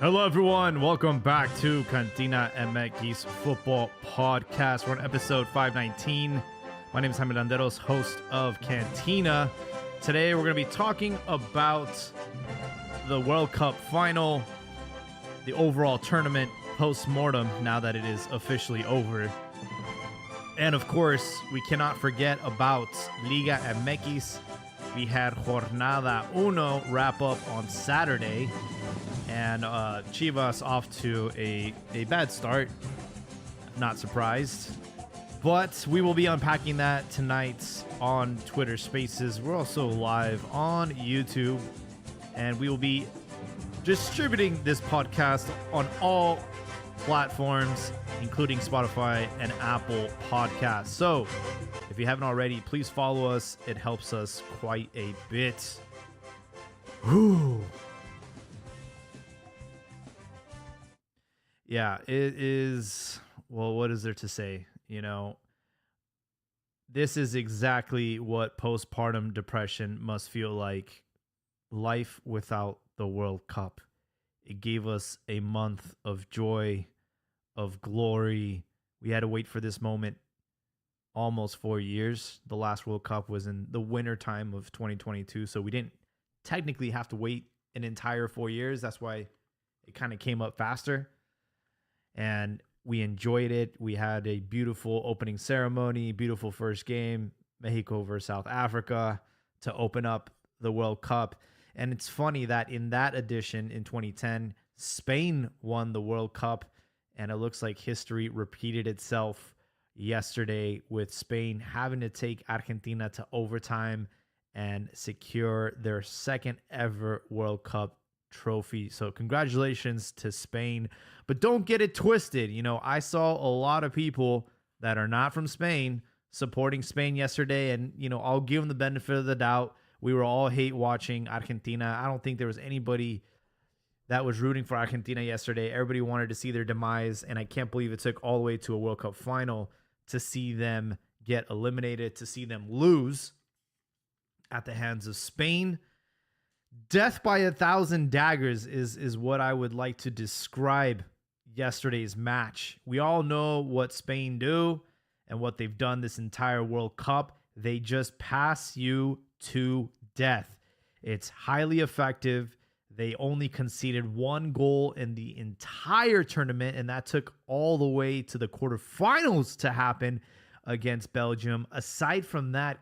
Hello, everyone. Welcome back to Cantina MX Football Podcast. We're on episode 519. My name is Jaime Landeros, host of Cantina. Today, we're going to be talking about the World Cup final, the overall tournament post-mortem now that it is officially over. And of course, we cannot forget about Liga MX. We had Jornada 1 wrap up on Saturday. And Chivas off to a bad start. Not surprised. But we will be unpacking that tonight on Twitter Spaces. We're also live on YouTube. And we will be distributing this podcast on all platforms, including Spotify and Apple Podcasts. So if you haven't already, please follow us. It helps us quite a bit. Whew. Yeah, it is. Well, what is there to say? You know, this is exactly what postpartum depression must feel like. Life without the World Cup. It gave us a month of joy, of glory. We had to wait for this moment almost 4 years. The last World Cup was in the winter time of 2022, so we didn't technically have to wait an entire 4 years. That's why it kind of came up faster. And we enjoyed it. We had a beautiful opening ceremony, beautiful first game, Mexico versus South Africa, to open up the World Cup. And it's funny that in that edition in 2010, Spain won the World Cup, and it looks like history repeated itself yesterday with Spain having to take Argentina to overtime and secure their second ever World Cup trophy. So congratulations to Spain, but don't get it twisted. You know, I saw a lot of people that are not from Spain supporting Spain yesterday, and you know, I'll give them the benefit of the doubt. We were all hate watching Argentina. I don't think there was anybody that was rooting for Argentina yesterday. Everybody wanted to see their demise, and I can't believe it took all the way to a World Cup final to see them get eliminated, to see them lose at the hands of Spain. Death by 1,000 daggers is what I would like to describe yesterday's match. We all know what Spain do and what they've done this entire World Cup. They just pass you to death. It's highly effective. They only conceded 1 goal in the entire tournament, and that took all the way to the quarterfinals to happen against Belgium. Aside from that,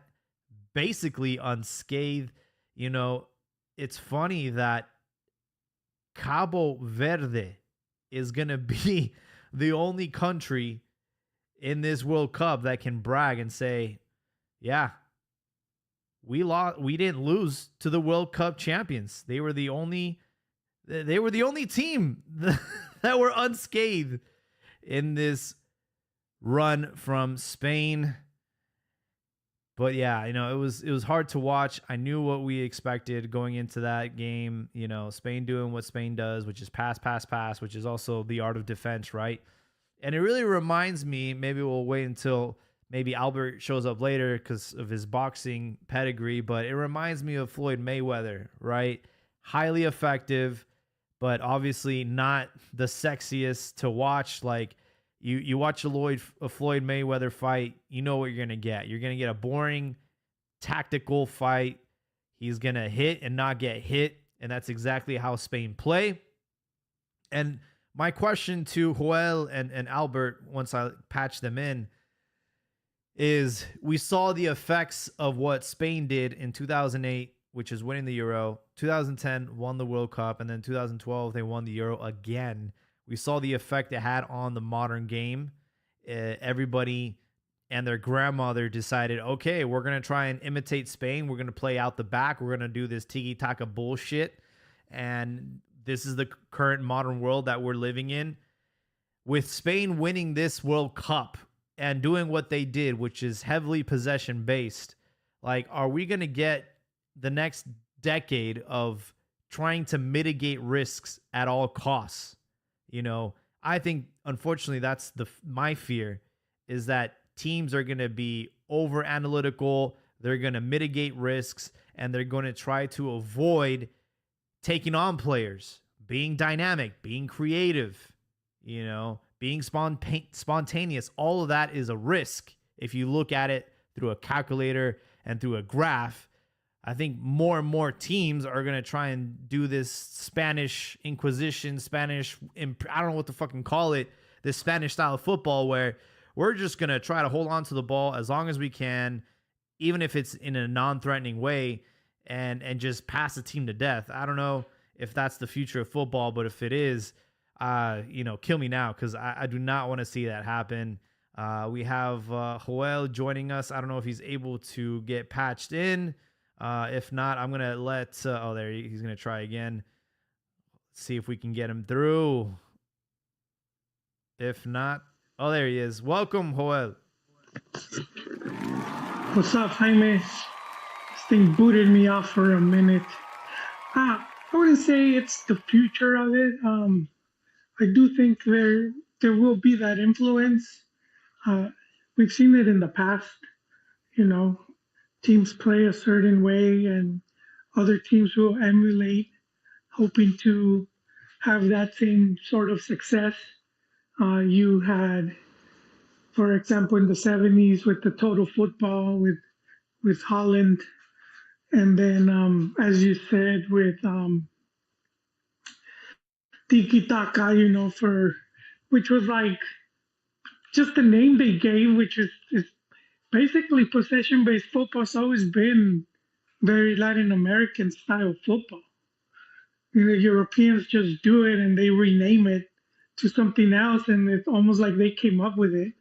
basically unscathed. You know, it's funny that Cabo Verde is going to be the only country in this World Cup that can brag and say, yeah, we didn't lose to the World Cup champions. They were the only team that were unscathed in this run from Spain. But yeah, you know, it was hard to watch. I knew what we expected going into that game. You know, Spain doing what Spain does, which is pass, which is also the art of defense, right? And it really reminds me, maybe we'll wait until maybe Albert shows up later because of his boxing pedigree, but it reminds me of Floyd Mayweather, right? Highly effective, but obviously not the sexiest to watch. Like, You watch a Floyd Mayweather fight, you know what you're going to get. You're going to get a boring, tactical fight. He's going to hit and not get hit, and that's exactly how Spain play. And my question to Joel and Albert, once I patch them in, is we saw the effects of what Spain did in 2008, which is winning the Euro. 2010 won the World Cup, and then 2012 they won the Euro again. We saw the effect it had on the modern game. Everybody and their grandmother decided, okay, we're going to try and imitate Spain. We're going to play out the back. We're going to do this tiki-taka bullshit. And this is the current modern world that we're living in. With Spain winning this World Cup and doing what they did, which is heavily possession-based, like, are we going to get the next decade of trying to mitigate risks at all costs? You know, I think, unfortunately, that's my fear is that teams are going to be over analytical. They're going to mitigate risks and they're going to try to avoid taking on players, being dynamic, being creative, being spontaneous. All of that is a risk if you look at it through a calculator and through a graph. I think more and more teams are going to try and do this Spanish Inquisition, I don't know what to fucking call it, this Spanish style of football where we're just going to try to hold on to the ball as long as we can, even if it's in a non-threatening way, and just pass the team to death. I don't know if that's the future of football, but if it is, kill me now because I do not want to see that happen. We have Joel joining us. I don't know if he's able to get patched in. If not, I'm going to let, he's going to try again. See if we can get him through. If not, there he is. Welcome, Joel. What's up, Jaime? This thing booted me off for a minute. I wouldn't say it's the future of it. I do think there will be that influence. We've seen it in the past. Teams play a certain way and other teams will emulate, hoping to have that same sort of success. You had, for example, in the 70s with the total football with Holland, and then as you said with Tiki Taka, which was like just the name they gave, which is basically possession-based football. It's always been very Latin American style football. Europeans just do it and they rename it to something else, and it's almost like they came up with it.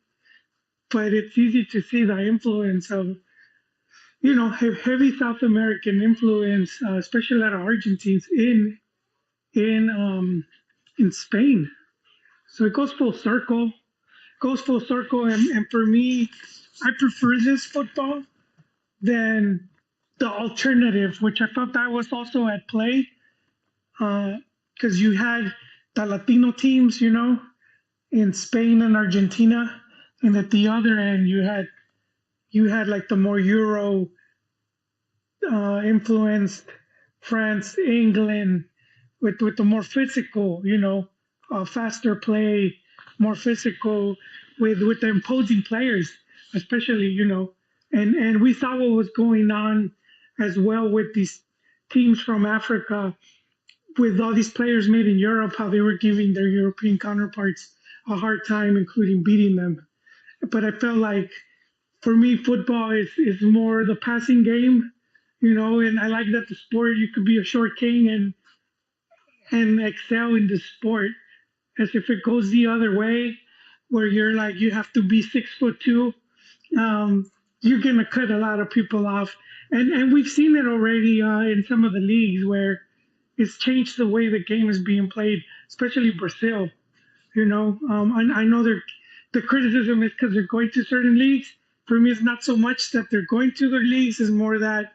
But it's easy to see the influence of, heavy South American influence, especially out of Argentines in Spain. So it goes full circle. And for me, I prefer this football than the alternative, which I thought that was also at play, because you had the Latino teams, in Spain and Argentina, and at the other end you had like the more Euro influenced France, England, with the more physical, faster play, more physical, with the imposing players, especially, and we saw what was going on as well with these teams from Africa, with all these players made in Europe, how they were giving their European counterparts a hard time, including beating them. But I felt like for me, football is more the passing game, and I like that the sport, you could be a short king and excel in the sport. As if it goes the other way, where you're like, you have to be 6'2", you're gonna cut a lot of people off. And we've seen it already in some of the leagues where it's changed the way the game is being played, especially Brazil. I know the criticism is because they're going to certain leagues. For me, it's not so much that they're going to their leagues; it's more that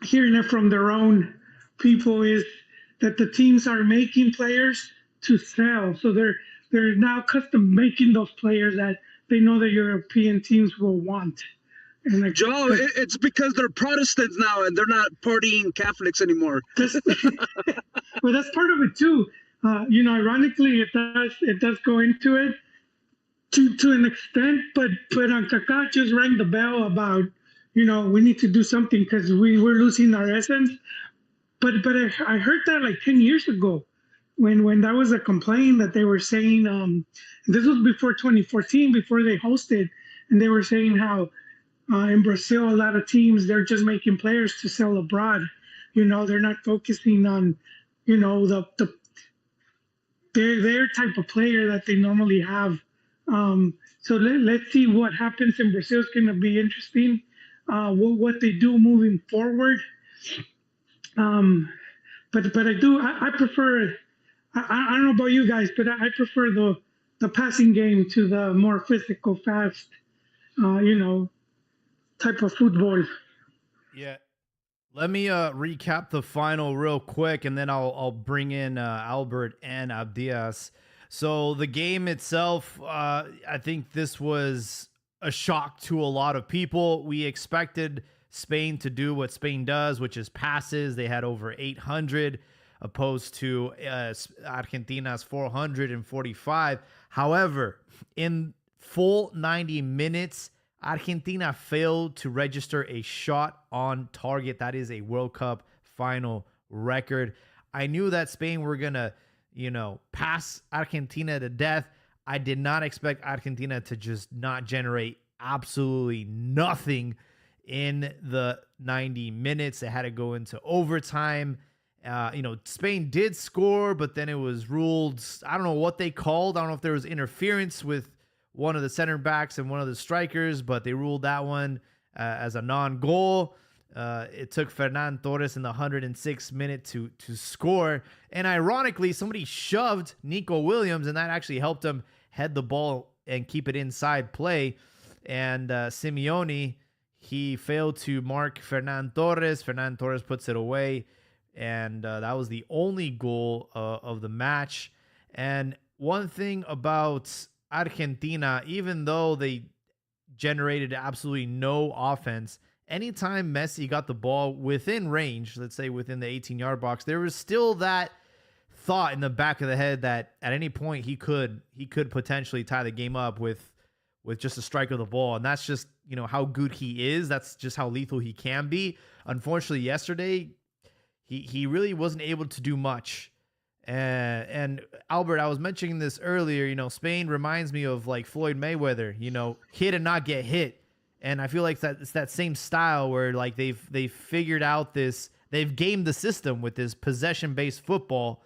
hearing it from their own people is that the teams are making players to sell. So they're now custom making those players that they know the European teams will want. And like, Joe, it's because they're Protestants now and they're not partying Catholics anymore. Well, that's part of it too. Ironically, it does go into it to an extent, but Kaká just rang the bell about, we need to do something because we're losing our essence. But I heard that like 10 years ago when that was a complaint that they were saying, this was before 2014, before they hosted, and they were saying how in Brazil, a lot of teams, they're just making players to sell abroad. They're not focusing on, their type of player that they normally have. So let's see what happens in Brazil. It's going to be interesting. What they do moving forward. But I prefer. I don't know about you guys, but I prefer the passing game to the more physical, fast, type of football. Yeah. Let me recap the final real quick, and then I'll bring in Albert and Abdias. So the game itself, I think this was a shock to a lot of people. We expected Spain to do what Spain does, which is passes. They had over 800, opposed to Argentina's 445. However, in full 90 minutes, Argentina failed to register a shot on target. That is a World Cup final record. I knew that Spain were going to, pass Argentina to death. I did not expect Argentina to just not generate absolutely nothing in the 90 minutes. They had to go into overtime. Spain did score, but then it was ruled, I don't know what they called. I don't know if there was interference with one of the center backs and one of the strikers, but they ruled that one as a non-goal. It took Fernan Torres in the 106th minute to score. And ironically, somebody shoved Nico Williams, and that actually helped him head the ball and keep it inside play. And Simeone, he failed to mark Fernan Torres. Fernan Torres puts it away. And that was the only goal of the match. And one thing about Argentina, even though they generated absolutely no offense, anytime Messi got the ball within range, let's say within the 18-yard box, there was still that thought in the back of the head that at any point he could potentially tie the game up with just a strike of the ball. And that's just, how good he is. That's just how lethal he can be. Unfortunately, yesterday, he really wasn't able to do much. And Albert, I was mentioning this earlier, Spain reminds me of like Floyd Mayweather, hit and not get hit. And I feel like it's that same style where like they've figured out they've gamed the system with this possession-based football,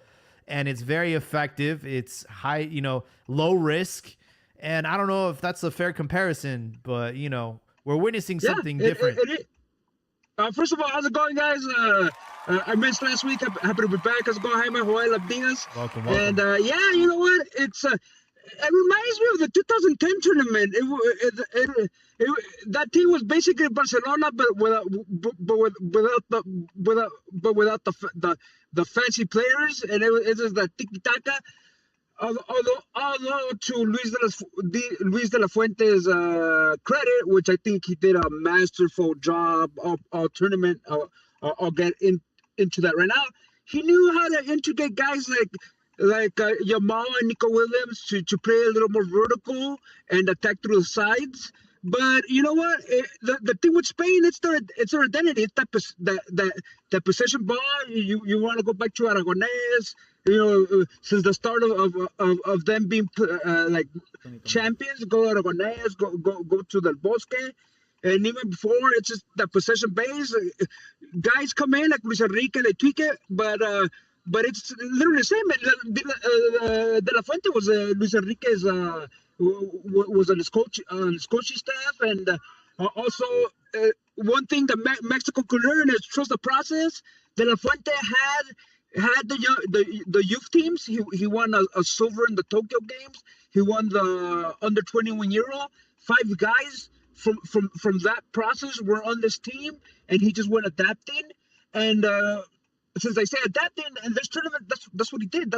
and it's very effective. It's high, low risk. And I don't know if that's a fair comparison, but we're witnessing something different. First of all, how's it going, guys? I missed last week. I'm happy to be back. How's it going? Hi, my Joel Abdias. Welcome. And you know what? It reminds me of the 2010 tournament. That team was basically Barcelona, but without the fancy players, and it was the tiki taka. Although to Luis de la Fuente's credit, which I think he did a masterful job of tournament, I'll get into that right now. He knew how to integrate guys like Yamal and Nico Williams to play a little more vertical and attack through the sides. But you know what? The thing with Spain, it's their identity. It's that possession ball. You want to go back to Aragonés. Since the start of them being like champions, go Aragonés, go to Del Bosque. And even before, it's just the possession base. Guys come in like Luis Enrique, they tweak it, but it's literally the same. De La Fuente was Luis Enrique's was on his coaching staff, and also one thing that Mexico could learn is trust the process. De La Fuente had the youth teams. He won a silver in the Tokyo Games. He won the under 21 Euro. 5 guys from that process were on this team, and he just went adapting. And since I say adapting, and this tournament, that's what he did.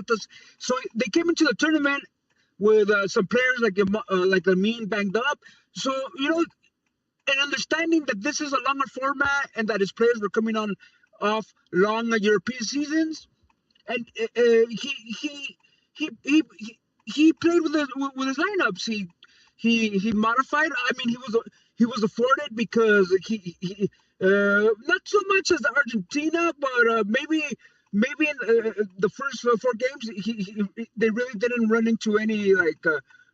So they came into the tournament with some players like Lamine banged up. So and understanding that this is a longer format and that his players were coming off long European seasons, and he played with his lineups. He modified. I mean, he was afforded because he not so much as Argentina, but maybe in the first 4 games they really didn't run into any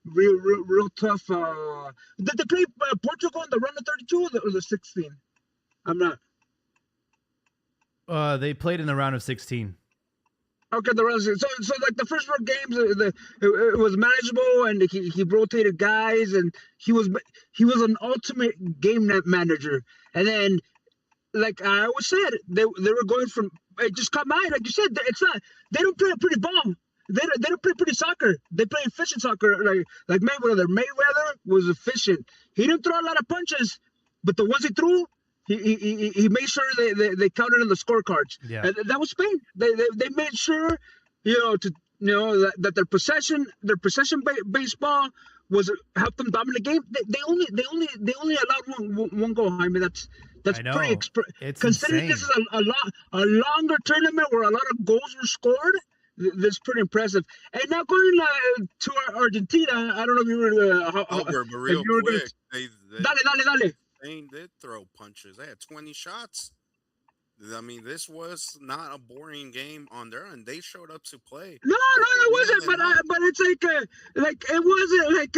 real tough. Did they play Portugal in the round of 32 or the 16? I'm not. They played in the round of 16. Okay, the round of 16. So like the first 4 games, it was manageable, and he rotated guys, and he was an ultimate game manager. And then, like I always said, they were going from just come out, like you said. It's not, they don't play a pretty ball. They don't play pretty soccer. They play efficient soccer, like Mayweather. Mayweather was efficient. He didn't throw a lot of punches, but the ones he threw, he made sure they counted in the scorecards. Yeah. And that was Spain. They made sure, that their possession baseball was helped them dominate the game. They only allowed one goal. I mean, that's I pretty know. It's considering insane. this is a longer tournament where a lot of goals were scored. That's pretty impressive. And now going to Argentina, I don't know if you were Over, but if real you were gonna quick, they dale. Spain did throw punches. They had 20 shots. I mean, this was not a boring game on their end. They showed up to play. No, it wasn't. Yeah, But it's like it wasn't like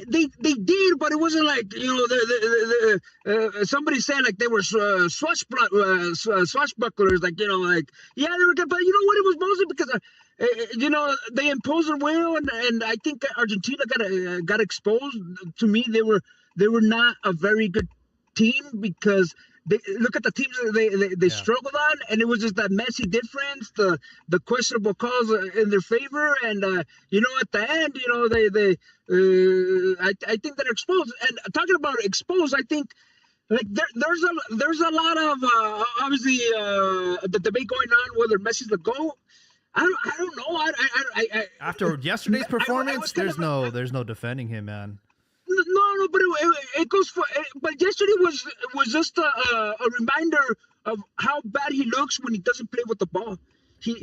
they did, but it wasn't like somebody said like they were swashbucklers, like like yeah they were good, but you know what, it was mostly because they imposed their will, and I think Argentina got exposed. To me, they were not a very good team because they look at the teams that they Yeah. struggled on, and it was just that messy difference, the questionable calls in their favor, and at the end, I think they're exposed. And talking about exposed, I think like there's a lot of obviously the debate going on whether Messi's the GOAT. I don't know. After yesterday's I was performance, kind of there's no defending him, man. no, but it goes for. But yesterday was just a reminder of how bad he looks when he doesn't play with the ball. So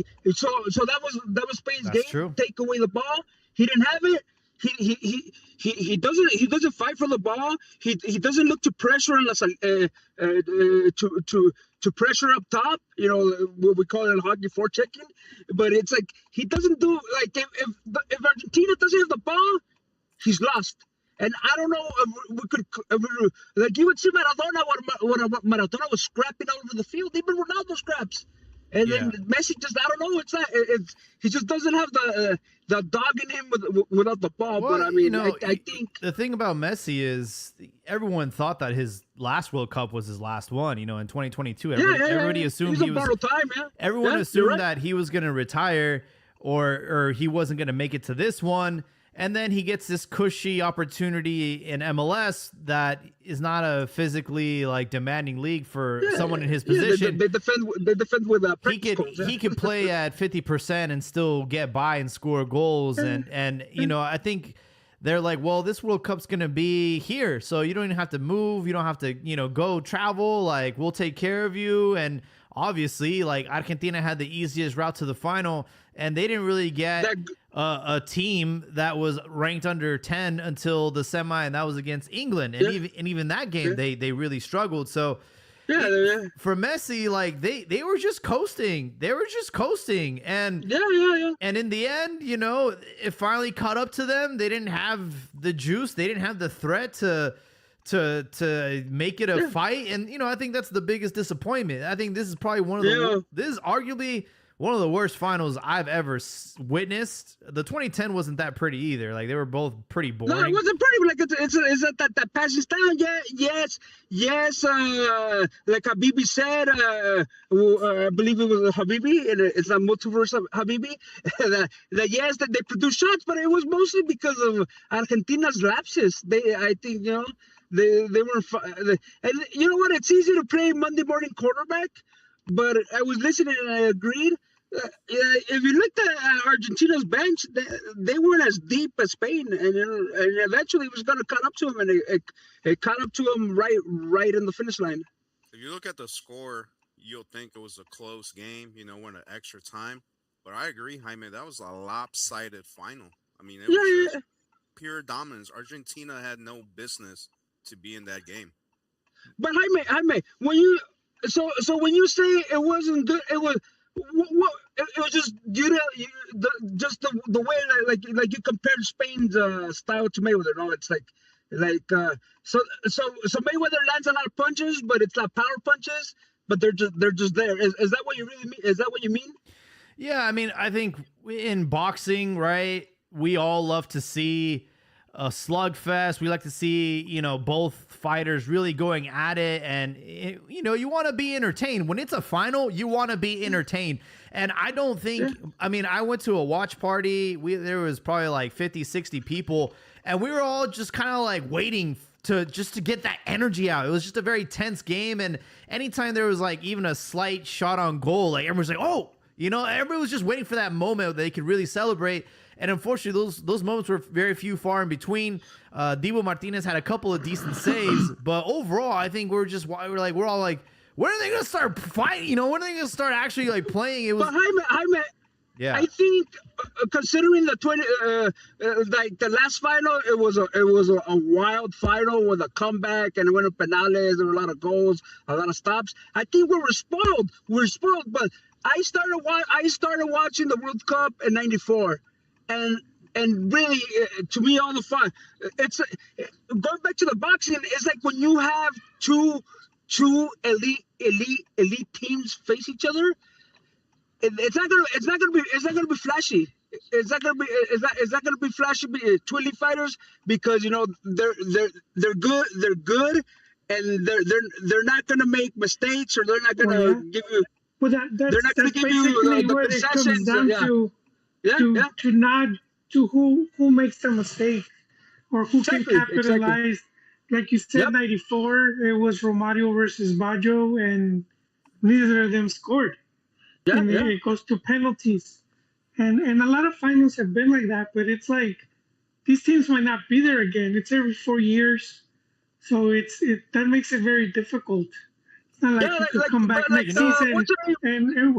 that was Spain's That's game. true. Take away the ball. He didn't have it. He doesn't fight for the ball. He doesn't look to pressure unless to pressure up top. What we call it in hockey forechecking. But it's like he doesn't do like if Argentina doesn't have the ball, he's lost. And I don't know if we could, like you would see Maradona when Maradona was scrapping all over the field, even Ronaldo scraps. And then Messi just, I don't know, he just doesn't have the dog in him without the ball. Well, but I mean, I think the thing about Messi is everyone thought that his last World Cup was his last one. In 2022, everybody assumed he was time, man. Everyone Yeah, assumed right. that he was going to retire or he wasn't going to make it to this one. And then he gets this cushy opportunity in MLS that is not a physically like demanding league for someone in his position. They defend with He could play at 50% and still get by and score goals. And I think they're like, well, this World Cup's going to be here. So you don't even have to move. You don't have to, go travel. Like, we'll take care of you. And obviously, like, Argentina had the easiest route to the final, and they didn't really get a team that was ranked under 10 until the semi, and that was against England. And even that game, they really struggled. So for Messi, like they were just coasting. They were just coasting. And and in the end, it finally caught up to them. They didn't have the juice. They didn't have the threat to make it a fight. And I think that's the biggest disappointment. I think this is probably this is arguably one of the worst finals I've ever witnessed. The 2010 wasn't that pretty either. Like, they were both pretty boring. No, it wasn't pretty. Like it's that passing style. Yeah, yes. Like Habibi said, I believe it was Habibi. It's a multiverse of Habibi. that yes, that they produced shots, but it was mostly because of Argentina's lapses. I think they were. And you know what? It's easy to play Monday morning quarterback. But I was listening and I agreed. If you looked at Argentina's bench, they weren't as deep as Spain, and eventually it was going to cut up to them, and it caught up to them right in the finish line. If you look at the score, you'll think it was a close game, went an extra time. But I agree, Jaime, that was a lopsided final. I mean, it was just pure dominance. Argentina had no business to be in that game. But Jaime, when you so when you say it wasn't good, it was it was just the way like you compared Spain's style to Mayweather. No, it's like so Mayweather lands a lot of punches, but it's not power punches. But they're just there. Is that what you really mean? Is that what you mean? Yeah, I mean, I think in boxing, right, we all love to see a slugfest. We like to see, both fighters really going at it. And, you want to be entertained. When it's a final, you want to be entertained. And I don't think, I went to a watch party. There was probably like 50, 60 people. And we were all just kind of like waiting to get that energy out. It was just a very tense game, and anytime there was like even a slight shot on goal, like everyone's like, oh, everybody was just waiting for that moment that they could really celebrate. And unfortunately, those moments were very few, far in between. Divo Martinez had a couple of decent saves, but overall, I think we're all like, when are they gonna start fighting? When are they gonna start actually like playing? It was. But Jaime, Yeah. I think considering the 20, like the last final, it was a wild final with a comeback and it went to penales. There were a lot of goals, a lot of stops. I think we were spoiled. But I started watching the World Cup in '94, and really, to me, all the fun. It's going back to the boxing. It's like when you have two elite teams face each other. It's not gonna be flashy. It's not gonna be flashy. Two elite fighters, because they're good, and they're not gonna make mistakes, or they're not gonna give you. Well, They're not gonna that's give you basically the what it comes concessions. down to not to who makes the mistake or who can capitalize. Exactly. Like you said, Yep. '94, it was Romario versus Baggio, and neither of them scored. And it goes to penalties. And a lot of finals have been like that, but it's like these teams might not be there again. It's every 4 years. So that makes it very difficult. It's not like you could come back next season and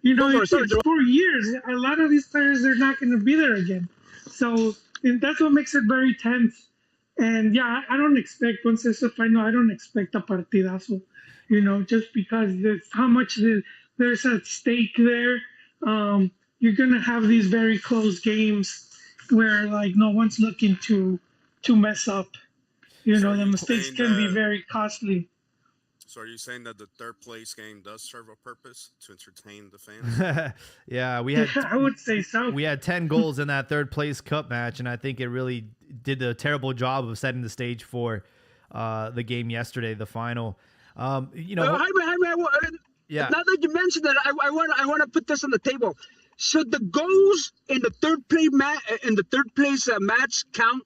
it's 4 years. A lot of these players, they're not going to be there again. So that's what makes it very tense. And yeah, I don't expect, once it's a final, I don't expect a partidazo, just because there's how much there's at stake there. You're going to have these very close games where like no one's looking to mess up. The mistakes can be very costly. So are you saying that the third place game does serve a purpose to entertain the fans? Yeah, I would say so. We had 10 goals in that third place cup match, and I think it really did a terrible job of setting the stage for the game yesterday, the final. Jaime, yeah. Now that you mentioned that, I want to put this on the table. Should the goals in the third place match count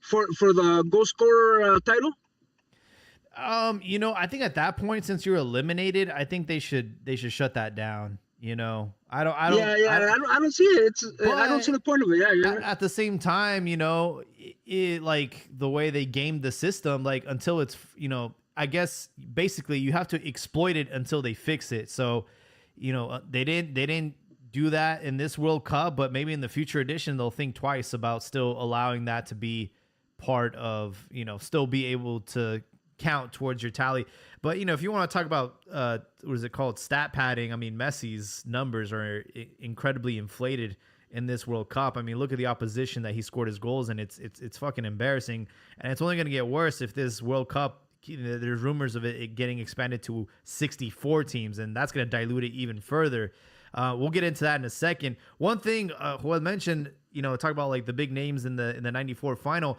for the goal scorer title? I think at that point, since you're eliminated, I think they should shut that down. I don't see it. I don't see the point of it. Yeah. At the same time, like the way they gamed the system, like until it's, I guess basically you have to exploit it until they fix it. So, they didn't do that in this World Cup, but maybe in the future edition, they'll think twice about still allowing that to be part of, still be able to count towards your tally. But if you want to talk about what is it called, stat padding, I mean, Messi's numbers are incredibly inflated in this World Cup. I mean, look at the opposition that he scored his goals, and it's fucking embarrassing. And it's only going to get worse if this World Cup, there's rumors of it getting expanded to 64 teams, and that's going to dilute it even further. We'll get into that in a second. One thing Juan mentioned, talk about like the big names in the '94 final.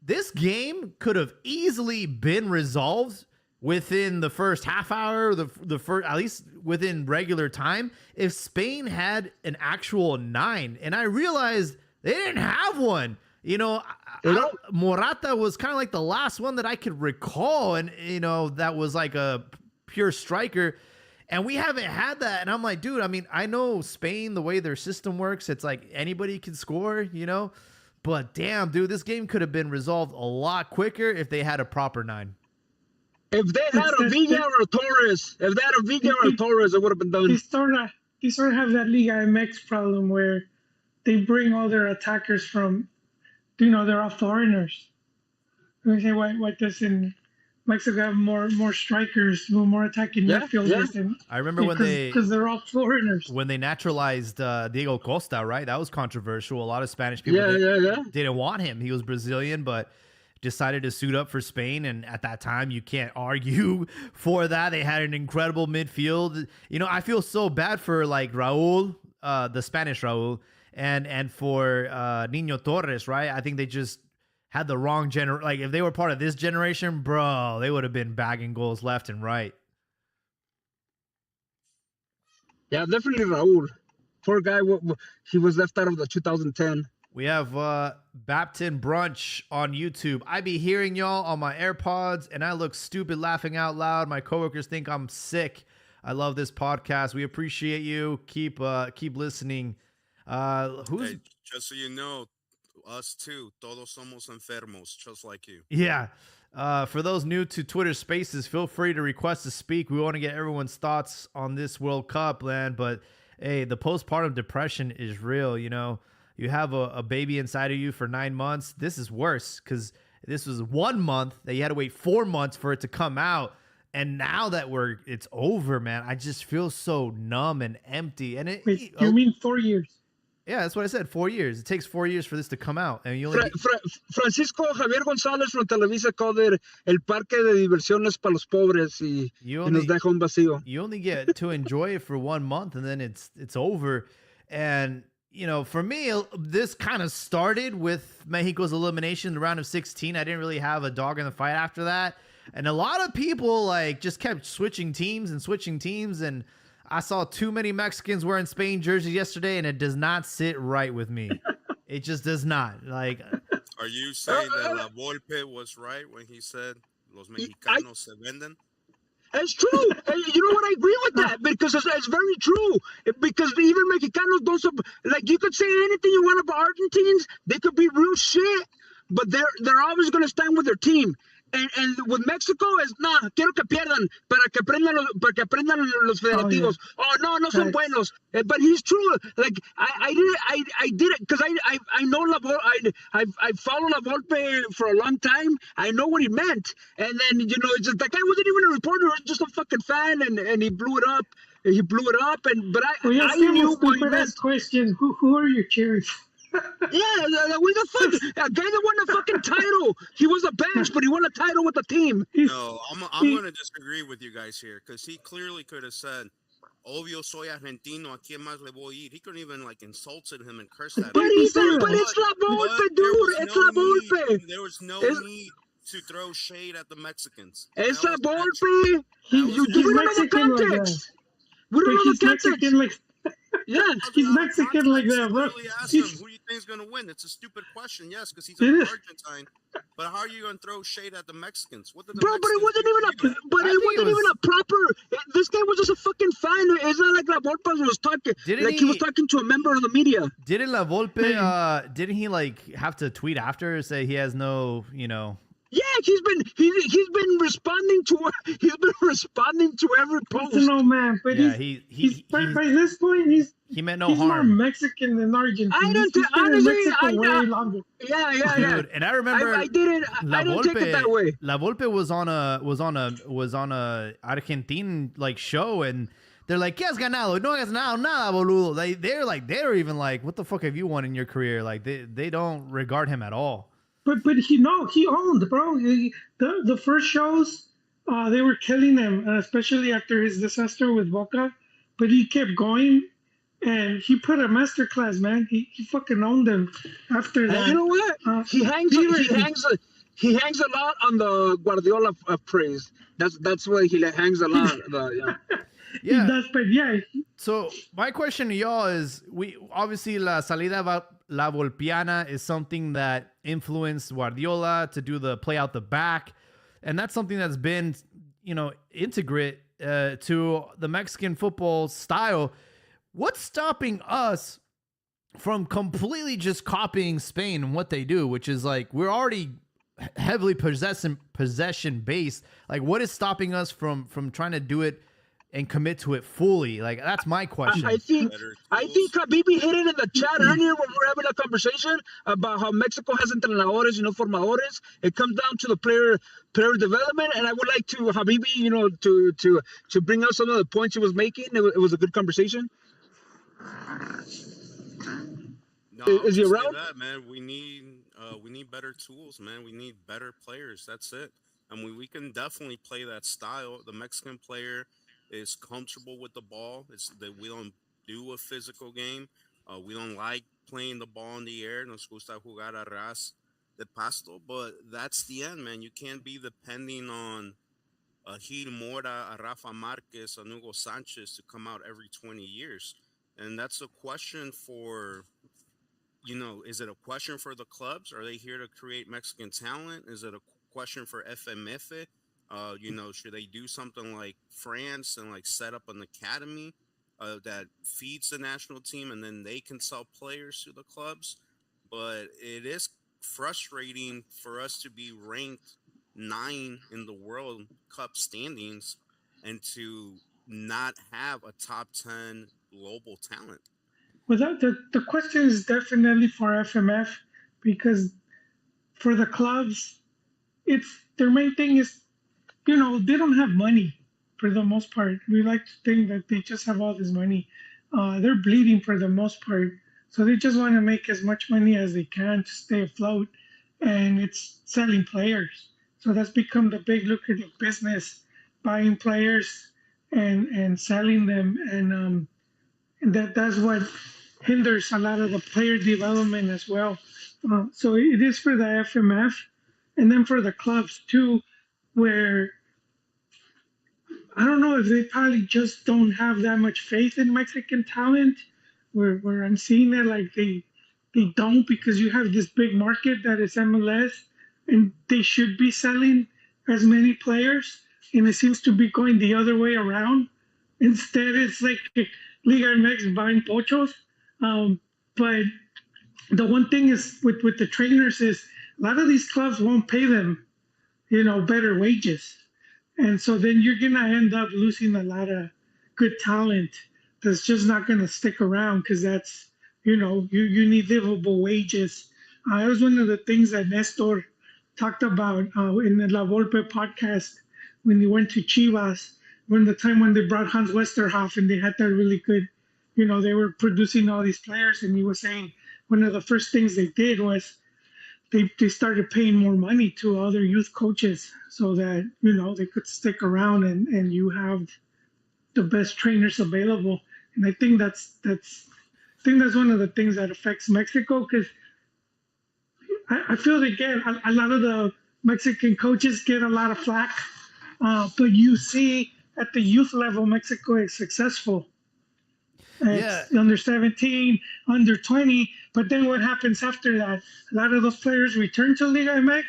This game could have easily been resolved within the first half hour, the first, at least within regular time, if Spain had an actual 9. And I realized they didn't have one. Morata was kind of like the last one that I could recall, and that was like a pure striker. And we haven't had that. And I'm like, dude, I mean, I know Spain, the way their system works, it's like anybody can score, But damn, dude, this game could have been resolved a lot quicker if they had a proper 9. If they had a Villa or a Torres, it would have been done. They sort of have that Liga MX problem where they bring all their attackers from, they're all foreigners. They say, why doesn't Mexico have more strikers, more attacking midfielders? Yeah. I remember because they're all foreigners. When they naturalized Diego Costa, right? That was controversial. A lot of Spanish people didn't want him. He was Brazilian, but decided to suit up for Spain. And at that time, you can't argue for that. They had an incredible midfield. I feel so bad for like Raul, the Spanish Raul, and for Nino Torres, right? I think they just had the wrong generation. Like if they were part of this generation, bro, they would have been bagging goals left and right. Yeah, definitely Raul. Poor guy. He was left out of the 2010 We have Baptin Brunch on YouTube. I be hearing y'all on my AirPods, and I look stupid laughing out loud. My coworkers think I'm sick. I love this podcast. We appreciate you. Keep listening. Who's Hey, just so you know, us too. Todos somos enfermos, just like you. Yeah. For those new to Twitter Spaces, feel free to request to speak. We want to get everyone's thoughts on this World Cup, man. But hey, the postpartum depression is real. You know, you have a baby inside of you for 9 months. This is worse because this was 1 month that you had to wait 4 months for it to come out. And now that it's over, man, I just feel so numb and empty. And Wait, you mean 4 years? Yeah, that's what I said. 4 years. It takes 4 years for this to come out, and you only Francisco Javier González from Televisa called it el parque de diversiones para los pobres y nos deja un vacío. You only get to enjoy it for 1 month, and then it's over. And you know, for me, this kind of started with Mexico's elimination in the round of 16. I didn't really have a dog in the fight after that, and a lot of people like just kept switching teams, and I saw too many Mexicans wearing Spain jerseys yesterday, and it does not sit right with me. It just does not. Like, are you saying that La Volpe was right when he said "Los mexicanos se venden"? It's true. You know what? I agree with that because it's very true. Because even Mexicanos don't like. You could say anything you want about Argentines. They could be real shit, but they're always going to stand with their team. And with Mexico es quiero que pierdan para que aprendan los federativos. Oh, no son buenos. But he's true. Like I did it because I know I followed La Volpe for a long time. I know what he meant. And then it's just that guy wasn't even a reporter. He was just a fucking fan, and he blew it up. But I knew what he meant. Question: Who are you cheering? Yeah, what the fuck? A guy that won a fucking title. He was a bench, but he won a title with the team. No, I'm going to disagree with you guys here because he clearly could have said, "Obvio soy argentino. ¿A quién más le voy a ir?" He couldn't even like insulted him and cursed at him. But it's La Volpe, dude. It's La Volpe. There was no need to throw shade at the Mexicans. It's La Volpe. He's Mexican like that. We don't know the context. Mexican like. Yeah, he's Mexican like that, bro. Ask him who you think is going to win. It's a stupid question, yes, because he's an Argentine. But how are you going to throw shade at the Mexicans? What did the Mexicans but it wasn't even a proper. This guy was just a fucking fan. It's not like La Volpe was talking. He was talking to a member of the media. Didn't La Volpe? Didn't he like have to tweet after say he has no, Yeah, he's been responding to every post. No man, but yeah, by this point he meant no he's harm. more Mexican than Argentine. Honestly, way longer. Yeah. Dude, and I remember I didn't take it that way. La Volpe was on a Argentine like show, and they're like, "¿Qué has ganado? No has ganado nada, boludo." They're even like, "What the fuck have you won in your career?" Like they don't regard him at all. But he owned, bro. The first shows, they were killing him, especially after his disaster with Boca. But he kept going, and he put a masterclass, man. He fucking owned them after that. And you know what? He hangs a lot on the Guardiola praise. That's why he hangs a lot. Yeah. He does, but yeah. So my question to y'all is: we obviously la salida La Volpiana is something that influenced Guardiola to do the play out the back, and that's something that's been integrate to the Mexican football style. What's stopping us from completely just copying Spain and what they do, which is like we're already heavily possession based? Like, what is stopping us from trying to do it and commit to it fully? Like, that's my question. I think Habibi hit it in the chat earlier when we were having a conversation about how Mexico has entrenadores, formadores. It comes down to the player development, and I would like to Habibi, to bring out some of the points he was making. It was a good conversation. No, is he around? That, man, we need better tools, man. We need better players. That's it. I mean, we can definitely play that style. The Mexican player is comfortable with the ball. It's that we don't do a physical game. We don't like playing the ball in the air. Nos gusta jugar a ras de pasto. But that's the end, man. You can't be depending on a Gil Mora, a Rafa Marquez, a Hugo Sanchez to come out every 20 years. And that's a question for is it a question for the clubs? Are they here to create Mexican talent? Is it a question for FMF? Should they do something like France and like set up an academy that feeds the national team, and then they can sell players to the clubs? But it is frustrating for us to be ranked 9 in the World Cup standings and to not have a top 10 global talent. Well, the question is definitely for FMF because for the clubs, it's their main thing is, they don't have money for the most part. We like to think that they just have all this money. They're bleeding for the most part. So they just want to make as much money as they can to stay afloat. And it's selling players. So that's become the big lucrative business, buying players and selling them. And that's what hinders a lot of the player development as well. So it is for the FMF and then for the clubs too, where I don't know if they probably just don't have that much faith in Mexican talent, where I'm seeing it like they don't because you have this big market that is MLS and they should be selling as many players and it seems to be going the other way around. Instead, it's like Liga MX buying pochos. But the one thing is with the trainers is a lot of these clubs won't pay them, better wages. And so then you're going to end up losing a lot of good talent that's just not going to stick around because that's, you need livable wages. It was one of the things that Nestor talked about in the La Volpe podcast when he went to Chivas, when the time when they brought Hans Westerhoff and they had that really good, they were producing all these players. And he was saying one of the first things they did was they started paying more money to other youth coaches so that, they could stick around and you have the best trainers available. And I think that's one of the things that affects Mexico because I feel they get a lot of the Mexican coaches get a lot of flack, but you see at the youth level, Mexico is successful. It's under 17, under 20, but then what happens after that? A lot of those players return to Liga MX,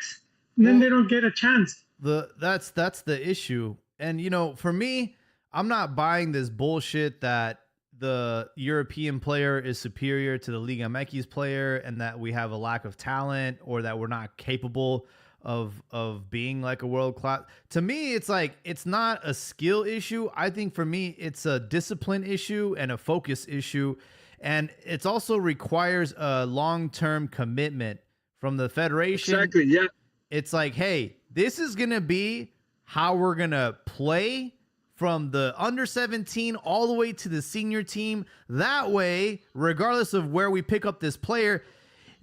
and then they don't get a chance. That's the issue. And for me, I'm not buying this bullshit that the European player is superior to the Liga MX player and that we have a lack of talent or that we're not capable of being like a world class. To me, it's like it's not a skill issue. I think for me, it's a discipline issue and a focus issue. And it also requires a long-term commitment from the federation. Exactly, yeah. It's like, hey, this is going to be how we're going to play from the under 17 all the way to the senior team. That way, regardless of where we pick up this player,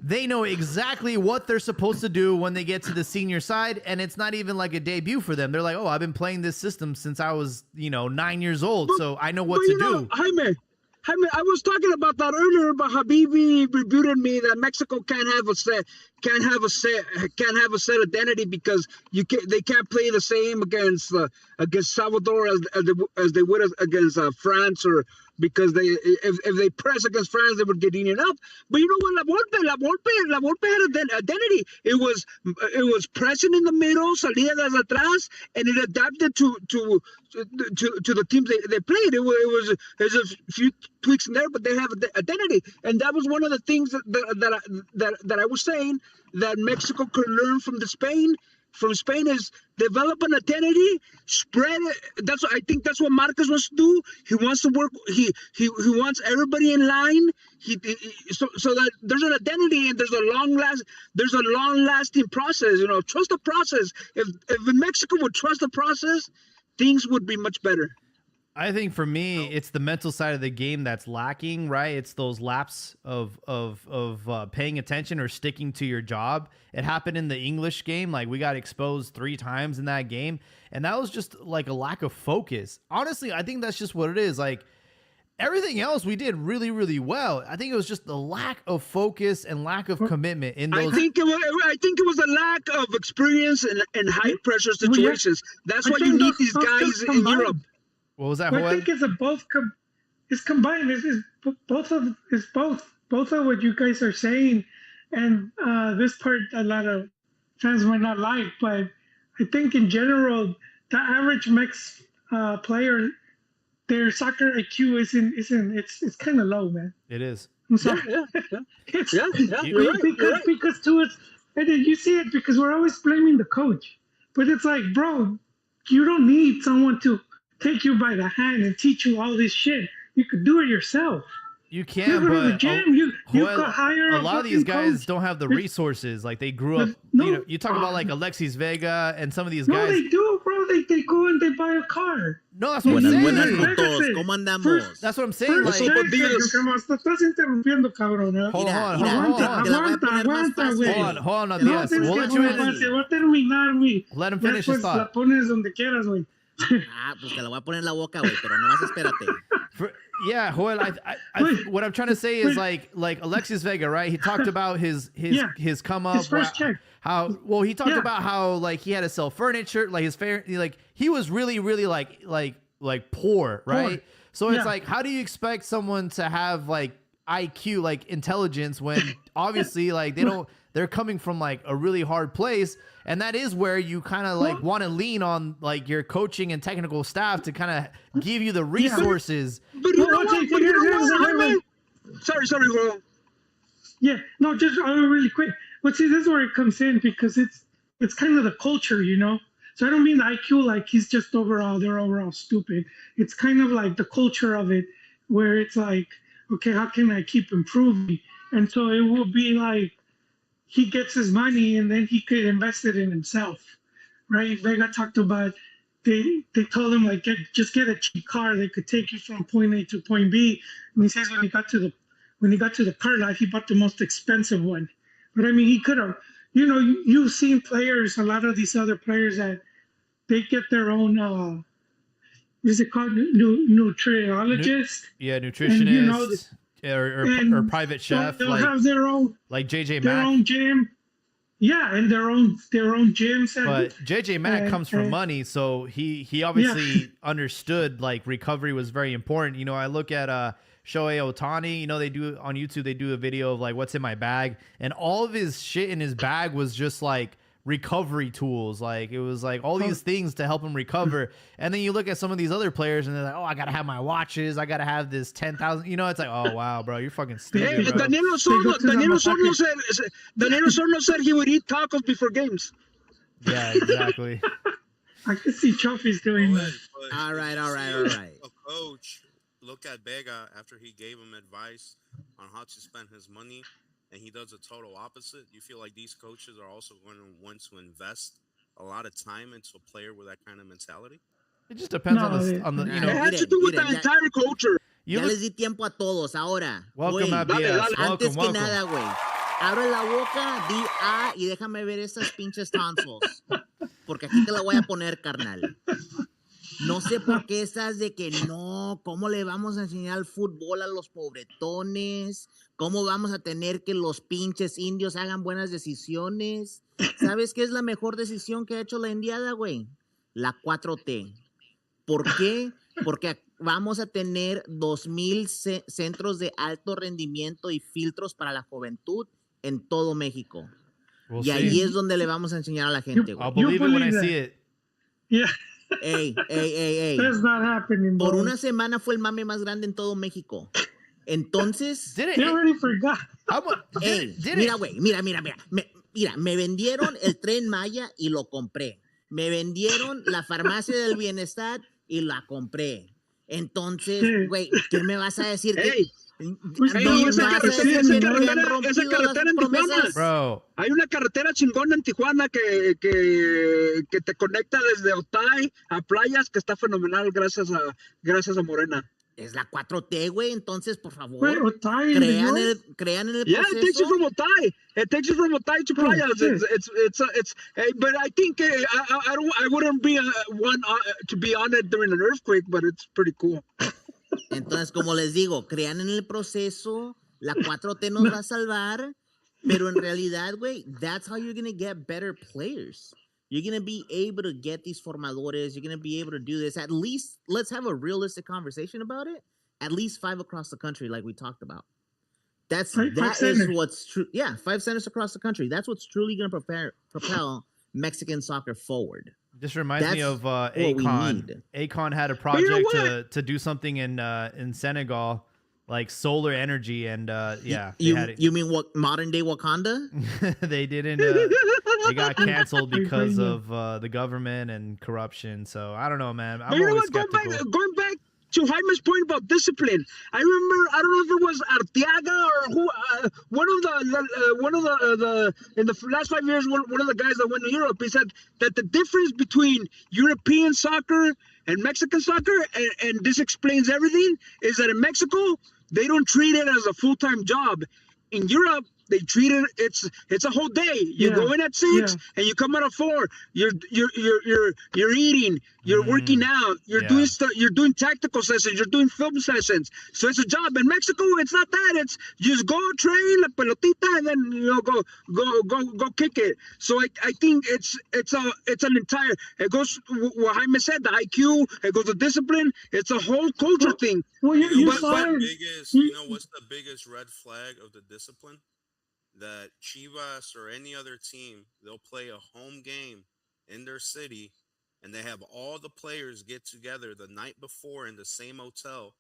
they know exactly what they're supposed to do when they get to the senior side. And it's not even like a debut for them. They're like, oh, I've been playing this system since I was, 9 years old. So I know what to do. Jaime, I was talking about that earlier, but Habibi rebuted me that Mexico can't have a set identity because they can't play the same against Salvador as they would against France, or because if they press against France they would get eaten up. But you know what, La Volpe had an identity. It was pressing in the middle, salida desde atrás, and it adapted to the teams they played. It was there's a few tweaks in there, but they have an identity, and that was one of the things that I was saying that Mexico could learn from Spain is develop an identity, spread it. I think that's what Marcus wants to do. He wants to work. He wants everybody in line. So that there's an identity and there's a long lasting process. Trust the process. If Mexico would trust the process, things would be much better. I think for me, it's the mental side of the game that's lacking, right? It's those laps of paying attention or sticking to your job. It happened in the English game. Like, we got exposed 3 times in that game, and that was just like a lack of focus. Honestly, I think that's just what it is. Like, everything else we did really, really well. I think it was just the lack of focus and lack of commitment in those. I think it was a lack of experience in high pressure situations. That's why you need these guys in Europe. What was that? I think it's both. It's combined. It's both. both of what you guys are saying, and this part a lot of fans might not like, but I think in general the average Mex player, their soccer IQ isn't it's kind of low, man. It is. I'm Yeah, sorry. yeah, yeah, It's yeah, yeah. You're right. You're because right. because to us, and then you see it because we're always blaming the coach, but it's like, bro, you don't need someone to take you by the hand and teach you all this shit. You could do it yourself. You You can, go to the but gym. You Joel, could hire a lot of these fucking guys coach. don't have the It's- resources. Like they grew up, No, you know, you talk about like Alexis Vega and some of these no, guys. they do, bro. They go and they buy a car. No, that's what I'm Buenas, buenas, saying. putos. ¿Cómo andamos? That's what I'm saying. First Like, Eso- check, días. te estás interrumpiendo, cabrón. ¿Eh? hold on, Mira, hold on, te la voy a Aguanta, poner más aguanta, fácil. güey. hold on, No, Diaz. tienes We'll que let you aguantar, in. se va a terminar, güey. Let him finish his Después thought. la pones donde quieras, güey. Ah, pues te la voy a poner en la boca, güey, pero nomás espérate. Yeah, Joel. What I'm trying to say is like Alexis Vega, right? He talked about his come up. His first check. How well he talked Yeah. about how like he had to sell furniture, like his fair, like he was really like poor, right? So it's Yeah. like, how do you expect someone to have like IQ, like intelligence, when obviously like they're coming from like a really hard place, and that is where you kind of like want to lean on like your coaching and technical staff to kind of give you the resources. But you know Well, what? okay, But you know here's- what, here's- Jaime? Sorry, bro. Yeah, no, just really quick. But see, this is where it comes in because it's kind of the culture, you know. So I don't mean the IQ like he's just they're overall stupid. It's kind of like the culture of it, where it's like, okay, how can I keep improving? And so it will be like he gets his money and then he could invest it in himself, right? Vega talked about they told him like just get a cheap car that could take you from point A to point B. And he says when he got to the car lot, he bought the most expensive one. But I mean, he could have, you know, you've seen players, a lot of these other players that they get their own, what is it called, nutriologist? Yeah, And, nutritionist you know, or and private chef, They'll have their own JJ their Mack. own gym. Yeah, and their own gyms. And, But JJ Mack comes from and- money, so he obviously understood like recovery was very important. You know, I look at Shohei Ohtani, you know, they do on YouTube, they do a video of like what's in my bag, and all of his shit in his bag was just like recovery tools. Like it was like all these things to help him recover. And then you look at some of these other players and they're like, oh, I gotta have my watches, I gotta have this 10,000, you know, it's like, oh wow, bro, you're fucking Hey, stupid, bro. Danilo Sorno said he would eat tacos before games. Yeah, exactly. I can see Trophy's doing that. But All right, if all you right, see all right. A coach look at Vega after he gave him advice on how to spend his money, and he does a total opposite. You feel like these coaches are also going to want to invest a lot of time into a player with that kind of mentality? It just depends No, on the you It know. has to do with the miren, entire culture. You Ya look, les di tiempo a todos. Ahora, welcome, güey, Abdias. dale. Welcome, antes que welcome. nada, güey, abre la boca, di A y déjame ver esas pinches tonsils. Porque aquí te la voy a poner, carnal. No sé por qué estás de que no, ¿cómo le vamos a enseñar el fútbol a los pobretones? ¿Cómo vamos a tener que los pinches indios hagan buenas decisiones? ¿Sabes qué es la mejor decisión que ha hecho la indiada, güey? La 4T. ¿Por qué? Porque vamos a tener 2,000 centros de alto rendimiento y filtros para la juventud en todo México. We'll Y ahí see. es donde le vamos a enseñar a la gente, I'll güey. believe it when I believe see that. it. Yeah, Ey. that's not happening, bro. Por una semana fue el mame más grande en todo México. Entonces, Did They it? already forgot. How much? ey, Did mira, it? güey, mira. Mira, me vendieron el Tren Maya y lo compré. Me vendieron la farmacia del bienestar y la compré. Entonces, Sí. güey, ¿qué me vas a decir? Hey, Pues, No, hey, no, esa me vas a carretera- decir esa que me carretera- han rompido esa carretera las en Tijuana. promesas. Bro, hay una carretera chingona en Tijuana que te conecta desde Otay a playas que está fenomenal gracias a Morena. Es la 4T, güey. Entonces, por favor, Wait, Otay in the US? crean en el Yeah, it takes you proceso. from Otay. It takes you from Otay to Oh, playas. shit. It's but I think I wouldn't be one to be on it during an earthquake, but it's pretty cool. Entonces, como les digo, crean en el proceso, la 4T nos va a salvar, pero en realidad, güey, that's how you're going to get better players. You're going to be able to get these formadores. You're going to be able to do this. At least, let's have a realistic conversation about it. At least 5 across the country, like we talked about. That is centers. what's true. Yeah, 5 centers across the country. That's what's truly going to propel Mexican soccer forward. This reminds me That's of what we Akon. need. Akon had a But you know project what? to do something in Senegal, like solar energy, and yeah, they You had it. you mean what modern day Wakanda? They didn't. They got canceled because of the government and corruption. So I don't know, man. But I'm you know always what? skeptical. Going back to Jaime's point about discipline. I remember. I don't know if it was Arteaga or who. One of the in the last 5 years, one of the guys that went to Europe. He said that the difference between European soccer and Mexican soccer, and this explains everything, is that in Mexico they don't treat it as a full-time job. In Europe, they treat it. It's a whole day. You go in at 6 and you come out at 4. You're eating. You're working out. You're doing stuff. You're doing tactical sessions. You're doing film sessions. So it's a job. In Mexico, it's not that. It's just go train la pelotita and then go kick it. So I think it's an entire. It goes what Jaime said. The IQ. It goes to discipline. It's a whole culture thing. Well, You know saw it. you know what's the biggest red flag of the discipline? That Chivas or any other team, they'll play a home game in their city, and they have all the players get together the night before in the same hotel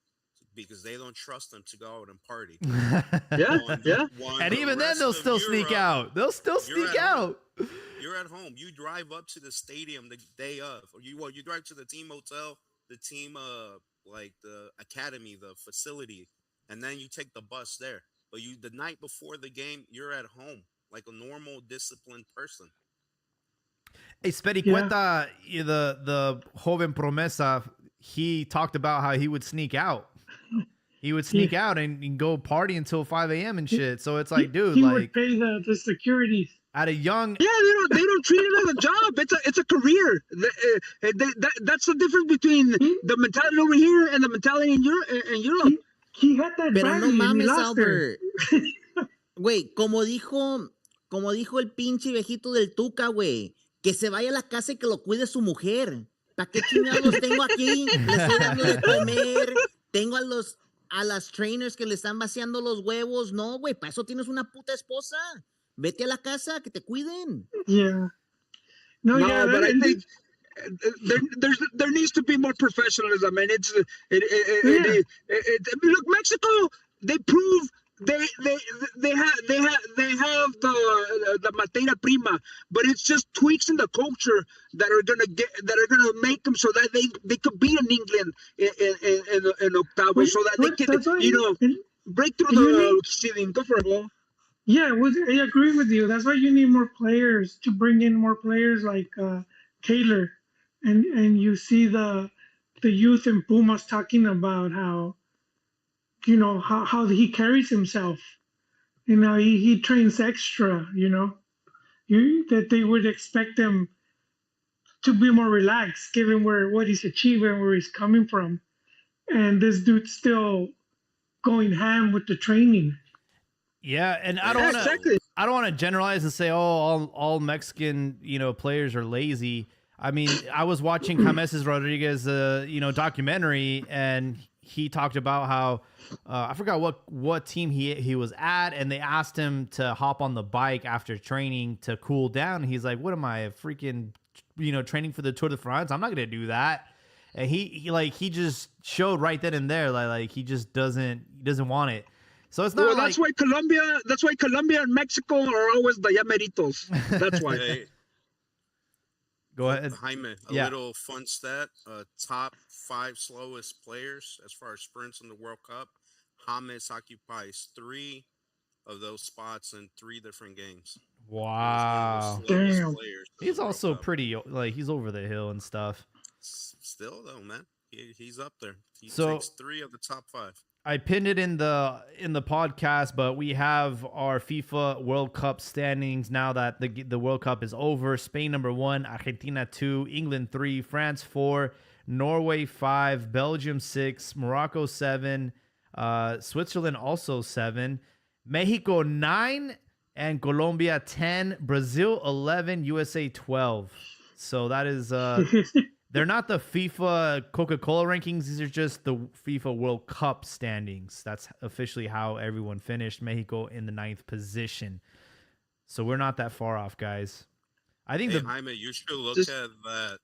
because they don't trust them to go out and party. And even then, they'll still sneak out. They'll still sneak out. You're at home. You drive up to the stadium the day of, or you drive to the team hotel, the team like the academy, the facility, and then you take the bus there. But the night before the game, you're at home like a normal, disciplined person. Hey, Spericueta, the joven promesa, he talked about how he would sneak out. He would sneak out and go party until 5 a.m. and shit. So it's like, dude, he like would pay the security. At a young, they don't treat it as a job. It's a career. That's the difference between the mentality over here and the mentality in Europe. He had that Pero no mames, Albert. Güey, como dijo el pinche viejito del Tuca, güey, que se vaya a la casa y que lo cuide su mujer. ¿Para qué chingados tengo aquí? Le estoy dando de comer. Tengo a las trainers que le están vaciando los huevos. No, güey, para eso tienes una puta esposa. Vete a la casa, que te cuiden. Yeah. No, but I think there needs to be more professionalism, and look, Mexico, they prove they have the materia prima, but it's just tweaks in the culture that are gonna make them so that they could be in England in octavo, so that they can break through the ceiling. Go for it, bro. Yeah, I agree with you. That's why you need more players, to bring in more players like Taylor, and you see the youth in Pumas talking about how how he carries himself. He trains extra. That they would expect him to be more relaxed, given what he's achieving, where he's coming from, and this dude's still going ham with the training. Yeah, and I don't want to generalize and say, all Mexican players are lazy. I mean, I was watching James Rodriguez documentary, and he talked about how I forgot what team he was at, and they asked him to hop on the bike after training to cool down. And he's like, "What am I, freaking training for the Tour de France? I'm not gonna do that." And he just showed right then and there like he just doesn't want it. So it's not. Well, that's why Colombia and Mexico are always the llameritos. That's why. Hey, go ahead, Jaime. Little fun stat: top 5 slowest players as far as sprints in the World Cup. James occupies 3 of those spots in 3 different games. Wow, damn. He's also pretty he's over the hill and stuff. Still though, man, he's up there. He So takes 3 of the top 5. I pinned it in the podcast, but we have our FIFA World Cup standings now that the World Cup is over. Spain number 1, Argentina 2, England 3, France 4, Norway 5, Belgium 6, Morocco 7, Switzerland also 7, Mexico 9, and Colombia 10, Brazil 11, USA 12. So that is They're not the FIFA Coca-Cola rankings. These are just the FIFA World Cup standings. That's officially how everyone finished. Mexico in the 9th position. So we're not that far off, guys. I think Hey, Jaime, you should look at that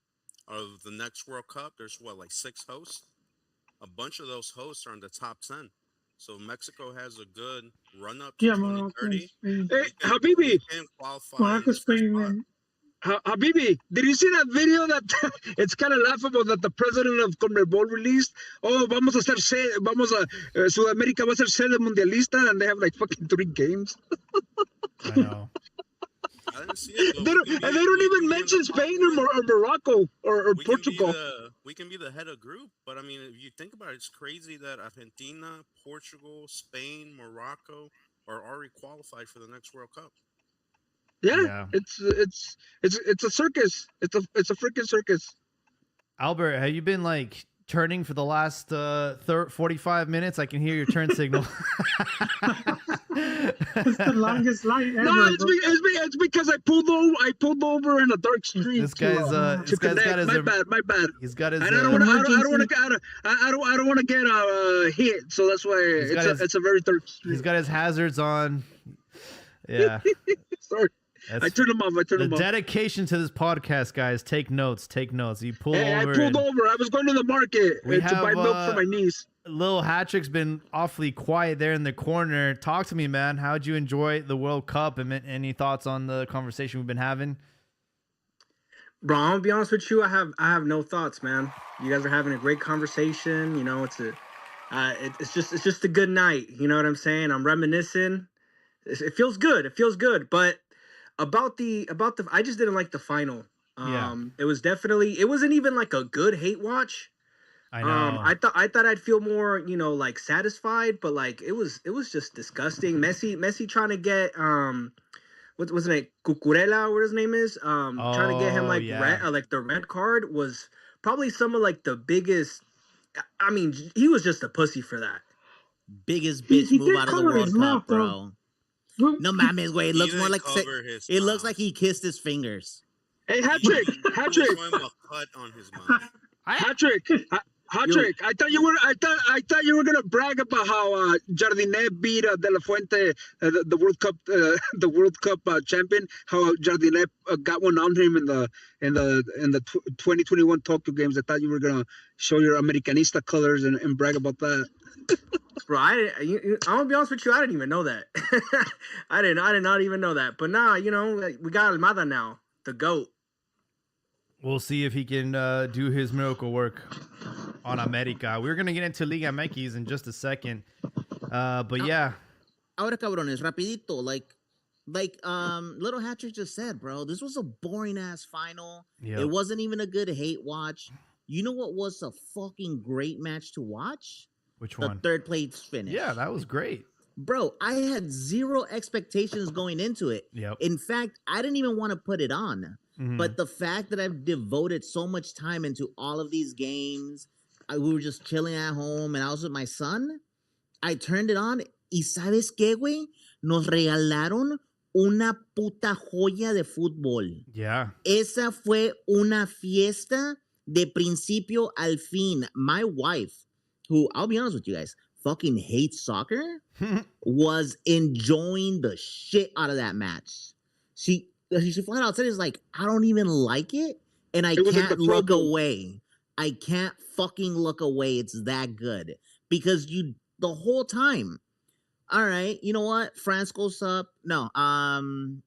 of the next World Cup. There's like 6 hosts. A bunch of those hosts are in the top 10. So Mexico has a good run up to Yeah, Morocco, 2030. Spain. Hey, Habibi. Can qualify Morocco, in the first Spain, spot. and Habibi, did you see that video that it's kind of laughable that the president of CONMEBOL released? Oh, vamos a hacer sede, Sudamérica va a ser sede mundialista, and they have like fucking 3 games. I know. I didn't see it. They don't even mention Spain or Morocco or Portugal. We can be the head of group, but I mean, if you think about it, it's crazy that Argentina, Portugal, Spain, Morocco are already qualified for the next World Cup. Yeah. It's a circus. It's a freaking circus. Albert, have you been like turning for the last 45 minutes? I can hear your turn signal. it's the longest line ever. No, it's because I pulled over in a dark street. This guy's got his my bad. He's got his. I don't want to get hit, so that's why it's a very dark street. He's got his hazards on. Yeah. Sorry. I turned them off. The dedication to this podcast, guys. Take notes. You pull over. I pulled over. I was going to the market to buy milk for my niece. Little Hatrick's been awfully quiet there in the corner. Talk to me, man. How'd you enjoy the World Cup? And any thoughts on the conversation we've been having? Bro, I'll be honest with you. I have no thoughts, man. You guys are having a great conversation. You know, it's just a good night. You know what I'm saying? I'm reminiscing. It feels good. But about the I just didn't like the final. It wasn't even like a good hate watch. I know. I thought I'd feel more, like satisfied, but like it was just disgusting. Messi trying to get what's his name? Cucurella, what his name is? Trying to get him like the red card was probably some of like the biggest. I mean, he was just a pussy for that. Biggest bitch move out of the World Cup, bro. No mames, güey. It looks more like it looks like he kissed his fingers. Hey, Hatrick. A cut on his mouth. Hatrick. I thought you were gonna brag about how Jardinet beat De La Fuente, the World Cup champion. How Jardinet got one on him in the 2021 Tokyo Games. I thought you were gonna show your Americanista colors and brag about that. Bro, I'm gonna be honest with you. I didn't even know that. I did not even know that. But now, we got Almada now, the GOAT. We'll see if he can do his miracle work on America. We're gonna get into Liga MX in just a second, but yeah. Ahora cabrones, rapidito, like Little Hatrick just said, bro. This was a boring ass final. Yep. It wasn't even a good hate watch. You know what was a fucking great match to watch? Which one? The third place finish. Yeah, that was great. Bro, I had zero expectations going into it. Yep. In fact, I didn't even want to put it on. Mm-hmm. But the fact that I've devoted so much time into all of these games, we were just chilling at home and I was with my son. I turned it on y ¿sabes qué, güey? Nos regalaron una puta joya de fútbol. Yeah. Esa fue una fiesta de principio al fin. My wife, who, I'll be honest with you guys, fucking hates soccer, was enjoying the shit out of that match. She flat out said, "Is like, I don't even like it, and I can't look away. I can't fucking look away. It's that good." Because the whole time, all right, you know what? France goes up. No,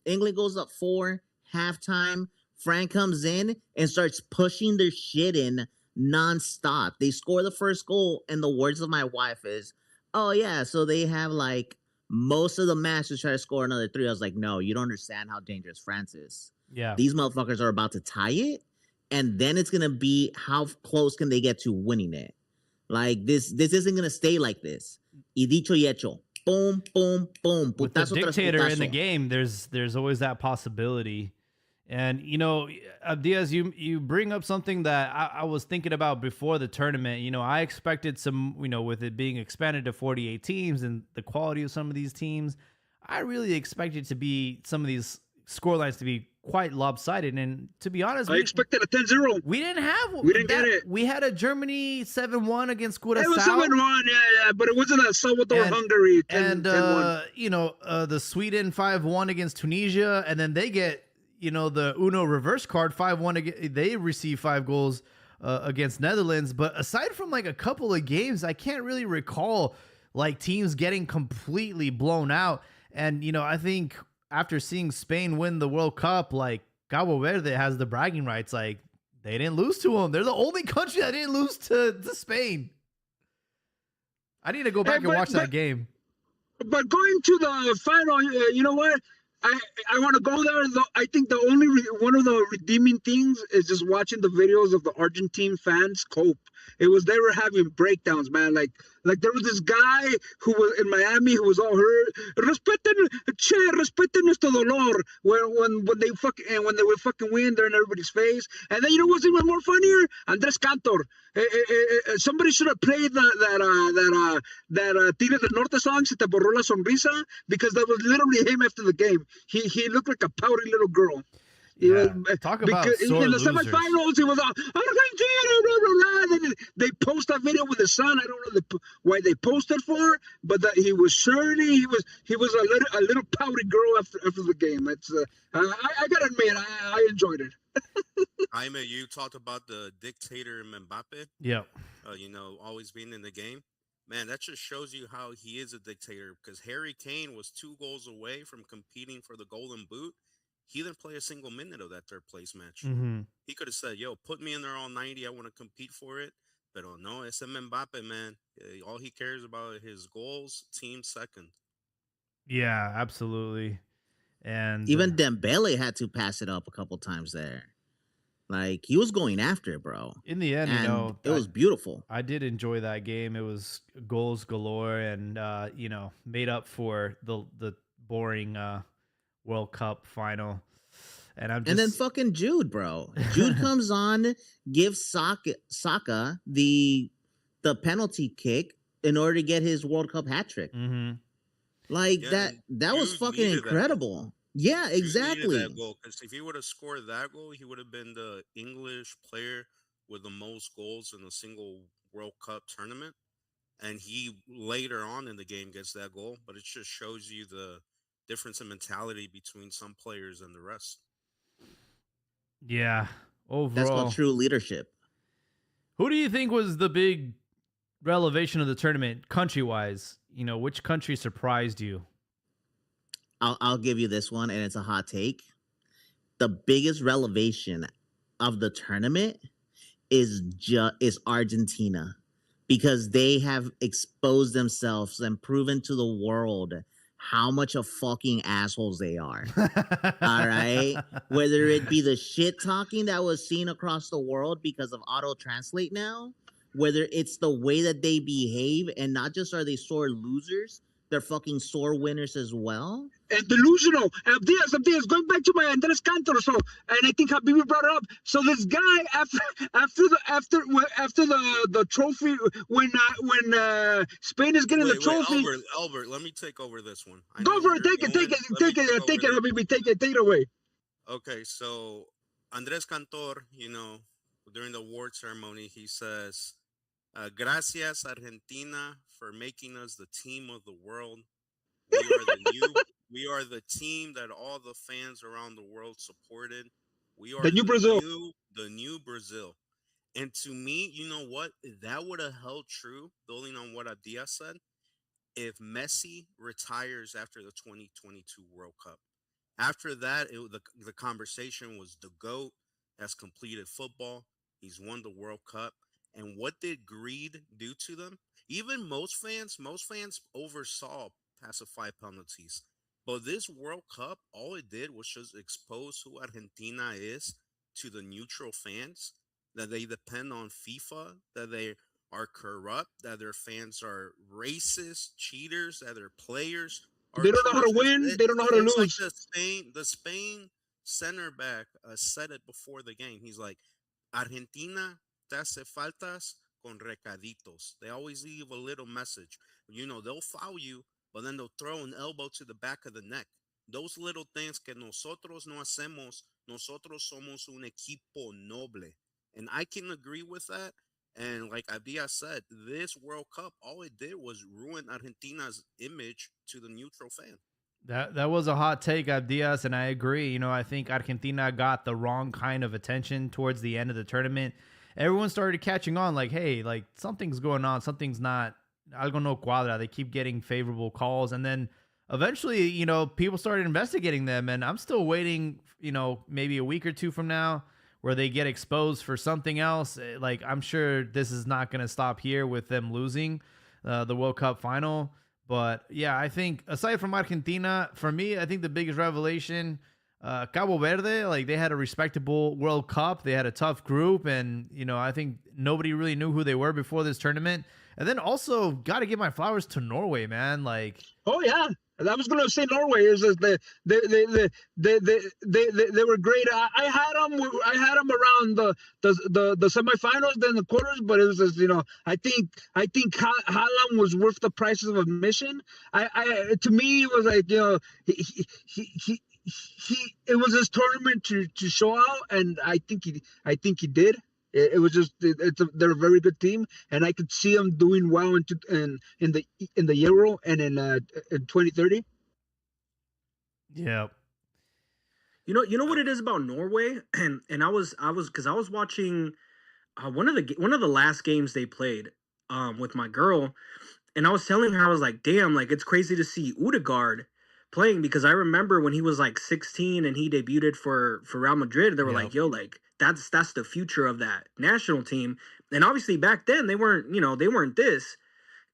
England goes up 4, halftime. France comes in and starts pushing their shit in nonstop. They score the first goal, and the words of my wife is, "Oh yeah, so they have like most of the match to try to score another 3." I was like, "No, you don't understand how dangerous France is. Yeah, these motherfuckers are about to tie it, and then it's gonna be how close can they get to winning it. Like this isn't gonna stay like this." Y dicho y hecho. Boom, boom, boom. With the dictator in the game, there's always that possibility. And, Diaz, you bring up something that I was thinking about before the tournament. I expected some, with it being expanded to 48 teams and the quality of some of these teams, I really expected to be some of these scorelines to be quite lopsided. And to be honest, I expected a 10-0. we didn't have We didn't get it. We had a Germany 7-1 against It was Curaçao. 7-1, yeah, but it wasn't a Salvador Hungary 10-1. The Sweden 5-1 against Tunisia, and then they get the Uno reverse card 5-1. They receive 5 goals against Netherlands. But aside from like a couple of games, I can't really recall like teams getting completely blown out. And I think after seeing Spain win the World Cup, like Cabo Verde has the bragging rights. Like they didn't lose to them. They're the only country that didn't lose to Spain. I need to go back and watch that game. But going to the final, you know what? I want to go there. I think the only one of the redeeming things is just watching the videos of the Argentine fans cope. They were having breakdowns, man. Like there was this guy who was in Miami who was all hurt. Respeten nuestro dolor. When they would fucking win, they're in everybody's face. And then what's even more funnier? Andres Cantor. Somebody should have played that Tigre del Norte song, Se te borró la sonrisa, because that was literally him after the game. He looked like a pouty little girl. Talk about sore in the losers. semifinals, he was all Argentina, blah, blah, blah. They post that video with his son. I don't know why they posted for, but that he was surly. He was a little pouty girl after the game. It's I gotta admit, I enjoyed it. Jaime, you talked about the dictator Mbappe. Yeah. Always being in the game. Man, that just shows you how he is a dictator, because Harry Kane was 2 goals away from competing for the Golden Boot. He didn't play a single minute of that third place match. Mm-hmm. He could have said, yo, put me in there all 90. I want to compete for it. But no, it's Mbappe, man. All he cares about is his goals, team second. Yeah, absolutely. And even Dembele had to pass it up a couple times there. Like he was going after it, bro. In the end, and it was beautiful. I did enjoy that game. It was goals galore, and made up for the boring World Cup final. And then fucking Jude, bro. Jude comes on, gives Saka the penalty kick in order to get his World Cup hat trick. Mm-hmm. Like that was fucking incredible. Yeah, exactly. Because if he would have scored that goal, he would have been the English player with the most goals in a single World Cup tournament. And he later on in the game gets that goal, but it just shows you the difference in mentality between some players and the rest. Yeah, overall, that's called true leadership. Who do you think was the big revelation of the tournament, country-wise? Which country surprised you? I'll give you this one, and it's a hot take. The biggest revelation of the tournament is Argentina, because they have exposed themselves and proven to the world how much of fucking assholes they are. All right? Whether it be the shit talking that was seen across the world because of auto translate now, whether it's the way that they behave, and not just are they sore losers, they're fucking sore winners as well. And delusional. Abdias, going back to my Andres Cantor. So, and I think Habibi brought it up. So this guy, after the trophy, when Spain is getting the trophy. Albert, let me take over this one. Go for it. Take it, Habibi. Take it away. Okay, so Andres Cantor, during the award ceremony, he says, "Gracias Argentina for making us the team of the world. We are the team that all the fans around the world supported. We are the new Brazil. The new Brazil." And to me, you know what? That would have held true, building on what Abdias said, if Messi retires after the 2022 World Cup. After that, the conversation was the GOAT has completed football. He's won the World Cup. And what did greed do to them? Even most fans oversaw pacified penalties. But this World Cup, all it did was just expose who Argentina is to the neutral fans, that they depend on FIFA, that they are corrupt, that their fans are racist, cheaters, that their players are they don't know how to win, they don't know how to lose. Like the Spain center back said it before the game. He's like, Argentina te hace faltas con recaditos. They always leave a little message. They'll foul you, but then they'll throw an elbow to the back of the neck. Those little things que nosotros no hacemos, nosotros somos un equipo noble. And I can agree with that. And like Adia said, this World Cup, all it did was ruin Argentina's image to the neutral fan. That was a hot take, Abdias, and I agree. You know, I think Argentina got the wrong kind of attention towards the end of the tournament. Everyone started catching on, like, hey, like something's going on, something's not algo no cuadra. They keep getting favorable calls, and then eventually, you know, people started investigating them, and I'm still waiting. You know, maybe a week or two from now, where they get exposed for something else. Like, I'm sure this is not going to stop here with them losing the World Cup final. But yeah, I think aside from Argentina, for me, I think the biggest revelation, Cabo Verde, like they had a respectable World Cup. They had a tough group. And, you know, I think nobody really knew who they were before this tournament. And then also got to give my flowers to Norway, man. Like, oh yeah, I was going to say Norway is they were great. I had them around the semifinals, then the quarters, but it was just, you know, I think Haaland was worth the prices of admission. I to me it was like, you know, he it was his tournament to show out, and I think he did. It was just they're a very good team, and I could see them doing well in the Euro and in 2030. yeah. You know what it is about Norway, and I was because I was watching one of the last games they played with my girl, and I was telling her, I was like, damn, like it's crazy to see Udegaard playing, because I remember when he was like 16 and he debuted for Real Madrid, they were like, yo, like that's the future of that national team. And obviously back then they weren't this.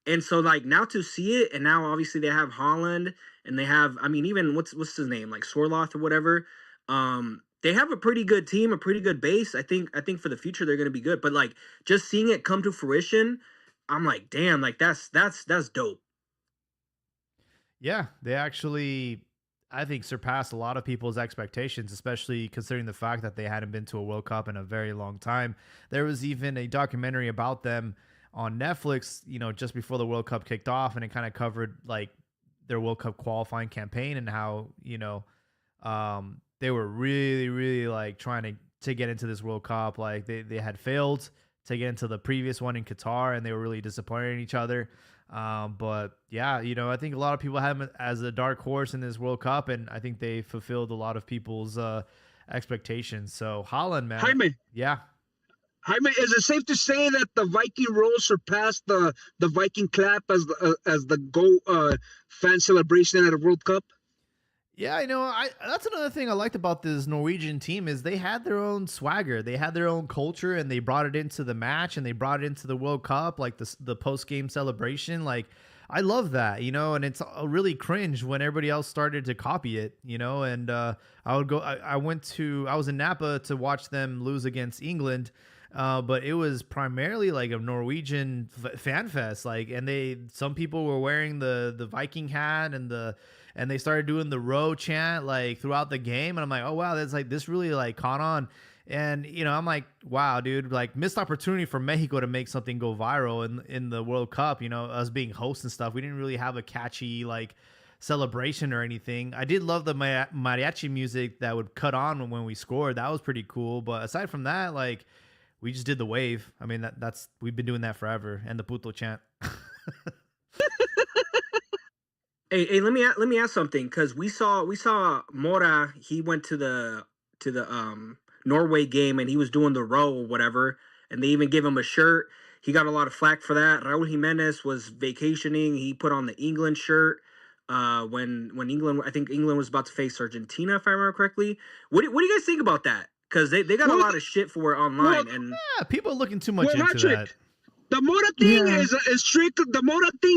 And so like now to see it, and now obviously they have Holland, and they have, I mean, even what's his name, like Sorloth or whatever. They have a pretty good team, a pretty good base. I think for the future they're gonna be good. But like just seeing it come to fruition, I'm like, damn, like that's dope. Yeah, they actually, I think, surpassed a lot of people's expectations, especially considering the fact that they hadn't been to a World Cup in a very long time. There was even a documentary about them on Netflix, you know, just before the World Cup kicked off, and it kind of covered like their World Cup qualifying campaign and how, you know, they were really, really like trying to get into this World Cup. Like they had failed to get into the previous one in Qatar, and they were really disappointed in each other. But yeah, you know, I think a lot of people have him as a dark horse in this World Cup, and I think they fulfilled a lot of people's expectations. So Holland, man, Jaime, yeah, is it safe to say that the Viking roll surpassed the Viking clap as the goal fan celebration at a World Cup? yeah, you know, that's another thing I liked about this Norwegian team is they had their own swagger, they had their own culture, and they brought it into the match and they brought it into the World Cup, like the post game celebration. Like, I love that, you know, and it's really cringe when everybody else started to copy it, you know. And I was in Napa to watch them lose against England. But it was primarily like a Norwegian fan fest, like, and some people were wearing the Viking hat and they started doing the row chant like throughout the game, and I'm like, oh wow, that's like this really like caught on. And you know, I'm like, wow, dude, like missed opportunity for Mexico to make something go viral in the World Cup. You know, us being hosts and stuff, we didn't really have a catchy like celebration or anything. I did love the mariachi music that would cut on when we scored. That was pretty cool. But aside from that, like, we just did the wave. I mean, that's we've been doing that forever, and the puto chant. Hey, let me ask something, because we saw Mora. He went to the Norway game, and he was doing the row or whatever, and they even gave him a shirt. He got a lot of flack for that. Raul Jimenez was vacationing. He put on the England shirt when England, I think England was about to face Argentina, if I remember correctly. What do you guys think about that? Because they got a lot of shit for it online, and yeah, people are looking too much into that. The Mora thing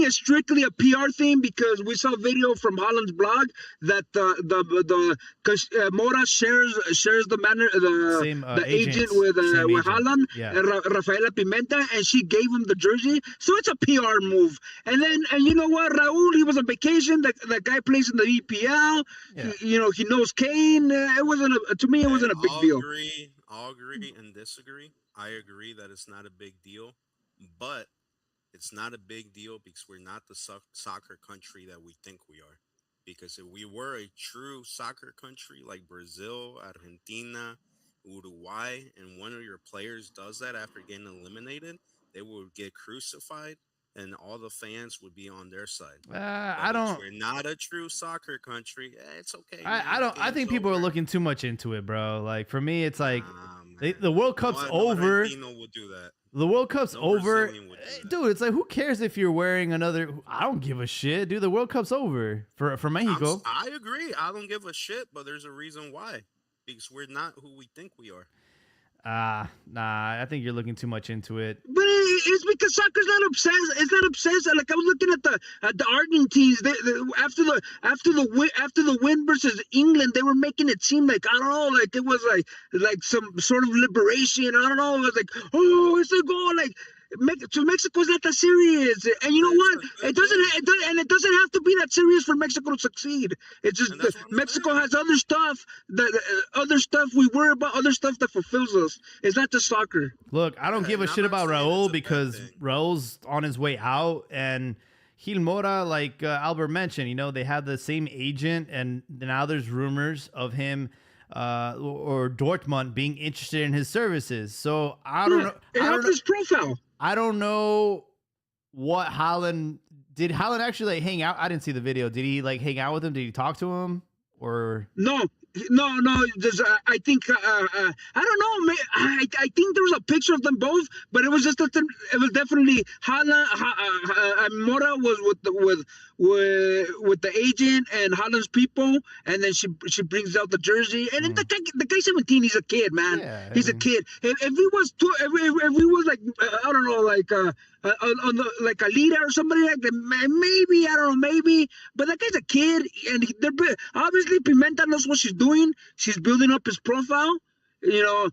is strictly a PR thing, because we saw a video from Holland's blog that because Mora shares the agent with Holland, yeah. Rafaela Pimenta, and she gave him the jersey, so it's a PR move. And you know what, Raul, he was on vacation. That guy plays in the EPL. Yeah. He knows Kane. It wasn't to me. It wasn't a big deal. I'll agree and disagree. I agree that it's not a big deal. But it's not a big deal because we're not the soccer country that we think we are. Because if we were a true soccer country like Brazil, Argentina, Uruguay, and one of your players does that after getting eliminated, they would get crucified and all the fans would be on their side. But I since don't. we're not a true soccer country, it's okay, I man. don't. I Game's think people are over. looking too much into it, bro. Like for me, it's like Man. the World No, Cup's no over. Argentino would do that. The World Cup's No over. Brazilian would do that. Dude, it's like who cares if you're wearing another I don't give a shit. Dude, the World Cup's over for Mexico. I agree. I don't give a shit, but there's a reason why. Because we're not who we think we are. Nah, I think you're looking too much into it. But it's because soccer's not obsessed. It's not obsessed. Like I was looking at the Argentines. After the win versus England, they were making it seem like I don't know, like it was like some sort of liberation. I don't know. It was like, oh, it's a goal. Like Mexico's not that serious. And you know what? It doesn't have to be that serious for Mexico to succeed. It's just Mexico has other stuff we worry about, other stuff that fulfills us. It's not just soccer. Look, I don't give a and I'm shit not about saying it's Raul a bad because thing. Raul's on his way out, and Gil Mora, like Albert mentioned, you know, they had the same agent, and now there's rumors of him or Dortmund being interested in his services. So I don't know. It helps his profile. I don't know what Haaland did. Haaland actually like hang out? I didn't see the video. Did he like hang out with him? Did he talk to him? Or No. Just, I think I don't know. I think there was a picture of them both, but it was just it was definitely Haaland. Mora was with the agent and Haaland's people, and then she brings out the jersey. And the guy 17, he's a kid, man. Yeah, He's a kid. If he was if he was like I don't know, like on the, like a leader or somebody like that, maybe I don't know, maybe. But that guy's a kid, and they're obviously Pimenta knows what she's doing. She's building up his profile. You know,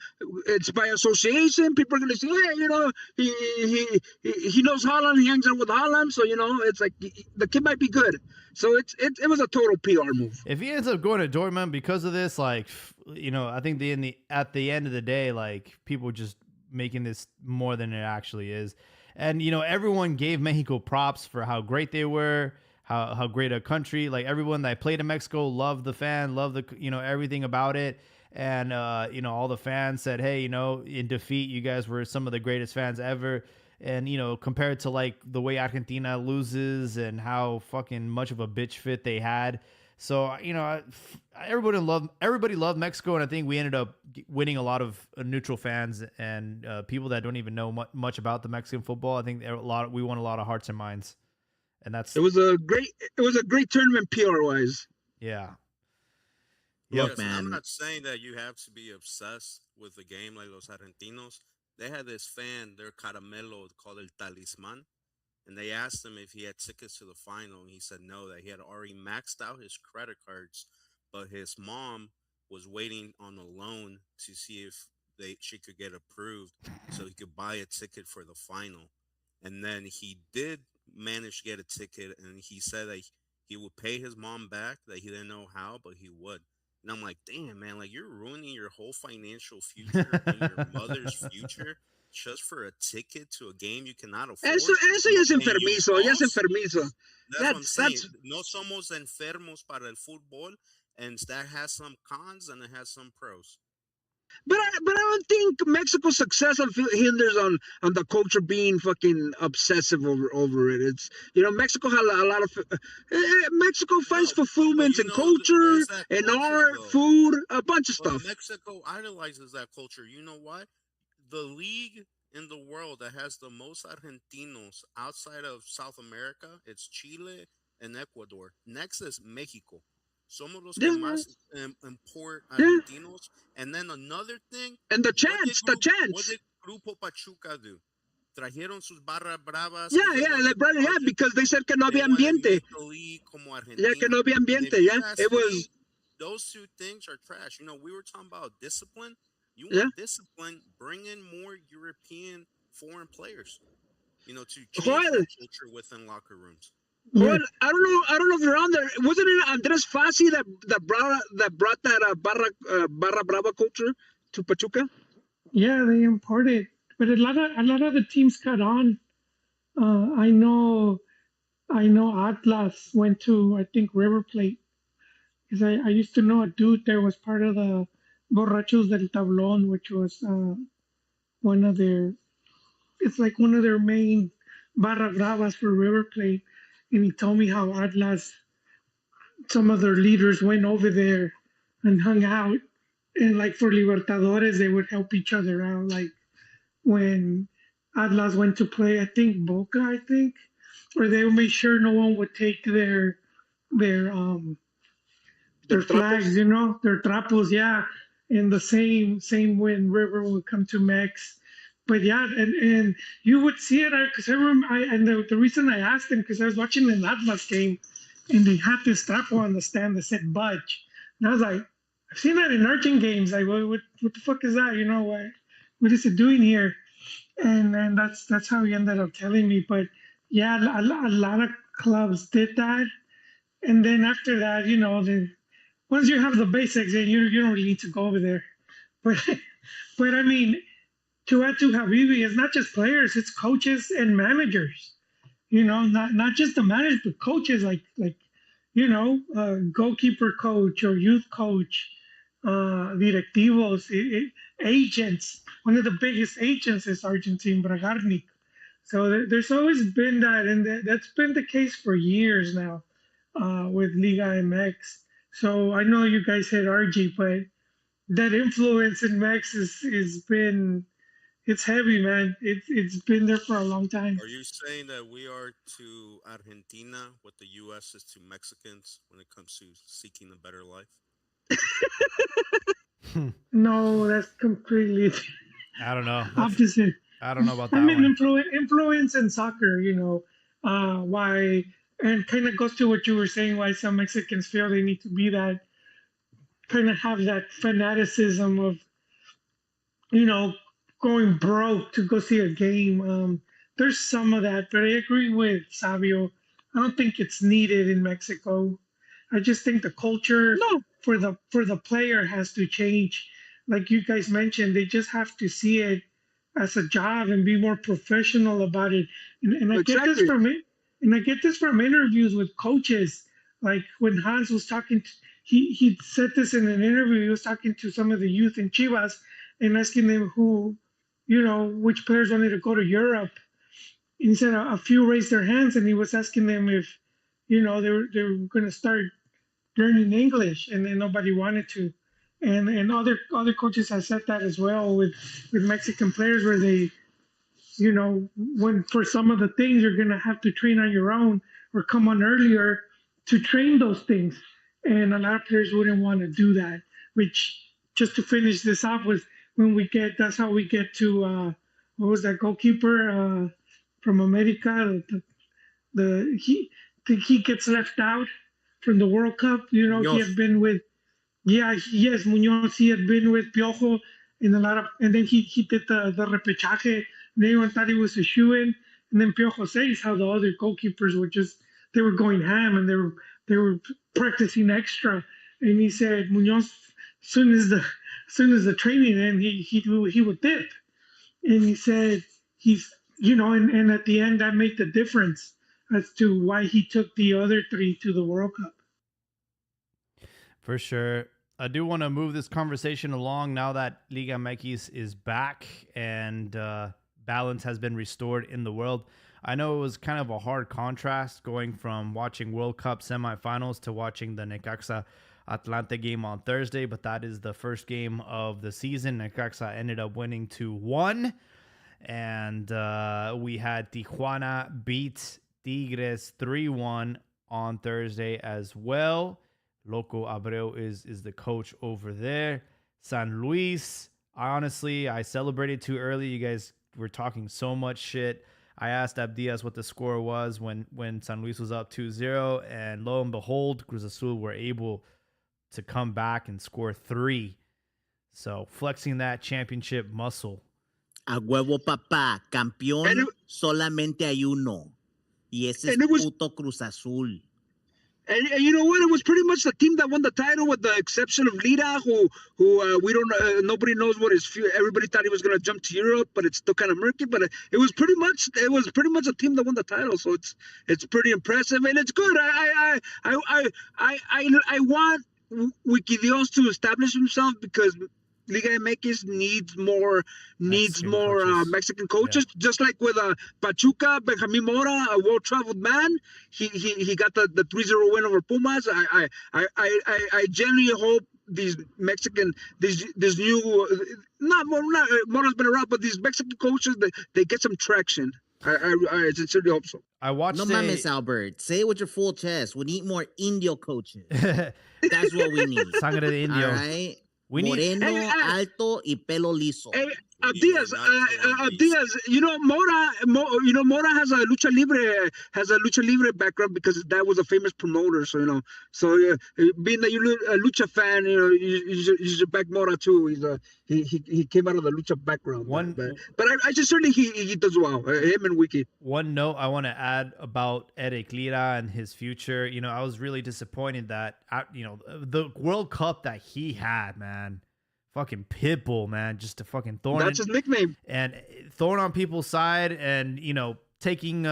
it's by association. People are gonna say, "Hey, you know, he knows Haaland. He hangs out with Haaland." So you know, it's like the kid might be good. So it was a total PR move. if he ends up going to Dortmund because of this, like, you know, I think at the end of the day, like people just making this more than it actually is. And you know, everyone gave Mexico props for how great they were, how great a country. Like everyone that played in Mexico loved the fan, loved the everything about it. And you know, all the fans said, hey, you know, in defeat, you guys were some of the greatest fans ever. And you know, compared to like the way Argentina loses and how fucking much of a bitch fit they had. So you know, everybody loved Mexico, and I think we ended up winning a lot of neutral fans and people that don't even know much about the Mexican football. I think we won a lot of hearts and minds, and it was a great tournament PR wise. Yeah. Look, Look, man. I'm not saying that you have to be obsessed with a game like Los Argentinos. They had this fan, their caramelo, called El Talisman. And they asked him if he had tickets to the final, and he said no, that he had already maxed out his credit cards, but his mom was waiting on a loan to see if she could get approved so he could buy a ticket for the final. And then he did manage to get a ticket, and he said that he would pay his mom back, that he didn't know how, but he would. And I'm like, damn, man, like you're ruining your whole financial future and your mother's future just for a ticket to a game you cannot afford. Eso ya es enfermizo. Ya es enfermizo. That's what I'm saying. No somos enfermos para el fútbol, and that has some cons and it has some pros. But I don't think Mexico's success hinders on the culture being fucking obsessive over it. It's Mexico has a lot of Mexico finds fulfillment in culture and art, food, a bunch of stuff. Mexico idolizes that culture. You know why? The league in the world that has the most Argentinos outside of South America, it's Chile and Ecuador. Next is Mexico. Somos los que más import Argentinos. And then another thing. And the chants. What did Grupo Pachuca do? Trajeron sus barras bravas. Yeah, because they said que no había ambiente. Yeah, que no había ambiente. Yeah, it was. Those two things are trash. We were talking about discipline. You want discipline, bring in more European foreign players, to change the culture within locker rooms. Well, I don't know if you're on there. Wasn't it Andres Fassi that brought that barra brava culture to Pachuca? Yeah, they imported, but a lot of the teams caught on. I know Atlas went to, I think, River Plate because I used to know a dude there was part of the Borrachos del Tablón, which was one of their, it's like one of their main barra bravas for River Plate. And he told me how Atlas, some of their leaders went over there and hung out. And like for Libertadores, they would help each other out. Like when Atlas went to play, I think Boca, or they would make sure no one would take their The their trapos. flags, their trapos, yeah. And the same when River would come to Mex. But yeah, and you would see it because I remember, and the reason I asked him because I was watching an Atlas game, and they had this trapo on the stand that said "Budge," and I was like, I've seen that in Argent games. Like, what the fuck is that? What is it doing here? And that's how he ended up telling me. But yeah, a lot of clubs did that, and then after that, once you have the basics, then you don't really need to go over there. But but I mean, to add to Habibi, it's not just players, it's coaches and managers. Not just the managers, but coaches like goalkeeper coach or youth coach, directivos, agents. One of the biggest agents is Argentine Bragarnik. So there's always been that, and that's been the case for years now with Liga MX. So I know you guys said RG, but that influence in Max is been it's heavy, man. It's been there for a long time. Are you saying that we are to Argentina what the U.S. is to Mexicans when it comes to seeking a better life? No, that's completely I don't know. opposite. I don't know about I that mean, one. influence in soccer, why, and kind of goes to what you were saying, why some Mexicans feel they need to be that, kind of have that fanaticism of, you know, going broke to go see a game. There's some of that, but I agree with Savio. I don't think it's needed in Mexico. I just think the culture No, for the player has to change. Like you guys mentioned, they just have to see it as a job and be more professional about it. And I get this exactly. from it, and I get this from interviews with coaches. Like when Hans was talking, he said this in an interview. He was talking to some of the youth in Chivas and asking them which players wanted to go to Europe. And he said a few raised their hands, and he was asking them if, they were going to start learning English, and then nobody wanted to. And other coaches have said that as well with Mexican players, where they, when for some of the things you're gonna have to train on your own or come on earlier to train those things, and a lot of players wouldn't want to do that. Which, just to finish this off, was when we get that's how we get to what was that goalkeeper from America, the he gets left out from the World Cup. He Munoz. had been with, yeah, yes, Munoz. He had been with Piojo in a lot of, and then he did the repechaje. And everyone thought he was a shoe in, and then Piojo says how the other goalkeepers were they were going ham, and they were practicing extra. And he said Munoz, as soon as the training end, he would dip. And he said and at the end that made the difference as to why he took the other three to the World Cup. For sure. I do want to move this conversation along now that Liga MX is back and balance has been restored in the world. I know it was kind of a hard contrast going from watching World Cup semifinals to watching the Necaxa Atlante game on Thursday, but that is the first game of the season. Necaxa ended up winning 2-1, and we had Tijuana beat Tigres 3-1 on Thursday as well. Loco Abreu is the coach over there. San Luis, honestly, I celebrated too early. You guys were talking so much shit. I asked Abdias what the score was when San Luis was up 2-0, and lo and behold, Cruz Azul were able to come back and score 3. So flexing that championship muscle. A huevo, papá. Campeón And solamente hay uno. Y ese es and it was puto Cruz Azul. And you know what? It was pretty much the team that won the title, with the exception of Lira, who we don't nobody knows what his future. Everybody thought he was going to jump to Europe, but it's still kind of murky. But it was pretty much a team that won the title, so it's pretty impressive, and it's good. I want Wikidios to establish himself because Liga MX needs more Mexican coaches. Just like with Pachuca, Benjamin Mora, a world-traveled man, he got the 3-0 win over Pumas. I genuinely hope these Mexican, these new, not Mora's been around, but these Mexican coaches, they get some traction. I sincerely hope so. I watched No mames, Albert. Say it with your full chest. We need more Indio coaches. That's what we need. Sangre de Indio. All right? We need Moreno, alto, y pelo liso. Hey, Diaz, Mora has a lucha libre background because his dad was a famous promoter. So being that you're a lucha fan, you should back Mora too. He came out of the lucha background. But I just certainly he does well. Him and Wiki. One note I want to add about Eric Lira and his future. I was really disappointed that the World Cup that he had, man. Fucking Pitbull, man, just a fucking thorn. That's his nickname. And thorn on people's side, and taking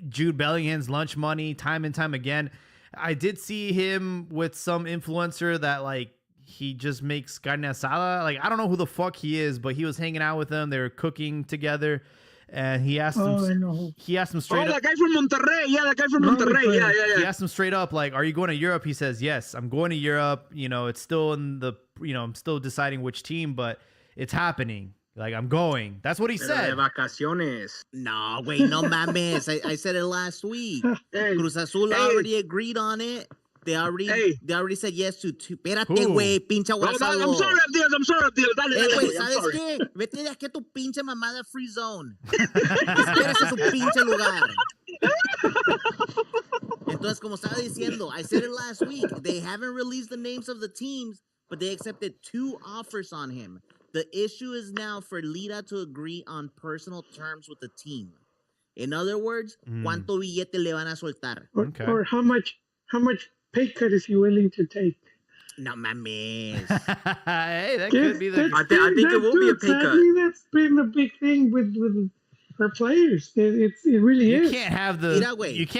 Jude Bellingham's lunch money time and time again. I did see him with some influencer that he just makes carne asada. I don't know who the fuck he is, but he was hanging out with them. They were cooking together. And he asked him. He asked him straight up. That guy from Monterrey. Yeah, that guy from Monterrey. Yeah. He asked him straight up, "Are you going to Europe?" He says, "Yes, I'm going to Europe. It's still in the. I'm still deciding which team, but it's happening. I'm going." That's what he said. De vacaciones. No, wait, no mames. I said it last week. Cruz Azul already agreed on it. They already said yes to two. Espérate, güey, pinche aguasado. I'm sorry, Abdiel. Dale, güey, ¿sabes qué? Vete de aquí a tu pinche mamada free zone. Espérese su pinche lugar. Entonces, como estaba diciendo, I said it last week. They haven't released the names of the teams, but they accepted 2 offers on him. The issue is now for Lira to agree on personal terms with the team. In other words, ¿cuánto billete le van a soltar? Or how much pay cut is he willing to take? No mames. Hey, that could be the. I think it will be a pay cut. Sadly, that's been a big thing with our players. It really is. You can't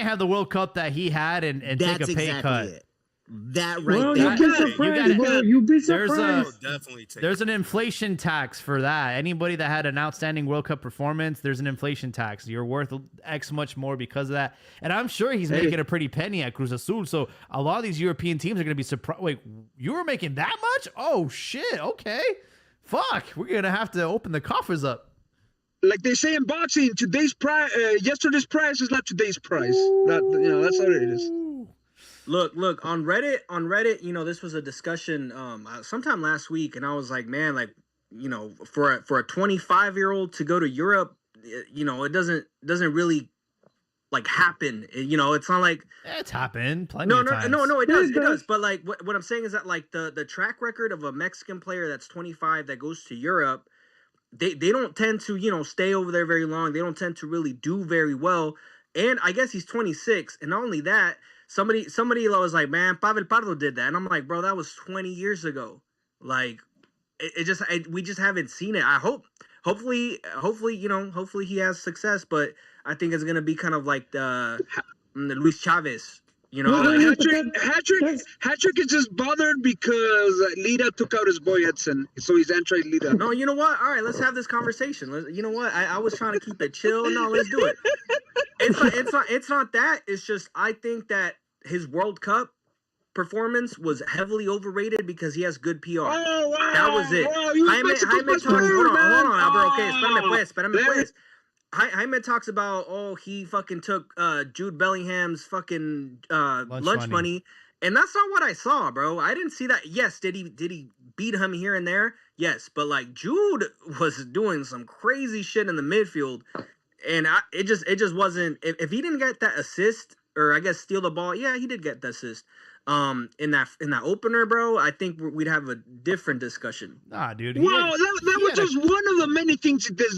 have the World Cup that he had and take a pay cut. It. That right well, there. You'd be surprised. There's an inflation tax for that. Anybody that had an outstanding World Cup performance, there's an inflation tax. You're worth X much more because of that. And I'm sure he's making a pretty penny at Cruz Azul. So a lot of these European teams are going to be surprised. Wait, you were making that much? Oh, shit. Okay. Fuck. We're going to have to open the coffers up. Like they say in boxing, yesterday's price is not today's price. That's how it is. Look, on Reddit, this was a discussion sometime last week, and I was like, man, for a 25-year-old to go to Europe, it doesn't really happen. It's not like it's happened plenty of times. No, it does. But what I'm saying is that the track record of a Mexican player that's 25 that goes to Europe, they don't tend to stay over there very long. They don't tend to really do very well. And I guess he's 26, and not only that. Somebody was like, man, Pavel Pardo did that. And I'm like, bro, that was 20 years ago. We just haven't seen it. I hopefully he has success, but I think it's going to be kind of like the Luis Chavez, Hattrick is just bothered because Lira took out his boy Edson, so he's anti-Lira. No, you know what? All right, let's have this conversation. You know what? I was trying to keep it chill. No, let's do it. It's not that. It's just I think that his World Cup performance was heavily overrated because he has good PR. Oh, wow. That was it. Jaime talks. Hold on, Albert. Okay, espérame pues. Jaime talks about, he fucking took Jude Bellingham's fucking lunch money. And that's not what I saw, bro. I didn't see that. Yes, did he beat him here and there? Yes, but Jude was doing some crazy shit in the midfield. And it just wasn't. If he didn't get that assist, or I guess steal the ball, yeah, he did get the assist. In that opener, bro, I think we'd have a different discussion. Nah, dude. Wow, that was just one of the many things he did.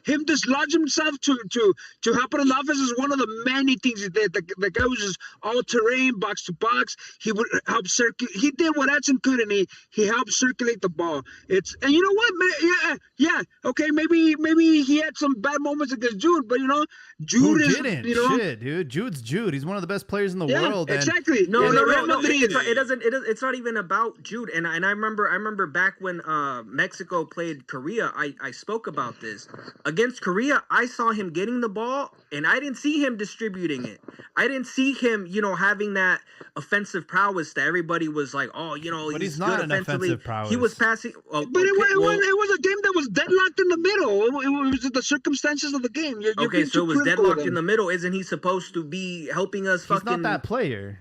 Him dislodge himself to happen in the office is one of the many things he did. The guy was just all terrain, box to box. He would help circulate. He did what Edson could, and he helped circulate the ball. And you know what? Yeah. Okay, maybe he had some bad moments against Jude, but Jude didn't. Shit, dude. Jude's Jude. He's one of the best players in the world. Exactly. No. Real Madrid. It's not even about Jude. And I remember back when Mexico played Korea, I spoke about this. Against Korea, I saw him getting the ball, and I didn't see him distributing it. I didn't see him, having that offensive prowess that everybody was like, oh, But he's he's not good an offensively. offensive prowess. He was passing. But it was a game that was deadlocked in the middle. It was the circumstances of the game. You're okay, so it was critical deadlocked in the middle. Isn't he supposed to be helping us? He's not that player.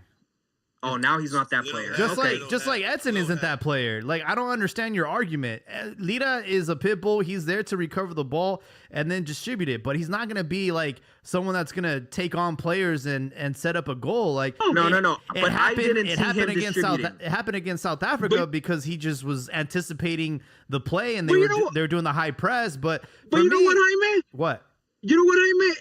Oh, now he's not that player. Just okay. like Edson isn't that player. Like, I don't understand your argument. Lira is a pit bull. He's there to recover the ball and then distribute it. But he's not going to be like someone that's going to take on players and set up a goal. Like, no. But I didn't see him distributing. It happened against South Africa because he just was anticipating the play and they were doing the high press. But you know what I meant? What? You know what I meant?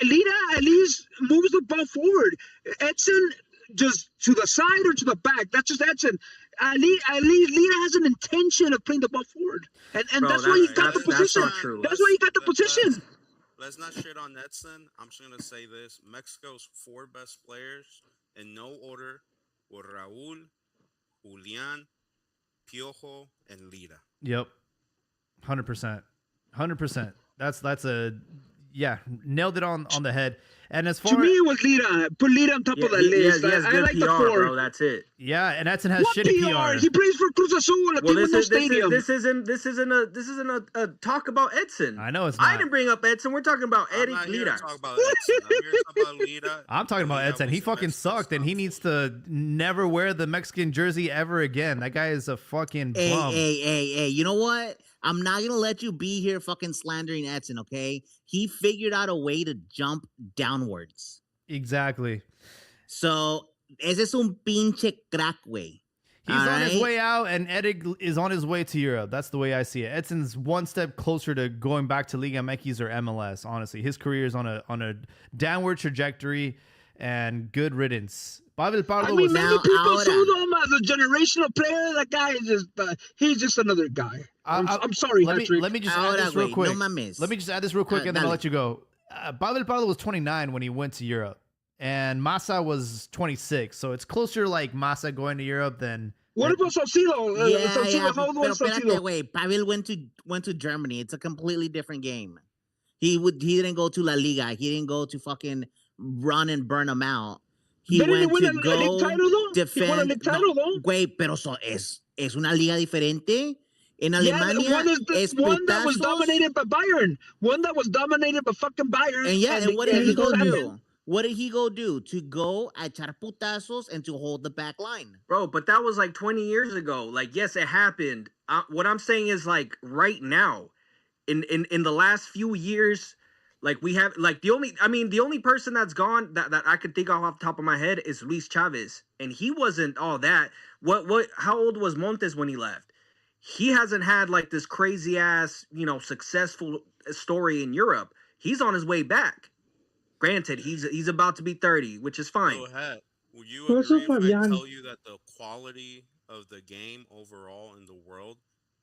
Lira at least moves the ball forward. Edson just to the side or to the back. That's just Edson. At least Lira has an intention of playing the ball forward, and Bro, that's why he got the position. That's not true. That's why he got the position. Let's not shit on Edson. I'm just gonna say this: Mexico's 4 best players in no order were Raúl, Julián, Piojo, and Lira. Yep, 100%. That's a nailed it on the head. And as far to me, it was Lira. Put Lira on top of the list. I like PR, the 4, bro. That's it. Yeah, and Edson has what shitty PR? He plays for Cruz Azul. This isn't a talk about Edson. I know it's not. I didn't bring up Edson. We're talking about Eric Lira. I'm talking about Edson. He fucking sucked, and he needs to never wear the Mexican jersey ever again. That guy is a fucking bum. Hey, you know what? I'm not going to let you be here fucking slandering Edson, okay? He figured out a way to jump downwards. Exactly. So, ese es un pinche crack, güey. He's on his way out, and Eric is on his way to Europe. That's the way I see it. Edson's one step closer to going back to Liga MX or MLS, honestly. His career is on a downward trajectory, and good riddance. Pavel Pardo many people saw him as a generational player. That guy is he's just another guy. I'm sorry, Patrick. Let me just add this real quick. Let me just add this real quick, and then I'll let you go. Pavel Pardo was 29 when he went to Europe, and Massa was 26. So it's closer like Massa going to Europe than. What about Saucedo? How old was Saucedo? Wait, Pavel went to Germany. It's a completely different game. He didn't go to La Liga. He didn't go to fucking run and burn them out. He went to go defend. Güey, pero es una liga diferente. En Alemania, one that was dominated by Bayern. One that was dominated by fucking Bayern. And what did he go do? What did he go do? To go a echar putazos and to hold the back line. Bro, but that was like 20 years ago. Like, yes, it happened. What I'm saying is, like, right now, in the last few years, like, we have, like, the only person that's gone that I could think of off the top of my head is Luis Chavez. And he wasn't all that. How old was Montes when he left? He hasn't had, like, this crazy ass, successful story in Europe. He's on his way back. Granted, he's about to be 30, which is fine. Go ahead. Will you agree if I tell you that the quality of the game overall in the world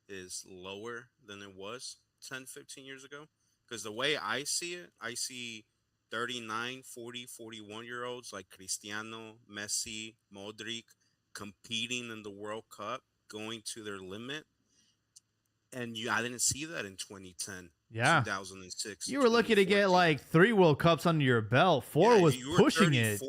is lower than it was 10, 15 years ago? Because the way I see it, I see 39, 40, 41-year-olds like Cristiano, Messi, Modric competing in the World Cup, going to their limit. And I didn't see that in 2010, 2006. You were lucky to get like 3 World Cups under your belt. 4 was pushing it.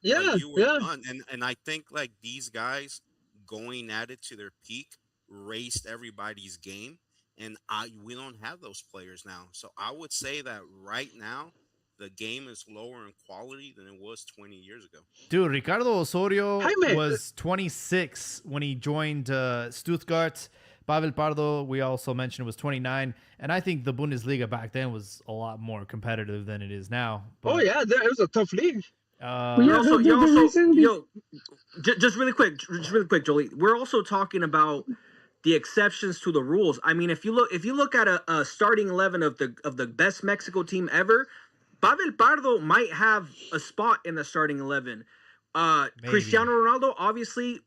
Yeah, done. And I think like these guys going at it to their peak raised everybody's game. And we don't have those players now. So I would say that right now, the game is lower in quality than it was 20 years ago. Dude, Ricardo Osorio was 26 when he joined Stuttgart. Pavel Pardo, we also mentioned, was 29. And I think the Bundesliga back then was a lot more competitive than it is now. But, it was a tough league. Just really quick, Jolie. We're also talking about the exceptions to the rules. I mean, if you look at a starting 11 of the best Mexico team ever, Pavel Pardo might have a spot in the starting 11. Cristiano Ronaldo, obviously,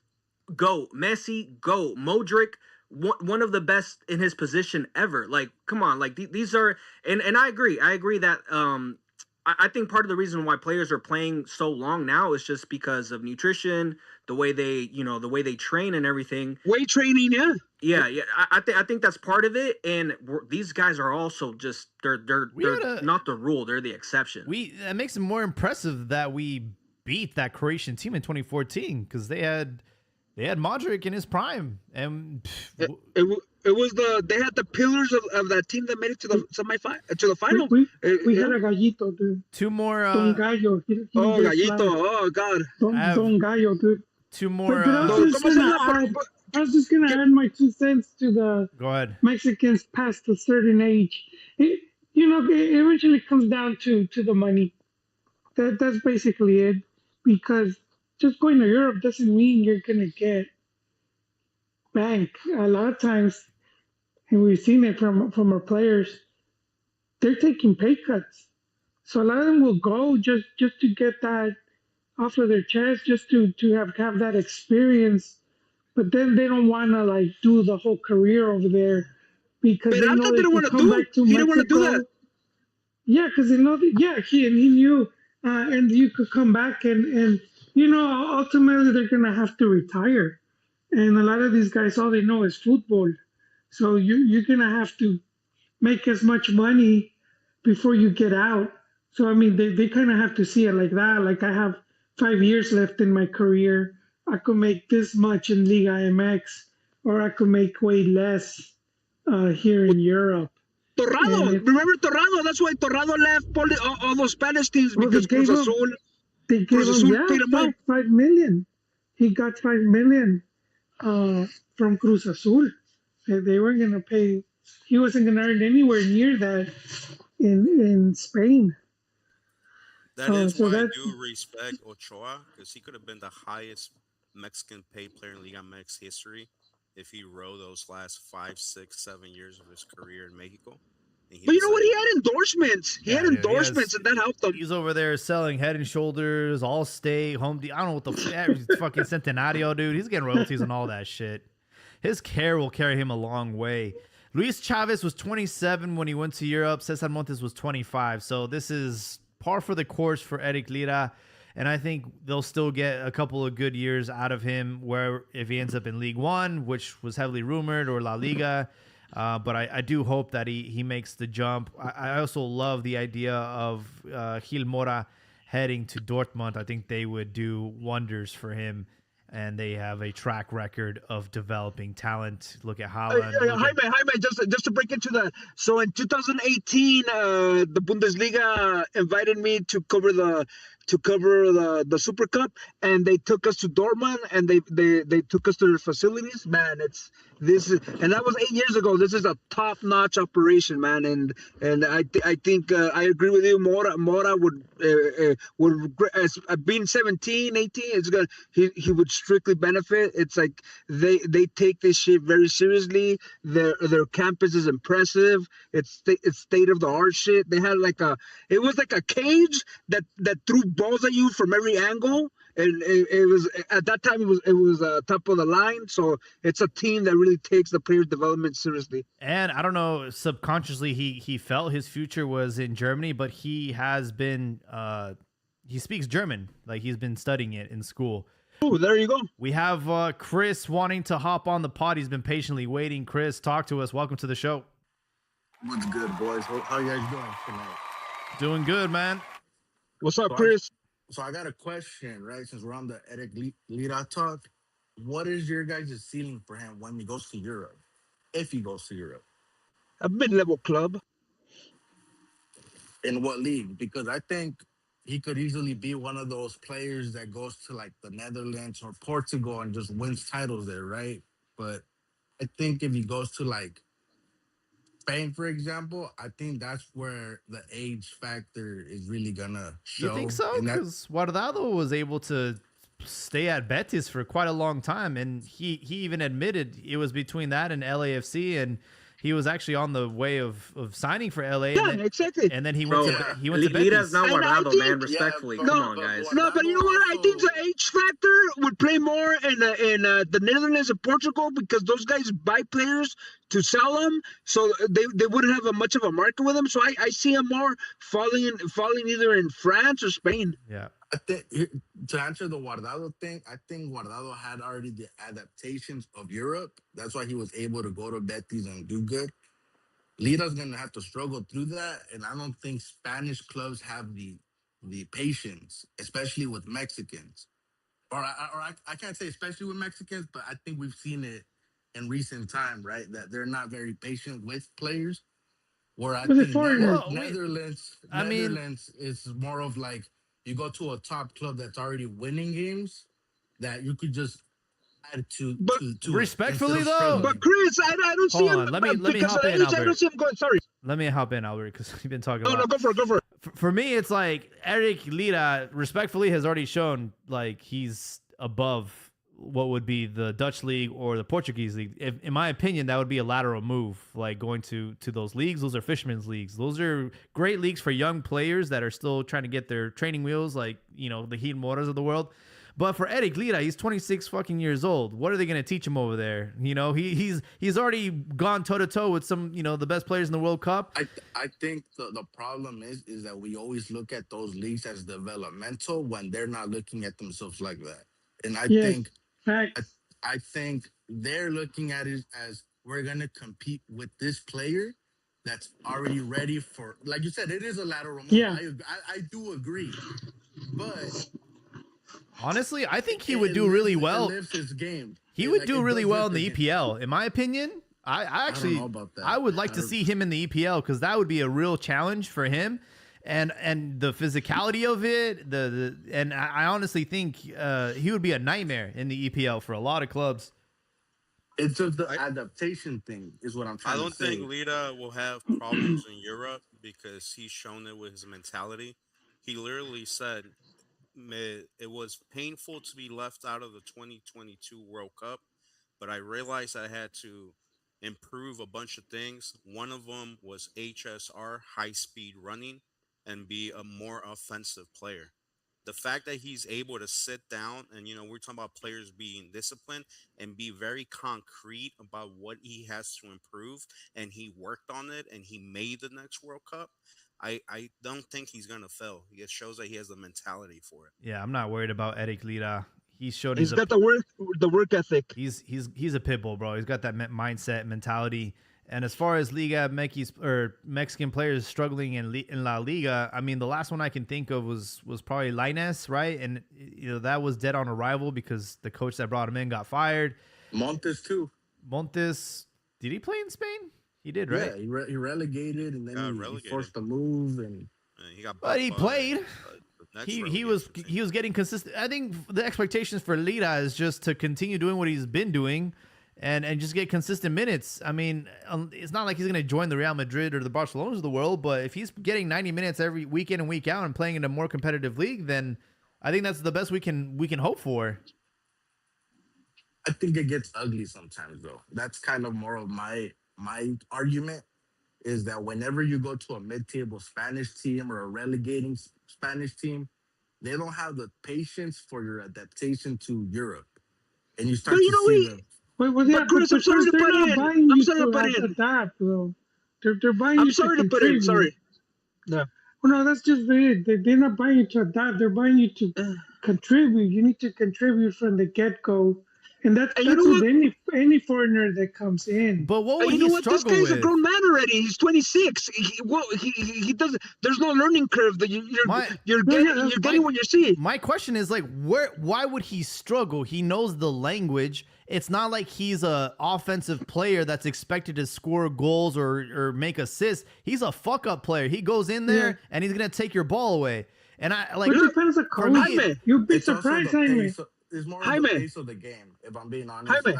go. Messi, go. Modric, one of the best in his position ever. Like, come on, like these are, and I agree that I think part of the reason why players are playing so long now is just because of nutrition, the way they train and everything. Weight training, yeah. Yeah. I think that's part of it. And these guys are also just they're not the rule; they're the exception. That makes it more impressive that we beat that Croatian team in 2014 because they had Modric in his prime, and it was they had the pillars of that team that made it to the final. We had a Gallito, dude. Two more. Don Gallo. Gallito. Oh God. Don Gallo, dude. Two more. But I was just gonna add my 2 cents to the Go ahead. Mexicans past a certain age. It eventually comes down to the money. That's basically it. Because just going to Europe doesn't mean you're gonna get bank. A lot of times, and we've seen it from our players, they're taking pay cuts. So a lot of them will go just to get that off of their chest, just to have that experience. But then they don't want to like do the whole career over there because they know they can come back to Mexico. He didn't want to do that. Yeah, because they know. He knew, and you could come back and ultimately they're gonna have to retire. And a lot of these guys, all they know is football. So you're gonna have to make as much money before you get out. So I mean, they kind of have to see it like that. Like I have 5 years left in my career. I could make this much in Liga MX, or I could make way less here in Europe. Torrado, remember Torrado? That's why Torrado left all those Spanish teams because Cruz Azul. They gave him 5 million. He got 5 million from Cruz Azul. They weren't going to pay. He wasn't going to earn anywhere near that in Spain. That is why I do respect Ochoa, because he could have been the highest Mexican paid player in Liga MX history if he rode those last 5, 6, 7 years of his career in Mexico. But you know what? He had endorsements. He had endorsements, and that helped him. He's over there selling Head and Shoulders, Allstate, Home Depot. I don't know what the fucking Centenario, dude. He's getting royalties on all that shit. His care will carry him a long way. Luis Chavez was 27 when he went to Europe. Cesar Montes was 25. So this is par for the course for Eric Lira. And I think they'll still get a couple of good years out of him where if he ends up in League One, which was heavily rumored, or La Liga. But I do hope that he makes the jump. I also love the idea of Gil Mora heading to Dortmund. I think they would do wonders for him. And they have a track record of developing talent. Look at Haaland. Jaime, just to break into that. So in 2018, the Bundesliga invited me to cover the Super Cup, and they took us to Dortmund, and they took us to their facilities. Man, and that was 8 years ago. This is a top-notch operation, man, and I think I agree with you. Mora would as being 17, 18, he would strictly benefit. It's like they take this shit very seriously. Their campus is impressive. It's state of the art shit. They had it was like a cage that threw balls at you from every angle, and it was at that time it was top of the line. So it's a team that really takes the player development seriously. And I don't know, subconsciously he felt his future was in Germany, but he has been he speaks German, like he's been studying it in school. Oh, there you go. We have Chris wanting to hop on the pod. He's been patiently waiting. Chris, talk to us. Welcome to the show. What's good, boys? How you guys doing tonight? Doing good, man. What's up, Chris? So I got a question, right? Since we're on the Eric Lira talk, what is your guys' ceiling for him when he goes to Europe? If he goes to Europe, A mid-level club. in what league? Because I think he could easily be one of those players that goes to like the Netherlands or Portugal and just wins titles there, right? But I think if he goes to like Spain, for example, I think that's where the age factor is really gonna show. You think so? Because Guardado was able to stay at Betis for quite a long time, and he even admitted it was between that and LAFC, and he was actually on the way of signing for LA, Yeah, exactly. and then he Bro, went to he went to Lita's Betis. not And I Guardado, think- man. Respectfully, Yeah, come no, on, guys. No, but you know what? I think the Guardado H factor would play more in the Netherlands and Portugal because those guys buy players to sell them, so they wouldn't have much of a market with them. So I see him more falling either in France or Spain. Yeah. I think to answer the Guardado thing, I think Guardado had already the adaptations of Europe. That's why he was able to go to Betis and do good. Lita's gonna have to struggle through that, and I don't think Spanish clubs have the patience, especially with Mexicans. I can't say especially with Mexicans, but I think we've seen it in recent time, right? That they're not very patient with players. Where I With the think foreigners. Well, Netherlands is more of like you go to a top club that's already winning games that you could just add to But to respectfully, it instead of though- struggling. But Chris, I don't see Hold him on, let me because hop of in, age. I Albert. don't see him going. Sorry. Let me hop in, Albert, because you've been talking a No, lot. go for it. For me, it's like Eric Lira, respectfully, has already shown like he's above what would be the Dutch league or the Portuguese league. In my opinion, that would be a lateral move, like going to those leagues. Those are fishermen's leagues. Those are great leagues for young players that are still trying to get their training wheels, like, you know, the Heat Moras of the world. But for Eric Lira, he's 26 fucking years old. What are they going to teach him over there? You know, he's already gone toe to toe with some, you know, the best players in the World Cup. I think the problem is that we always look at those leagues as developmental when they're not looking at themselves like that. And Yes. Facts. I think they're looking at it as we're gonna compete with this player that's already ready for, like you said, it is a lateral move. Yeah. I do agree, but Honestly, I think he it would do really well. It lives his game. He It- would like, do it really does well live in the game. EPL, in my opinion. I actually, know about that. I would like I to don't- see him in the EPL because that would be a real challenge for him, and the physicality of it. And I honestly think he would be a nightmare in the EPL for a lot of clubs. It's just the adaptation thing is what I'm I trying don't to say. think Lita will have problems in Europe because he's shown it with his mentality. He literally said it was painful to be left out of the 2022 World Cup, but I realized I had to improve a bunch of things. One of them was HSR, high speed running, and be a more offensive player. The fact that he's able to sit down and, you know, we're talking about players being disciplined and be very concrete about what he has to improve, and he worked on it and he made the next World Cup. I don't think he's gonna fail. It shows that he has the mentality for it. Yeah, I'm not worried about Eric Lira. He's showed He's got the work ethic. he's a pit bull, bro. He's got that mindset, mentality. And as far as Liga Mexican players struggling in La Liga, I mean, the last one I can think of was probably Lainez, right? And you know that was dead on arrival because the coach that brought him in got fired. Montes too. Montes, did he play in Spain? He did, right? Yeah, he relegated and then he relegated. forced a move and And he got But he bumped by, played. the next He was relegation team. he was getting consistent. I think the expectations for Lira is just to continue doing what he's been doing, and just get consistent minutes. I mean, it's not like he's going to join the Real Madrid or the Barcelonas of the world, but if he's getting 90 minutes every week in and week out and playing in a more competitive league, then I think that's the best we can hope for. I think it gets ugly sometimes though. That's kind of more of my argument is that whenever you go to a mid-table Spanish team or a relegating Spanish team, they don't have the patience for your adaptation to Europe. And you start But you to know, see them. But Chris, I'm sorry to they're put not in. buying I'm you sorry to to put in. adapt, though. They're buying I'm you sorry to put in. contribute. Sorry. Yeah. Well, no, that's just it. They're not buying you to adapt. They're buying you to contribute. You need to contribute from the get-go. And that's And you know with what? any foreigner that comes in. But what would You know he what? This struggle guy's a with? grown man already. He's 26. He doesn't. There's no learning curve that you're getting what you see. My question is like, why would he struggle? He knows the language. It's not like he's a offensive player that's expected to score goals or make assists. He's a fuck up player. He goes in there and he's gonna take your ball away. And I like. But it depends on for me, coach. You'd be It's also surprised, the Jaime. pace. It's more of Jaime. the pace of the game, if I'm being honest. Jaime,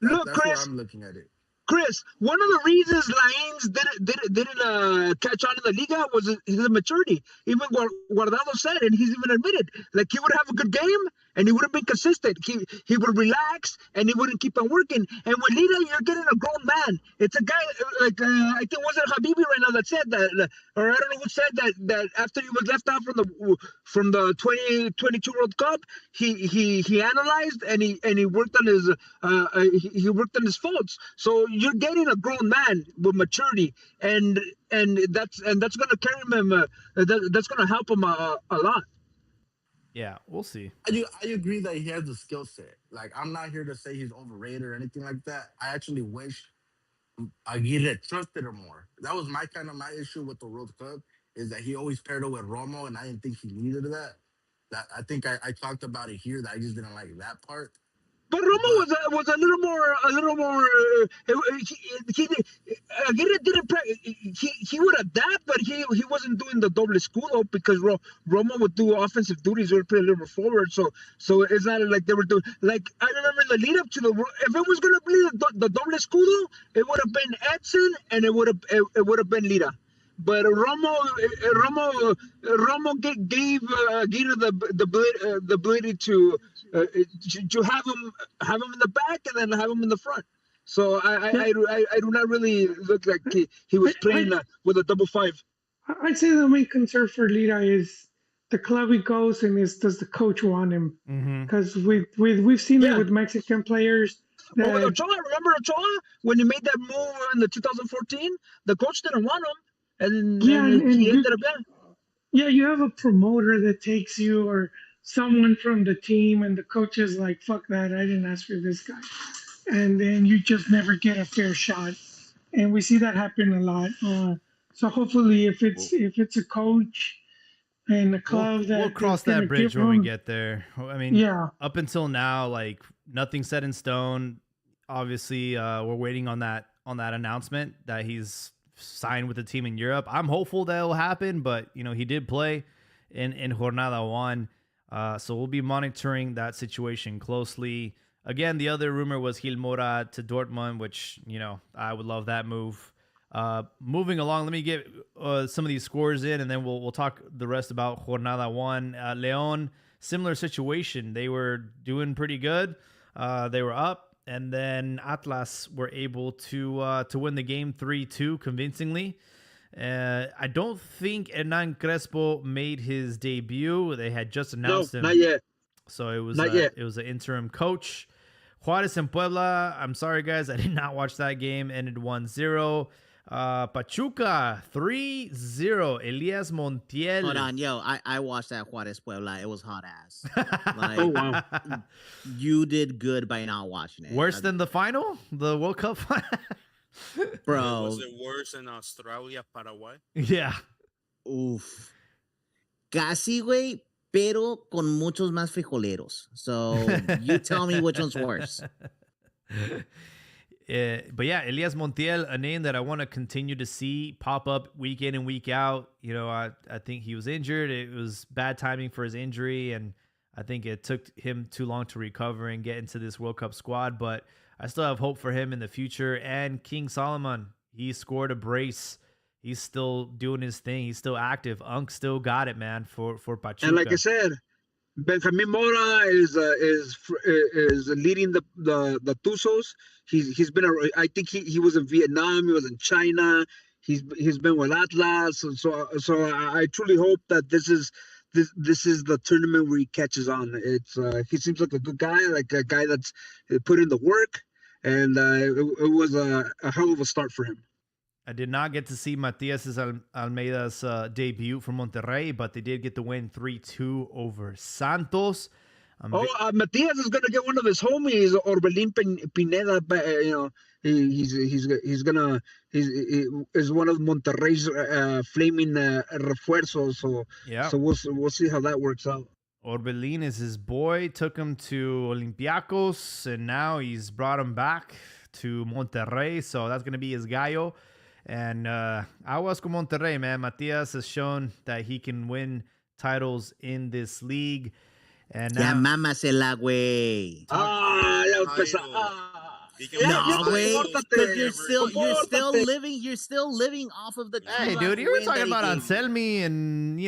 look, that's Chris. where I'm looking at it. Chris, one of the reasons Lions didn't catch on in the Liga was his immaturity. Even Guardado said, and he's even admitted, like he would have a good game, and he wouldn't be consistent. He would relax and he wouldn't keep on working. And with Lira, you're getting a grown man. It's a guy like I think was it Habibi right now that said that, or I don't know who said that after he was left out from the 2022 World Cup, he analyzed and he worked on his he worked on his faults. So you're getting a grown man with maturity, and that's going to carry him. That's going to help him a lot. Yeah, we'll see. I agree that he has the skill set. Like, I'm not here to say he's overrated or anything like that. I actually wish Aguirre trusted him more. That was my issue with the World Cup, is that he always paired it with Romo, and I didn't think he needed that. I think I talked about it here, that I just didn't like that part. But Romo was a little more. Aguirre didn't. He would adapt, but he wasn't doing the doble escudo because Romo would do offensive duties. He would play a little forward. So it's not like they were doing. Like, I remember in the lead up to if it was gonna be the doble escudo, it would have been Edson and it would have been Lira. But Romo gave Aguirre the ability to have him in the back and then have him in the front. So I do not really look like he was playing with a 5-5. I'd say the main concern for Lira is the club he goes and does the coach want him? Because we've seen it with Mexican players. Remember Ochoa when he made that move in the 2014? The coach didn't want him. And he ended up there. Yeah, you have a promoter that takes you or someone from the team, and the coach is like, fuck that, I didn't ask for this guy. And then you just never get a fair shot. And we see that happen a lot. So hopefully if it's a coach and a club we'll cross that bridge when we get there. I mean, up until now, like, nothing's set in stone. Obviously, we're waiting on that announcement that he's signed with the team in Europe. I'm hopeful that will happen, but he did play in Jornada 1. So we'll be monitoring that situation closely. Again, the other rumor was Gil Mora to Dortmund, which, I would love that move. Moving along, let me get some of these scores in, and then we'll talk the rest about Jornada 1. León, similar situation. They were doing pretty good. They were up. And then Atlas were able to win the game 3-2 convincingly. I don't think Hernan Crespo made his debut. They had just announced him. Not yet. So it was an interim coach. Juárez and Puebla, I'm sorry, guys, I did not watch that game. Ended 1-0. Pachuca 3-0. Elias Montiel. Hold on, yo, I watched that Juárez Puebla. It was hot ass. Like, oh wow, you did good by not watching it. Worse than the final, the World Cup final, bro. Was it worse in Australia, Paraguay? Yeah. Oof. Casi, güey, pero con muchos más frijoleros. So you tell me which one's worse. But yeah, Elias Montiel, a name that I want to continue to see pop up week in and week out. I think he was injured. It was bad timing for his injury, and I think it took him too long to recover and get into this World Cup squad. But I still have hope for him in the future. And King Solomon, he scored a brace. He's still doing his thing. He's still active. Unk still got it, man, for Pachuca. And like I said, Benjamin Mora is leading the Tuzos. He's been I think he was in Vietnam. He was in China. He's been with Atlas. So I truly hope that this is the tournament where he catches on. He seems like a good guy, like a guy that's put in the work, and it was a hell of a start for him. I did not get to see Matias Almeida's debut for Monterrey, but they did get the win 3-2 over Santos. Matias is gonna get one of his homies, Orbelín Pineda. He's one of Monterrey's flaming refuerzos. So we'll see how that works out. Orbelín is his boy. Took him to Olympiacos, and now he's brought him back to Monterrey. So that's gonna be his gallo. And aguas con Monterrey, man. Matias has shown that he can win titles in this league. And ya mámasela, güey. No, güey. You're still living off of the. Hey, dude, you were talking about Anselmi and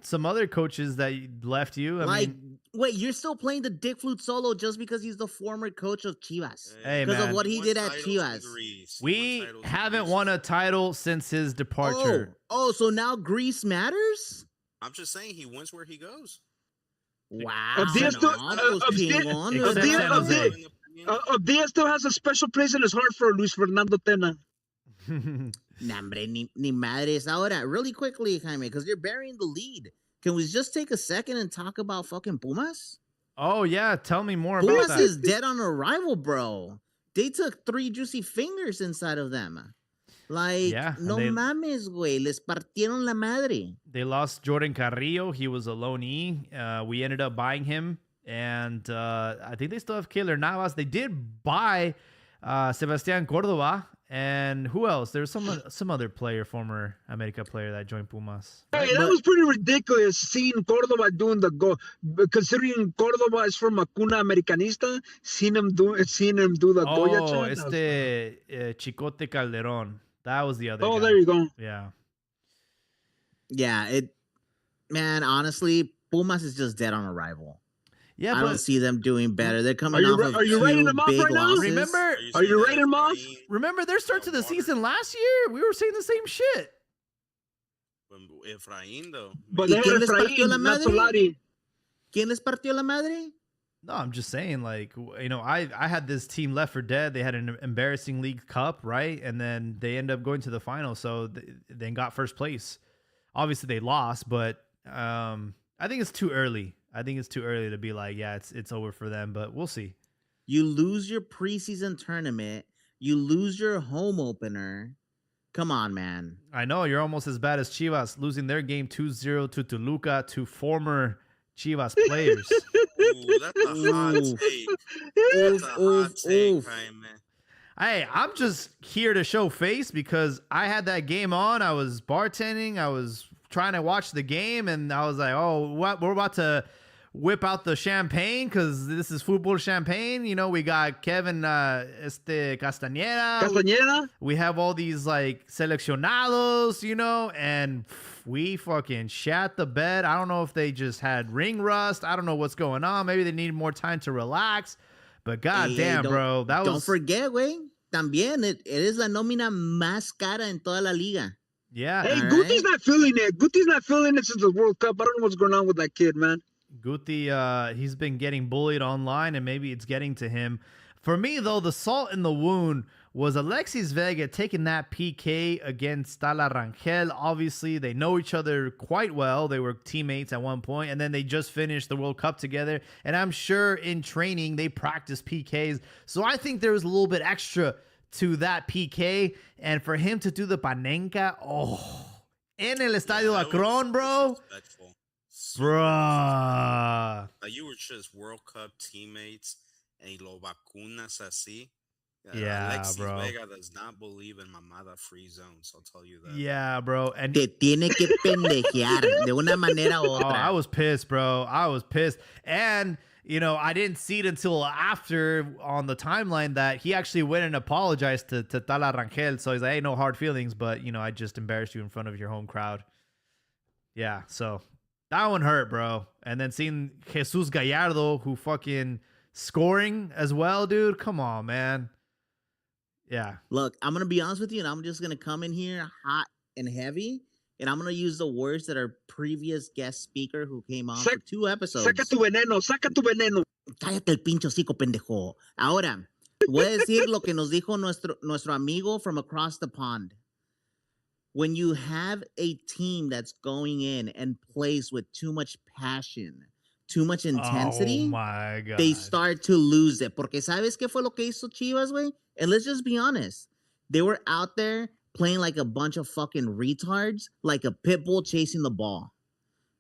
some other coaches that left you. I mean, Wait, you're still playing the dick flute solo just because he's the former coach of Chivas? Hey, Because of man. what he won did at titles in Chivas. Greece. He won We titles in haven't Greece. won a title since his departure. Oh, so now Greece matters? I'm just saying he wins where he goes. Wow. Diaz still, no, pues chingón, Except ¿verdad, San Jose. güey? Diaz still has a special place in his heart for Luis Fernando Tena. Nah, hombre, ni madres. Ahora, really quickly, Jaime, because you're burying the lead. Can we just take a second and talk about fucking Pumas? Oh, yeah. Tell me more about Pumas that. is dead on arrival, bro. They took 3 juicy fingers inside of them. Like, Yeah, and no they- mames, güey. Les partieron la madre. They lost Jordan Carrillo. He was a loanee. We ended up buying him. And I think they still have Keylor Navas. They did buy Sebastián Cordova. And who else? There's some other player, former America player that joined Pumas. Hey, that was pretty ridiculous seeing Cordova doing the goal. Considering Cordova is from a cuna americanista, seeing him do the Goya Oh, chant, that was- Chicote Calderon. That was the other Oh, guy. there you go. Yeah. Yeah, man, honestly, Pumas is just dead on arrival. Yeah, I but don't see them doing better. They're coming you off ri- of are you 2 writing them off big right now? losses. remember Are you saying writing him off? remember their start to the season last year? We were saying the same shit. Efraín, though. But ¿Y they quién had les partió la Efraín, not madre? Solari. ¿Quién les partió la madre? No, I'm just saying, like, I had this team left for dead. They had an embarrassing League Cup, right? And then they end up going to the final, so they then got first place. Obviously, they lost, but I think it's too early. I think it's too early to be like, yeah, it's over for them, but we'll see. You lose your preseason tournament. You lose your home opener. Come on, man. I know you're almost as bad as Chivas, losing their game 2-0 to Toluca to former Chivas players. Ooh, that's a hot Ooh. take. Oof, That's a hot oof, take, oof. Jaime. Hey, I'm just here to show face because I had that game on. I was bartending. I was trying to watch the game, and I was like, oh, what? We're about to whip out the champagne because this is football champagne. You know, we got Kevin Castañeda. Castañeda? We have all these like seleccionados, you know, and we fucking shat the bed. I don't know if they just had ring rust. I don't know what's going on. Maybe they needed more time to relax. But goddamn, don't- bro, that Don't was forget, güey. También, it is la nómina más cara en toda la liga. yeah. Hey, All Guti's right. not feeling it. Guti's not feeling it since the World Cup. I don't know what's going on with that kid, man. Guti, he's been getting bullied online, and maybe it's getting to him. For me, though, the salt in the wound was Alexis Vega taking that PK against Tala Rangel. Obviously, they know each other quite well. They were teammates at one point, and then they just finished the World Cup together. And I'm sure in training, they practice PKs. So I think there was a little bit extra to that PK. And for him to do the Panenka, en el Estadio that was Akron, bro. disrespectful. Super Bruh. Like, you were just World Cup teammates and lo vacunas así. Yeah, Alexis bro. Vega does not believe in mamada free zones. I'll tell you that. Yeah, bro. And Te tiene que pendejear de una manera u oh, otra. I was pissed, bro. I was pissed. And, you know, I didn't see it until after on the timeline that he actually went and apologized to Tala Rangel. So he's like, hey, no hard feelings, but, you know, I just embarrassed you in front of your home crowd. Yeah, so that one hurt, bro. And then seeing Jesus Gallardo, who fucking scoring as well, dude. Come on, man. Yeah. Look, I'm going to be honest with you, and I'm just going to come in here hot and heavy, and I'm going to use the words that our previous guest speaker who came on for 2 episodes. Saca tu veneno, saca tu veneno. Cállate el pincho hocico, pendejo. Ahora, voy a decir lo que nos dijo nuestro amigo from across the pond. When you have a team that's going in and plays with too much passion, too much intensity, Oh, my God. they start to lose it. Porque ¿sabes qué fue lo que hizo Chivas, güey? And let's just be honest. They were out there playing like a bunch of fucking retards, like a pit bull chasing the ball.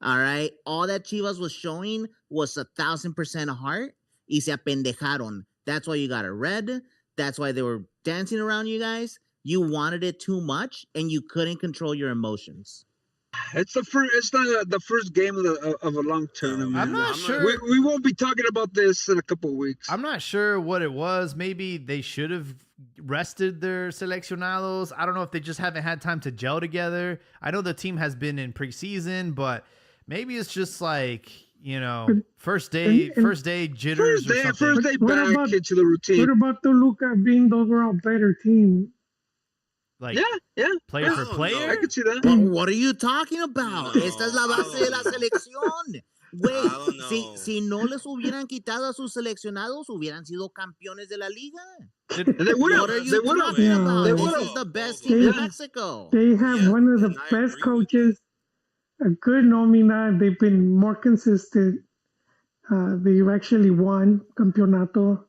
All right? All that Chivas was showing was 1,000% heart. Y se apendejaron. That's why you got a red. That's why they were dancing around you guys. You wanted it too much, and you couldn't control your emotions. It's not the first game of a long tournament. I'm not sure. We won't be talking about this in a couple of weeks. I'm not sure what it was. Maybe they should have rested their seleccionados. I don't know if they just haven't had time to gel together. I know the team has been in preseason, but maybe it's just like, you know, But- first day jitters or something. First day What back about- into the routine. What about Toluca being the overall better team? Like Yeah. player I for don't player. I can see that. What are you talking about? No, Esta es la I base de la don't know. selección. I Güey, don't know. si no les hubieran quitado a sus seleccionados, hubieran sido campeones de la liga. Did- And they would have. What are They you would have. talking Yeah, about? They This would've. is the best They- team in Yeah. Mexico. They have Yeah, one of the and I best agree with coaches, a good nomina. They've been more consistent. They've actually won campeonato.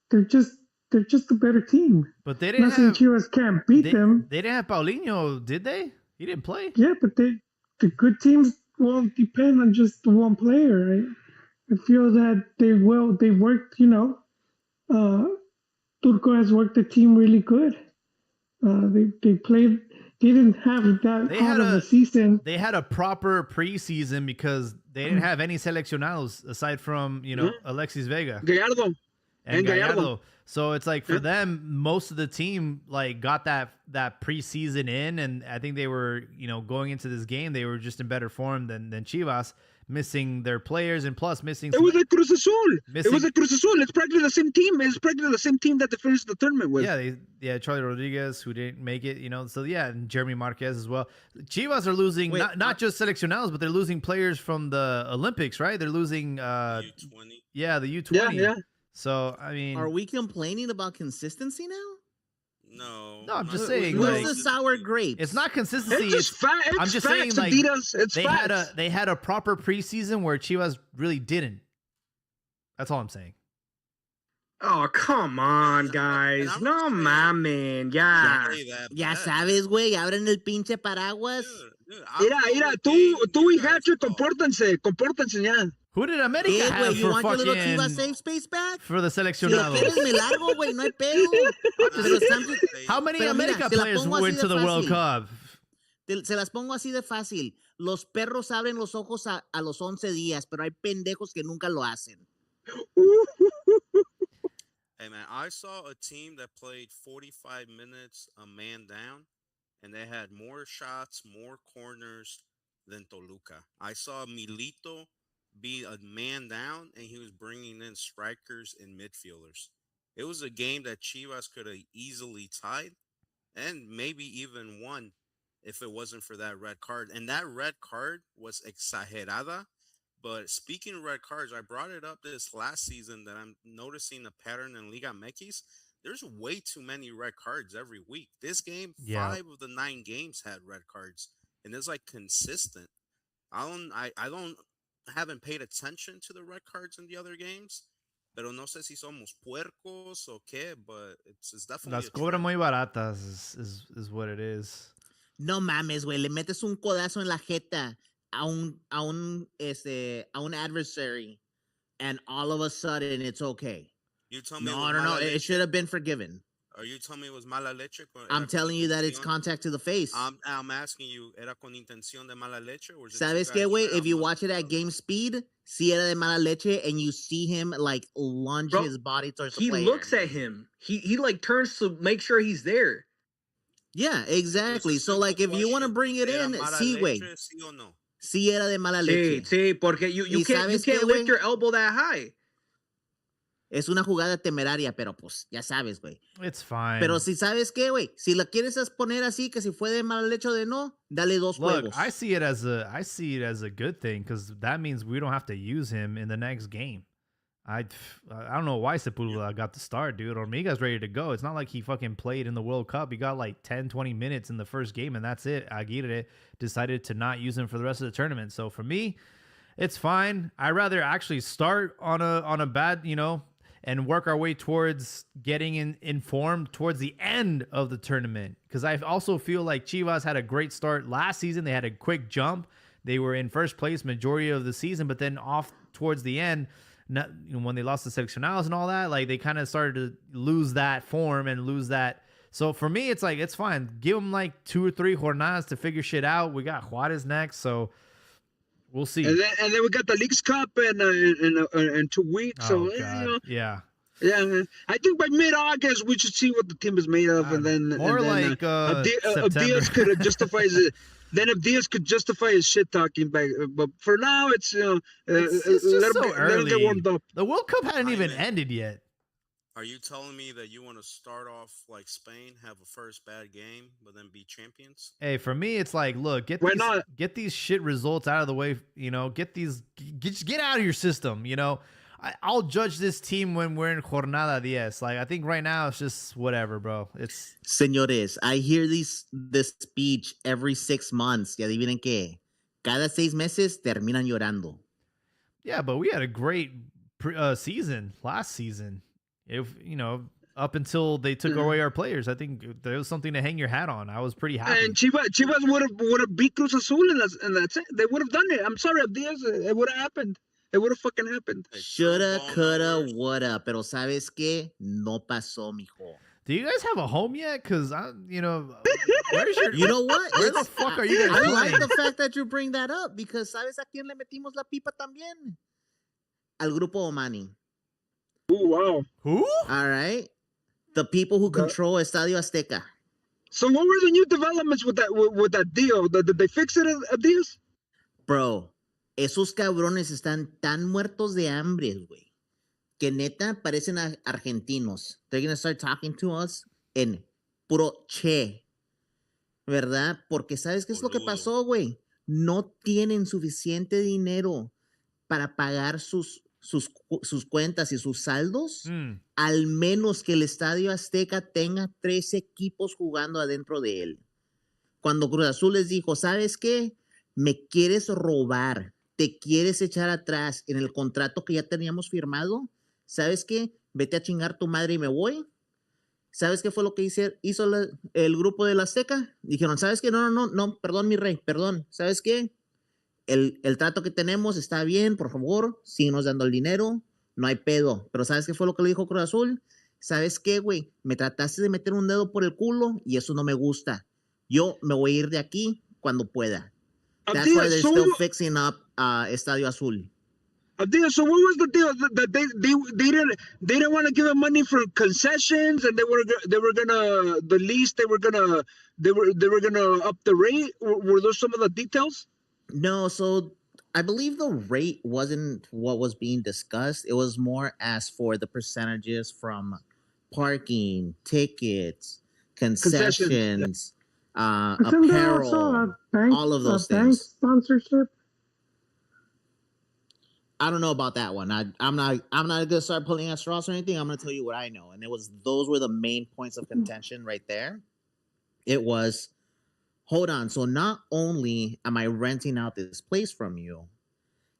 They're just a better team. But they I'm didn't not saying have Chivas can't beat they, them. they didn't have Paulinho, did they? He didn't play. Yeah, but the good teams won't depend on just one player. I feel that they worked. Turco has worked the team really good. They played. They didn't have that They hard had of a- a season. They had a proper preseason because they didn't have any seleccionados aside from Alexis Vega Gallardo. and And Gallardo. Gallardo. So it's like for Yeah. them, most of the team like got that preseason in, and I think they were going into this game they were just in better form than Chivas, missing their players and plus missing. It was a Cruz Azul. Missing- It was a Cruz Azul. It's practically the same team. It's practically the same team that they finished the tournament with. Yeah, Charlie Rodriguez who didn't make it, So yeah, and Jeremy Marquez as well. Chivas are losing Wait, not just seleccionados, but they're losing players from the Olympics, right? They're losing U20. the U20. Yeah. So I mean, Are we complaining about consistency now? No. No, I'm not just really. saying, Where's like- the sour grapes? it's not consistency. It's just fact. I'm It's just facts, saying, like, Adidas. It's they facts. had a proper preseason where Chivas really didn't. That's all I'm saying. Oh, come on, And guys. I'm No not saying- mamen. Yeah. Really that Ya bad. sabes, güey, abren el pinche paraguas. Dude, I'm Mira, going tú y you guys Hatcher, fault. compórtense ya. Who did America ¿Qué, have güey? You for want your little fucking Chivas safe space back? for the Si lo seleccionados? quieres me largo, güey, no hay pedo. Pero están- How many Pero mira, America te la players pongo así went de to the World fácil. Cup? Se las pongo así de fácil. Los perros abren los ojos a los 11 días, pero hay pendejos que nunca lo hacen. Hey man, I saw a team that played 45 minutes a man down, and they had more shots, more corners than Toluca. I saw Milito be a man down, and he was bringing in strikers and midfielders. It was a game that Chivas could have easily tied, and maybe even won if it wasn't for that red card. And that red card was exagerada. But speaking of red cards, I brought it up this last season that I'm noticing a pattern in Liga MX. There's way too many red cards every week. This game, Yeah. 5 of the 9 games had red cards, and it's like consistent. I haven't paid attention to the red cards in the other games, pero no sé si somos puercos o qué, but it's definitely Las a cobran trend. muy baratas is what it is. No mames, güey, le metes un codazo en la jeta a un adversary, and all of a sudden it's okay. You tell me it No, was no, no, mala it leche? should have been forgiven. Are you telling me it was mala leche? I'm telling you that it's intención? contact to the face. I'm asking you, ¿era con intención de mala leche? Or is it ¿Sabes qué, güey? If you watch it at game speed, si era de mala leche, and you see him like lunge Bro, his body towards the He player. looks at him. He like turns to make sure he's there. Yeah, exactly. So like if you want to bring it in, sí, güey. Sí o no? Sí era de mala Sí, leche. sí, porque you ¿Y can't sabes qué, lift güey? your elbow that high. Es una jugada temeraria, pero pues ya sabes, güey. It's fine. Pero si sabes qué, güey, si la quieres poner así, que si fue de mala leche o de no, dale dos Look, juegos. I see it as a good thing because that means we don't have to use him in the next game. I don't know why Sepulveda got the start, dude. Hormiga's ready to go. It's not like he fucking played in the World Cup. He got like 10, 20 minutes in the first game, and that's it. Aguirre decided to not use him for the rest of the tournament. So for me, it's fine. I'd rather actually start on a bad, and work our way towards getting informed towards the end of the tournament. Because I also feel like Chivas had a great start last season. They had a quick jump. They were in first place majority of the season, but then off towards the end, when they lost the seleccionados and all that, like they kind of started to lose that form and lose that. So for me, it's like, it's fine. Give them like 2 or 3 jornadas to figure shit out. We got Juarez next, so we'll see. And then we got the Leagues Cup in 2 weeks. Oh, So God. Yeah. yeah, I think by mid-August we should see what the team is made of, and then More like Diaz September. could justify it. then if Diaz could justify his shit talking back, but for now it's It's just so let him get early. warmed up. The World Cup hadn't even Jaime. ended yet. Are you telling me that you want to start off like Spain, have a first bad game, but then be champions? Hey, for me, it's like, look, Why not? get these shit results out of the way. You know, just get out of your system. You know, I'll judge this team when we're in Jornada 10. Like, I think right now it's just whatever, bro. It's Señores, I hear this speech every 6 months. Y adivinen qué. Cada 6 meses terminan llorando. yeah, but we had a great season last season. If you know, up until they took away our players, I think there was something to hang your hat on. I was pretty happy. And Chivas would have beat Cruz Azul, and that's it. They would have done it. I'm sorry, Diaz. It would have happened. It would have fucking happened. Hey, Shoulda, curveball coulda, nowhere. woulda. Pero ¿sabes qué? No pasó, mijo. Do you guys have a home yet? Because where's your? You know what? Where the fuck are you guys I like playing? the fact that you bring that up because ¿sabes a quién le metimos la pipa también? Al grupo Omani. Oh wow. Who? All right? The people who control Estadio Azteca. So what were the new developments with that deal? Did they fix it, Diaz? Bro, esos cabrones están tan muertos de hambre, güey, que neta parecen argentinos. They're gonna start talking to us en puro che, ¿verdad? Porque ¿sabes qué es lo que Boludo. pasó, güey? No tienen suficiente dinero para pagar sus cuentas y sus saldos, al menos que el Estadio Azteca tenga 3 equipos jugando adentro de él. Cuando Cruz Azul les dijo, ¿sabes qué? Me quieres robar, te quieres echar atrás en el contrato que ya teníamos firmado, ¿sabes qué? Vete a chingar tu madre y me voy. ¿Sabes qué fue lo que hizo el grupo de la Azteca? Dijeron, ¿sabes qué? No, perdón, mi rey, perdón. ¿Sabes qué? El trato que tenemos está bien, por favor, síguenos dando el dinero, no hay pedo. Pero ¿sabes qué fue lo que le dijo Cruz Azul? ¿Sabes qué, güey? Me trataste de meter un dedo por el culo y eso no me gusta. Yo me voy a ir de aquí cuando pueda. That's why they're still fixing up Estadio Azul. Diaz, so what was the deal that they didn't want to give him money for concessions, and they were gonna the lease they were gonna up the rate? Were those some of the details? No, so I believe the rate wasn't what was being discussed. It was more as for the percentages from parking, tickets, concessions, Isn't there apparel, also a bank, all of those bank things. sponsorship? I don't know about that one. I'm not gonna start pulling at straws or anything. I'm gonna tell you what I know, and those were the main points of contention right there. It was, hold on. So not only am I renting out this place from you,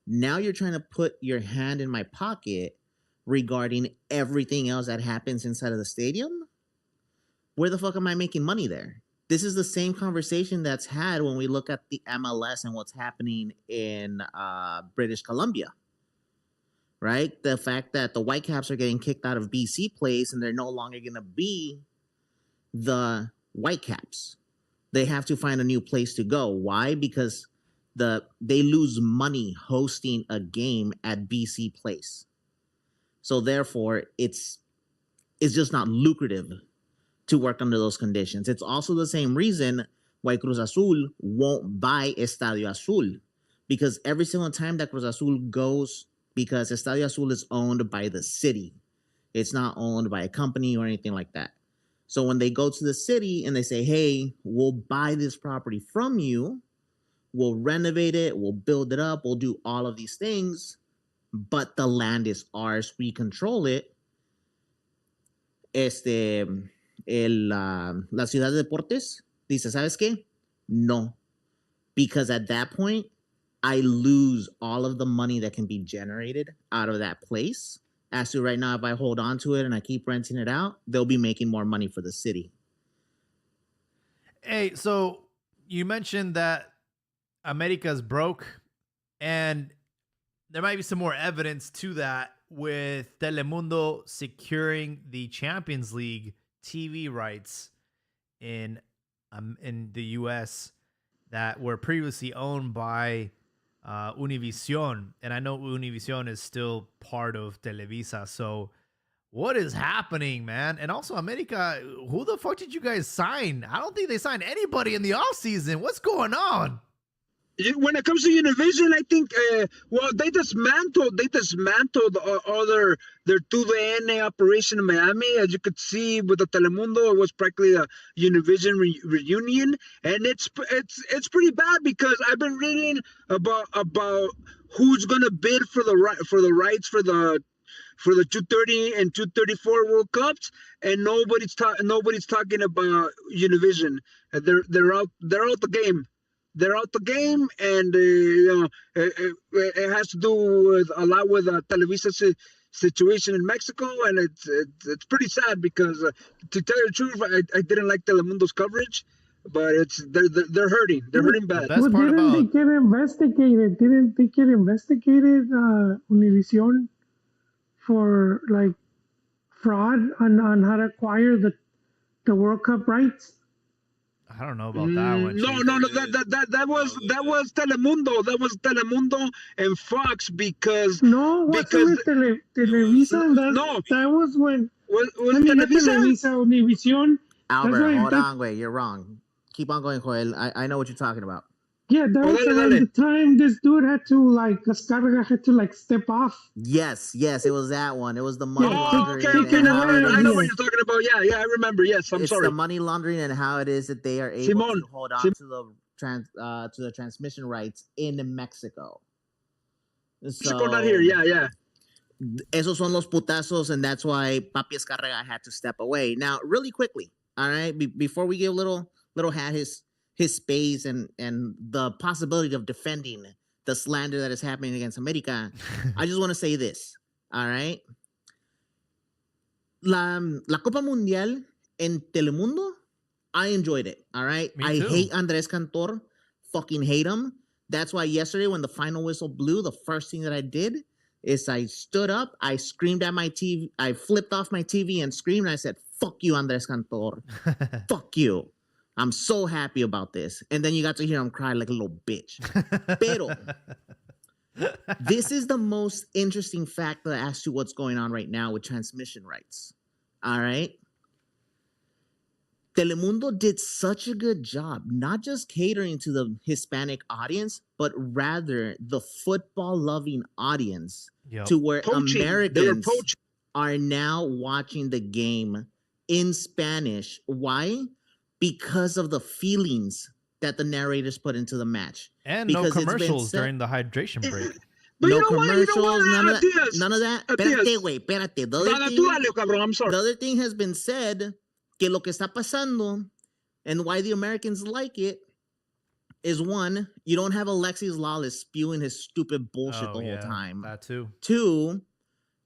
now you're trying to put your hand in my pocket regarding everything else that happens inside of the stadium. Where the fuck am I making money there? This is the same conversation that's had when we look at the MLS and what's happening in British Columbia. Right? The fact that the Whitecaps are getting kicked out of BC Place and they're no longer going to be the Whitecaps. They have to find a new place to go. Why? Because they lose money hosting a game at BC Place. So therefore, it's just not lucrative to work under those conditions. It's also the same reason why Cruz Azul won't buy Estadio Azul, because every single time that Cruz Azul goes, because Estadio Azul is owned by the city. It's not owned by a company or anything like that. So when they go to the city and they say, hey, we'll buy this property from you, we'll renovate it, we'll build it up, we'll do all of these things, but the land is ours, we control it. La Ciudad de Deportes dice, ¿sabes qué? No. Because at that point, I lose all of the money that can be generated out of that place. As to right now, if I hold on to it and I keep renting it out, they'll be making more money for the city. Hey, so you mentioned that America's broke, and there might be some more evidence to that with Telemundo securing the Champions League TV rights in the US that were previously owned by Univision, and I know Univision is still part of Televisa. So What is happening, man? And also, America, who the fuck did you guys sign? I don't think they signed anybody in the offseason. What's going on? When it comes to Univision, I think they dismantled all their TUDN operation in Miami. As you could see with the Telemundo, it was practically a Univision reunion, and it's pretty bad because I've been reading about who's gonna bid for the rights for the 230 and 234 World Cups, and nobody's talking about Univision. They're out the game. They're out the game, and it has to do with a lot with Televisa situation in Mexico, and it's pretty sad because to tell you the truth, I didn't like Telemundo's coverage, but they're hurting. They're hurting bad. Best part didn't they about get investigated? Didn't they get investigated, Univision, for like fraud on how to acquire the World Cup rights? I don't know about that one. No, Chief. that was Telemundo. That was Telemundo and Fox because No, wasn't it Televisa? No. That was when was I mean, not Televisa? Televisa, Univision. Albert, right, hold that- on, wait, you're wrong. Keep on going, Joel. I know what you're talking about. Yeah, that was dale, around dale. the time this dude had to Descarga had to step off. Yes, it was that one. It was the money Yeah, laundering. take and it how away. it I know is- what you're talking about. Yeah, I remember. Yes, I'm it's sorry. the money laundering and how it is that they are able Simon, to hold on to the transmission rights in Mexico. Mexico not here. Yeah. Esos son los putazos, and that's why Papi Escarrega had to step away. Now, really quickly, all right, before we give little hat his space and the possibility of defending the slander that is happening against America, I just want to say this, all right? La Copa Mundial en Telemundo, I enjoyed it, all right? Me I too. hate Andres Cantor, fucking hate him. That's why yesterday when the final whistle blew, the first thing that I did is I stood up, I screamed at my TV, I flipped off my TV and screamed, and I said, fuck you, Andres Cantor. Fuck you. I'm so happy about this. And then you got to hear him cry like a little bitch. Pero this is the most interesting fact that as to what's going on right now with transmission rights. All right. Telemundo did such a good job, not just catering to the Hispanic audience, but rather the football loving audience Yep. to where Poaching. They were Americans poaching. are now watching the game in Spanish. Why? Because of the feelings that the narrators put into the match. And because no it's been commercials said- during the hydration break. But no you know what? commercials, none of that. Matias, None of that. Matias. Espérate, güey, espérate. The other Dale, thing- tú dale, cabrón. I'm sorry. the other thing has been said que lo que está pasando and why the Americans like it is one, you don't have Alexis Lawless spewing his stupid bullshit the whole time. That too. Two,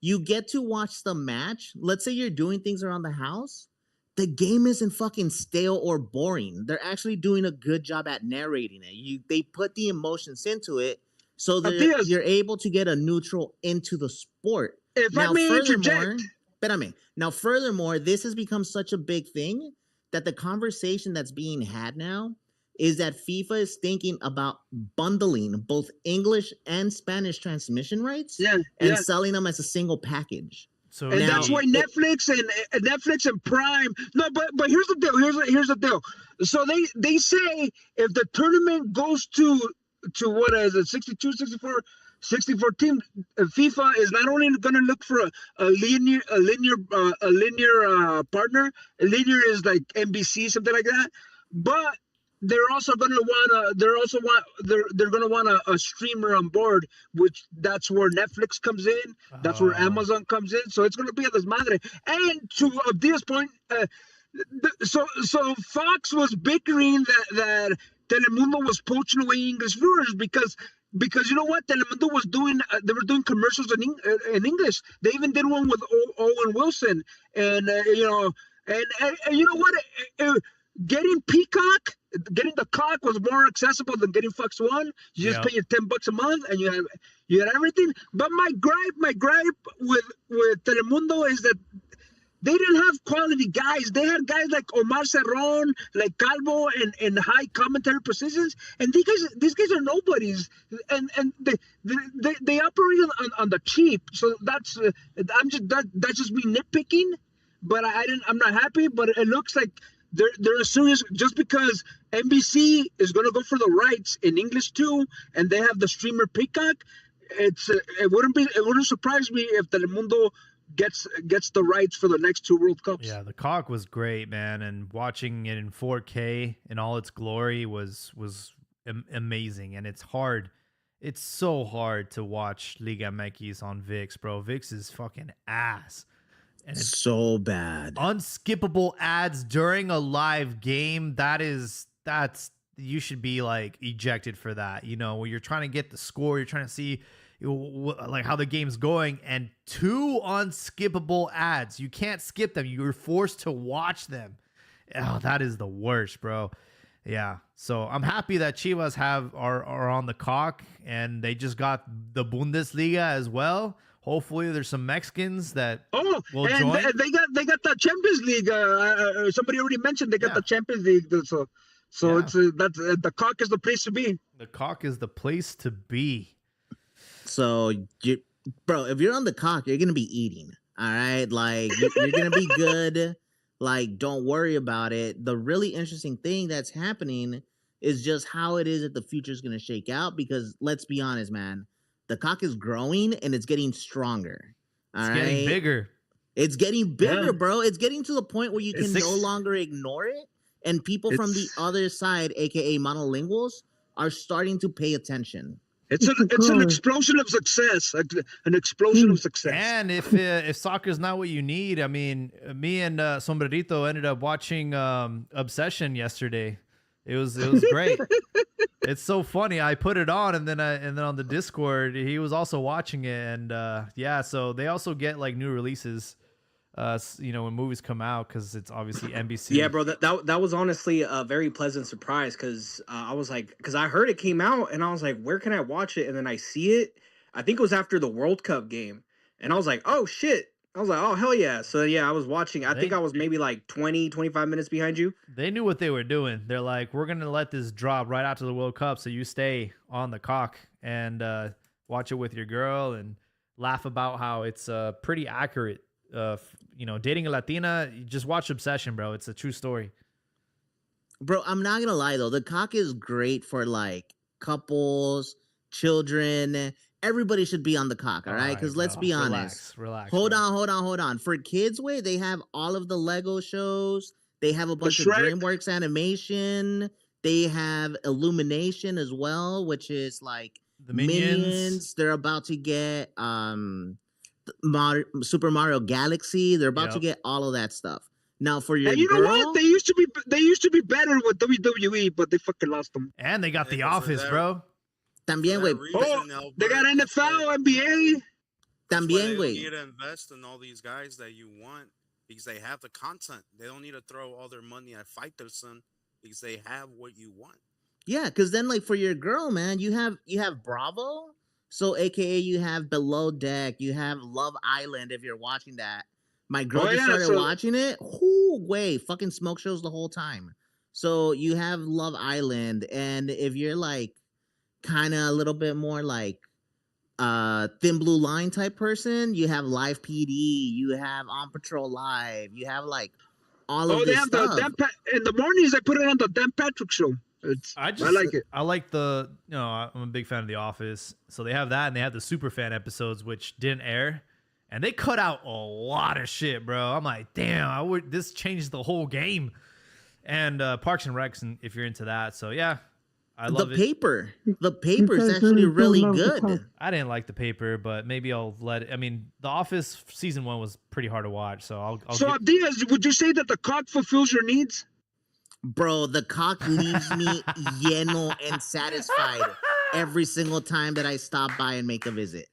you get to watch the match. Let's say you're doing things around the house. The game isn't fucking stale or boring. They're actually doing a good job at narrating it. They put the emotions into it so that Matias. you're able to get a neutral into the sport. If I may interject, Espérame. Now, furthermore, this has become such a big thing that the conversation that's being had now is that FIFA is thinking about bundling both English and Spanish transmission rights and selling them as a single package. So and Now- that's why Netflix and Prime. No, but here's the deal. Here's the deal. So they say if the tournament goes to what is it, 62, 64 team, FIFA is not only going to look for a linear partner. A linear is like NBC, something like that. But they're also going to want a streamer on board, which that's where Netflix comes in. That's where Oh. Amazon comes in. So it's going to be a desmadre. And to Abdia's point, so Fox was bickering that Telemundo was poaching away English viewers because you know what, Telemundo was doing, they were doing commercials in English. They even did one with Owen Wilson, and you know what, getting Peacock, getting the cock was more accessible than getting Fox One. You just pay your $10 a month and you had everything. But my gripe with Telemundo is that they didn't have quality guys. They had guys like Omar Cerrón, like Calvo, in high commentary positions, and these guys are nobodies, and they operate on the cheap. So that's that's just me nitpicking, but I'm not happy. But it looks like they're as serious just because NBC is going to go for the rights in English too, and they have the streamer Peacock. It wouldn't surprise me if Telemundo gets the rights for the next two World Cups. Yeah, the cock was great, man, and watching it in 4K in all its glory was amazing. And it's hard. It's so hard to watch Liga MX on VIX, bro. VIX is fucking ass. And it's So bad. unskippable ads during a live game. That's you should be like ejected for that. You know, when you're trying to get the score, you're trying to see like how the game's going, and two unskippable ads. You can't skip them. You're forced to watch them. Oh, that is the worst, bro. Yeah. So I'm happy that Chivas are on the cock, and they just got the Bundesliga as well. Hopefully there's some Mexicans that will join. And they got the Champions League. Somebody already mentioned they got the Champions League. So it's that's the cock is the place to be. The cock is the place to be. So, bro, if you're on the cock, you're gonna be eating. All right, like you're gonna be good. Like, don't worry about it. The really interesting thing that's happening is just how it is that the future is gonna shake out. Because let's be honest, man, the cock is growing and it's getting stronger. It's getting bigger. It's getting bigger, bro. It's getting to the point where you can no longer ignore it, and people from the other side, aka monolinguals, are starting to pay attention. It's an explosion of success, an explosion of success. And if soccer's not what you need, I mean, me and Sombrerito ended up watching Obsession yesterday. It was great. It's so funny. I put it on, and then on the Discord, he was also watching it, and yeah. So they also get like new releases, you know, when movies come out, because it's obviously NBC. Yeah, bro, that was honestly a very pleasant surprise, because I was like, because I heard it came out and I was like, where can I watch it? And then I see it. I think it was after the World Cup game, and I was like, oh shit. I was like, oh hell yeah. So yeah, I was watching. I think I was maybe like 20-25 minutes behind you. They knew what they were doing. They're like, we're gonna let this drop right after the World Cup, so you stay on the cock and watch it with your girl and laugh about how it's pretty accurate. You know, dating a Latina, you just watch Obsession, bro. It's a true story. Bro, I'm not gonna lie though, the cock is great for like couples, children. Everybody should be on the cock, all right? Because let's be honest. Relax. Hold on. For kids' way, they have all of the Lego shows. They have a bunch of DreamWorks animation. They have Illumination as well, which is like the Minions. They're about to get Super Mario Galaxy. They're about to get all of that stuff. Now for your know what? They used to be better with WWE, but they fucking lost them. And they got The Office, bro. También, güey. They got NFL, NBA. También, güey. You need to invest in all these guys that you want because they have the content. They don't need to throw all their money at Faitelson because they have what you want. Yeah, because then like for your girl, man, you have Bravo. So AKA you have Below Deck, you have Love Island if you're watching that. My girl just started watching it. Fucking smoke shows the whole time. So you have Love Island, and if you're like kind of a little bit more like Thin Blue Line type person, you have Live PD, you have On Patrol Live, you have like all of this stuff. In the mornings, I put it on the Dan Patrick show. I like it. I like I'm a big fan of The Office. So they have that, and they have the Superfan episodes, which didn't air. And they cut out a lot of shit, bro. I'm like, damn, this changed the whole game. And Parks and Recs, and if you're into that. So yeah, I love The Paper is actually really good. I didn't like The Paper, but maybe I'll let it. I mean, The Office season 1 was pretty hard to watch. So Diaz, would you say that the cock fulfills your needs? Bro, the cock leaves me lleno and satisfied every single time that I stop by and make a visit.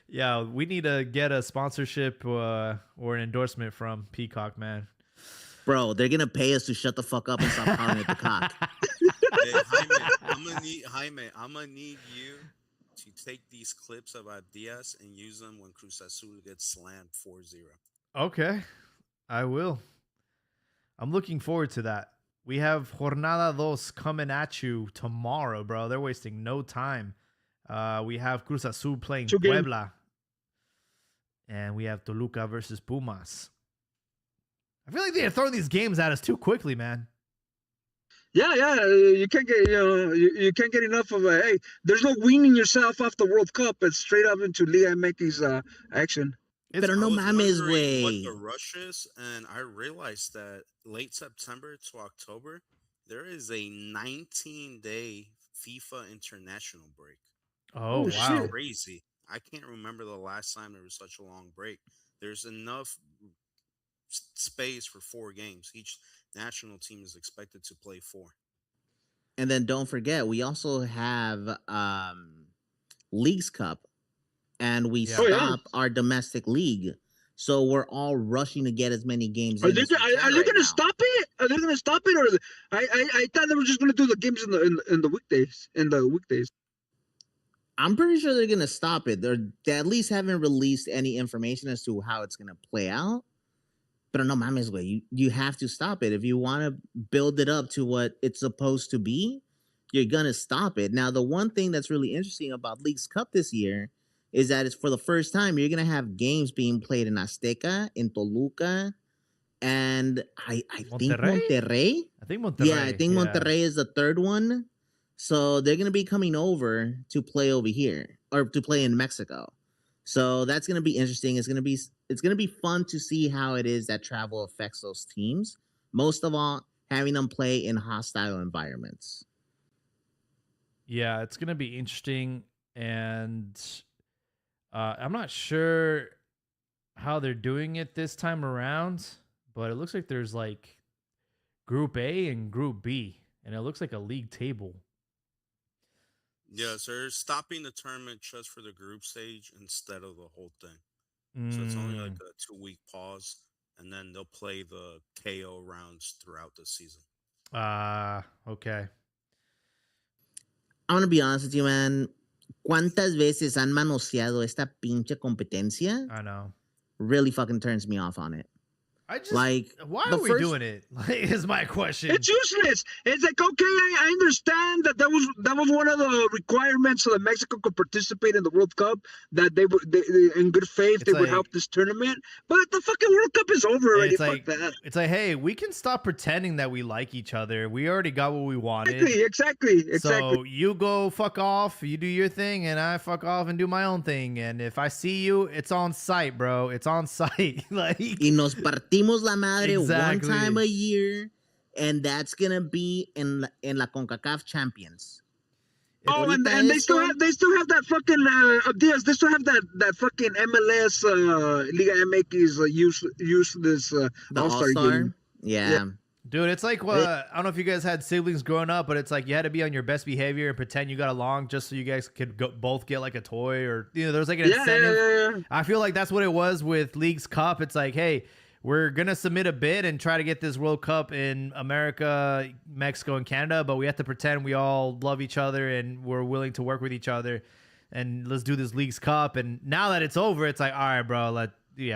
Yeah, we need to get a sponsorship or an endorsement from Peacock, man. Bro, they're gonna pay us to shut the fuck up and stop calling it the cock. Hey, Jaime, I'm gonna need you to take these clips of Diaz and use them when Cruz Azul gets slammed 4-0. Okay. I will. I'm looking forward to that. We have Jornada 2 coming at you tomorrow, bro. They're wasting no time. We have Cruz Azul playing 2 games. Puebla. And we have Toluca versus Pumas. I feel like they're throwing these games at us too quickly, man. Yeah, you can't get you can't get enough of a hey. There's no weaning yourself off the World Cup. It's straight up into Liga MX action. Pero no I was mames, wondering what güey. the rush is, and I realized that late September to October, there is a 19-day FIFA international break. Oh, Holy wow. shit. Crazy. I can't remember the last time there was such a long break. There's enough space for 4 games. Each national team is expected to play 4. And then don't forget, we also have Leagues Cup, and we Yeah. Oh, yeah. stop our domestic league. So we're all rushing to get as many games Are in they as we are can they right gonna now. stop it? Are they gonna stop it, or I thought they were just gonna do the games in the weekdays. I'm pretty sure they're gonna stop it. They at least haven't released any information as to how it's gonna play out. But no mames, güey. You have to stop it if you want to build it up to what it's supposed to be. You're gonna stop it. Now, the one thing that's really interesting about Leagues Cup this year is that it's for the first time you're gonna have games being played in Azteca, in Toluca, and I think Monterrey. I think Monterrey. Yeah, I think Monterrey is the third one. So they're gonna be coming over to play over here or to play in Mexico. So that's gonna be interesting. It's gonna be fun to see how it is that travel affects those teams. Most of all, having them play in hostile environments. Yeah, it's gonna be interesting, and I'm not sure how they're doing it this time around, but it looks like there's like Group A and Group B, and it looks like a league table. Yes, they're stopping the tournament just for the group stage instead of the whole thing. So it's only like a 2-week pause, and then they'll play the KO rounds throughout the season. Okay. I'm gonna be honest with you, man. ¿Cuántas veces han manoseado esta pinche competencia? I know. Really fucking turns me off on it. I just Like, why the are we first- doing it? Like, is my question. It's useless. It's like, okay, I understand that was one of the requirements so that Mexico could participate in the World Cup, that they in good faith It's they would like- help this tournament. But the fucking World Cup is over already. It's Fuck like, that. it's like, hey, we can stop pretending that we like each other. We already got what we wanted. Exactly. So you go fuck off, you do your thing, and I fuck off and do my own thing. And if I see you, it's on site, bro. It's on site. Like, Y nos partimos la madre Exactly. one time a year, and that's gonna be in la CONCACAF Champions. Oh, and Ahorita they still have that fucking Diaz. They still have that fucking MLS Liga MX use this The All-Star game. Yeah. dude, it's like, I don't know if you guys had siblings growing up, but it's like you had to be on your best behavior and pretend you got along just so you guys could both get like a toy, or there was like an incentive. Yeah. I feel like that's what it was with Leagues Cup. It's like, hey, we're gonna submit a bid and try to get this World Cup in America, Mexico, and Canada, but we have to pretend we all love each other and we're willing to work with each other, and let's do this Leagues Cup. And now that it's over, it's like, all right, bro, we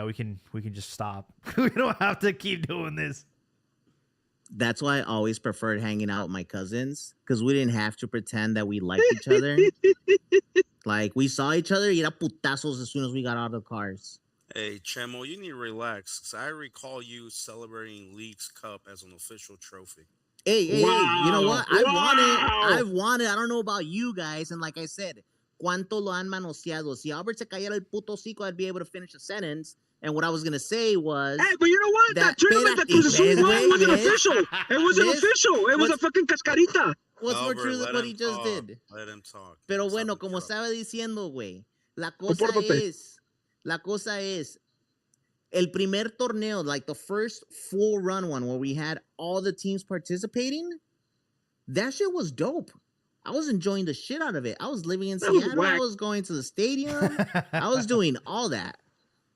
can just stop. We don't have to keep doing this. That's why I always preferred hanging out with my cousins, because we didn't have to pretend that we liked each other. Like, we saw each other y era putazos as soon as we got out of the cars. Hey, Chemo, you need to relax, because I recall you celebrating Leagues Cup as an official trophy. Hey, you know what? Wow. I've won it. I don't know about you guys. And like I said, ¿cuánto lo han manoseado? Si Albert se callara el puto hocico, I'd be able to finish a sentence. And what I was going to say was... Hey, but you know what? That tournament that Cruz Azul won wasn't official. It wasn't official. It was a fucking cascarita. What's more Albert, true than let what him he just talk. did? Let him talk. Pero Stop bueno, the como truck. estaba diciendo, güey, la cosa es, el primer torneo, like the first full run one where we had all the teams participating, that shit was dope. I was enjoying the shit out of it. I was living in That was Seattle. I whack. was going to the stadium. I was doing all that.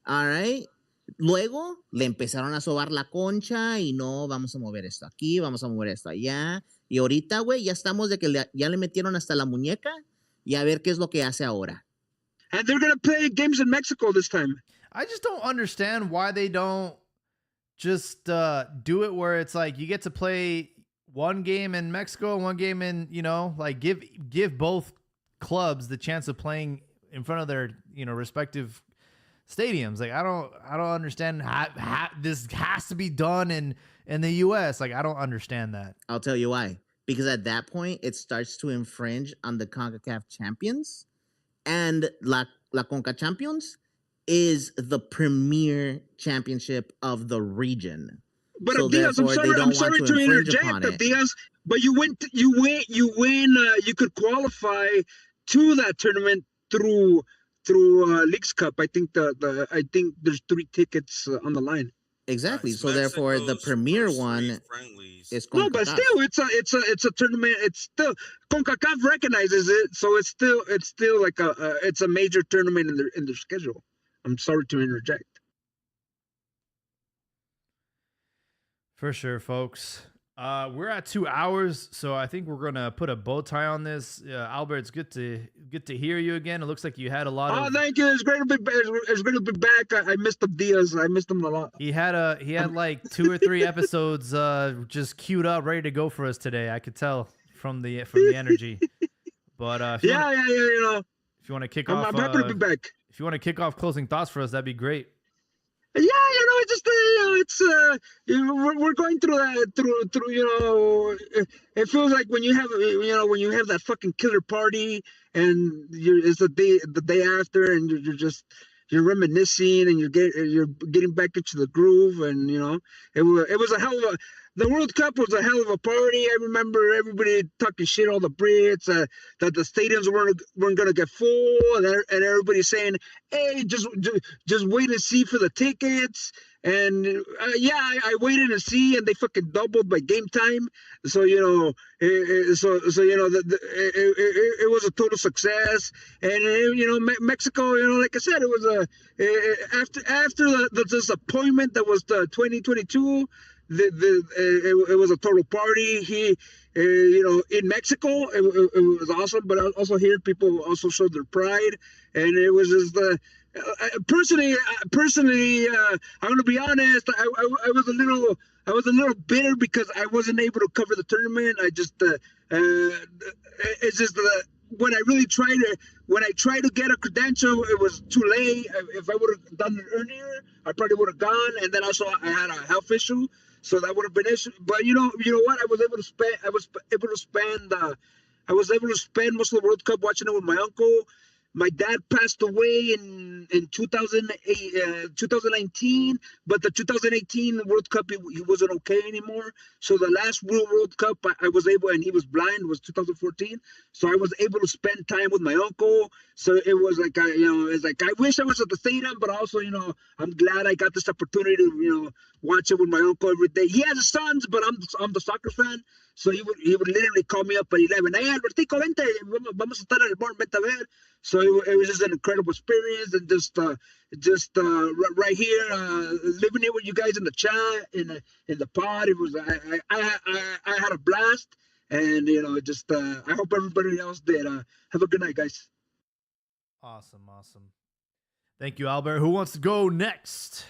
All right. Luego le empezaron a sobar la concha y no, vamos a mover esto aquí, vamos a mover esto allá. Y ahorita, güey, ya estamos de que ya le metieron hasta la muñeca y a ver qué es lo que hace ahora. And they're going to play games in Mexico this time. I just don't understand why they don't just do it where it's like you get to play one game in Mexico and one game in, like give both clubs the chance of playing in front of their, respective stadiums. Like I don't understand how this has to be done in the US. Like I don't understand that. I'll tell you why. Because at that point, it starts to infringe on the CONCACAF champions, and La Conca Champions is the premier championship of the region. But So Diaz, therefore, they don't I'm want sorry to to infringe upon interject, it. Diaz. But you win. You could qualify to that tournament through Leagues Cup. I think I think there's 3 tickets on the line. Exactly. Guys, So therefore, the Mexico's premier first 3 one friendlies. is No, but CONCACAF. still, it's a tournament. It's still CONCACAF recognizes it, so it's still like it's a major tournament in their schedule. I'm sorry to interject. For sure, folks. We're at 2 hours, so I think we're gonna put a bow tie on this. Albert, it's good to hear you again. It looks like you had a lot of. Thank you. It's great to be back. It's great to be back. I missed the Diaz. I missed him a lot. He had like 2 or 3 episodes just queued up, ready to go for us today. I could tell from the energy. But if you want to kick off, I'm happy to be back. If you want to kick off closing thoughts for us, that'd be great. Yeah, it's just we're going through that through. It feels like when you have that fucking killer party and it's the day after and you're reminiscing and you're getting back into the groove, and it was a hell of a. The World Cup was a hell of a party. I remember everybody talking shit, all the Brits, that the stadiums weren't gonna get full, and everybody saying, "Hey, just wait and see for the tickets." And I waited and see, and they fucking doubled by game time. So it was a total success. And Mexico, like I said, it was after the disappointment that was the 2022. It was a total party. In Mexico, it was awesome, but also here, people also showed their pride, and it was just personally, I'm gonna be honest. I was a little bitter because I wasn't able to cover the tournament. I just it's just when I tried to get a credential, it was too late. If I would have done it earlier, I probably would have gone. And then also I had a health issue, so that would have been issue. But you know what? I was able to spend most of the World Cup watching it with my uncle. My dad passed away in 2019, but the 2018 World Cup, he wasn't okay anymore. So the last World Cup I was able, and he was blind, was 2014. So I was able to spend time with my uncle. So it was like I wish I was at the stadium, but also I'm glad I got this opportunity to watch it with my uncle every day. He has sons, but I'm the soccer fan. So he would literally call me up at 11. Hey, Albertico, vente, vamos a estar en el bar, vente a ver. So it was just an incredible experience, and just right here, living here with you guys in the chat, in the pod. It was I had a blast, and I hope everybody else did. Have a good night, guys. Awesome. Thank you, Albert. Who wants to go next?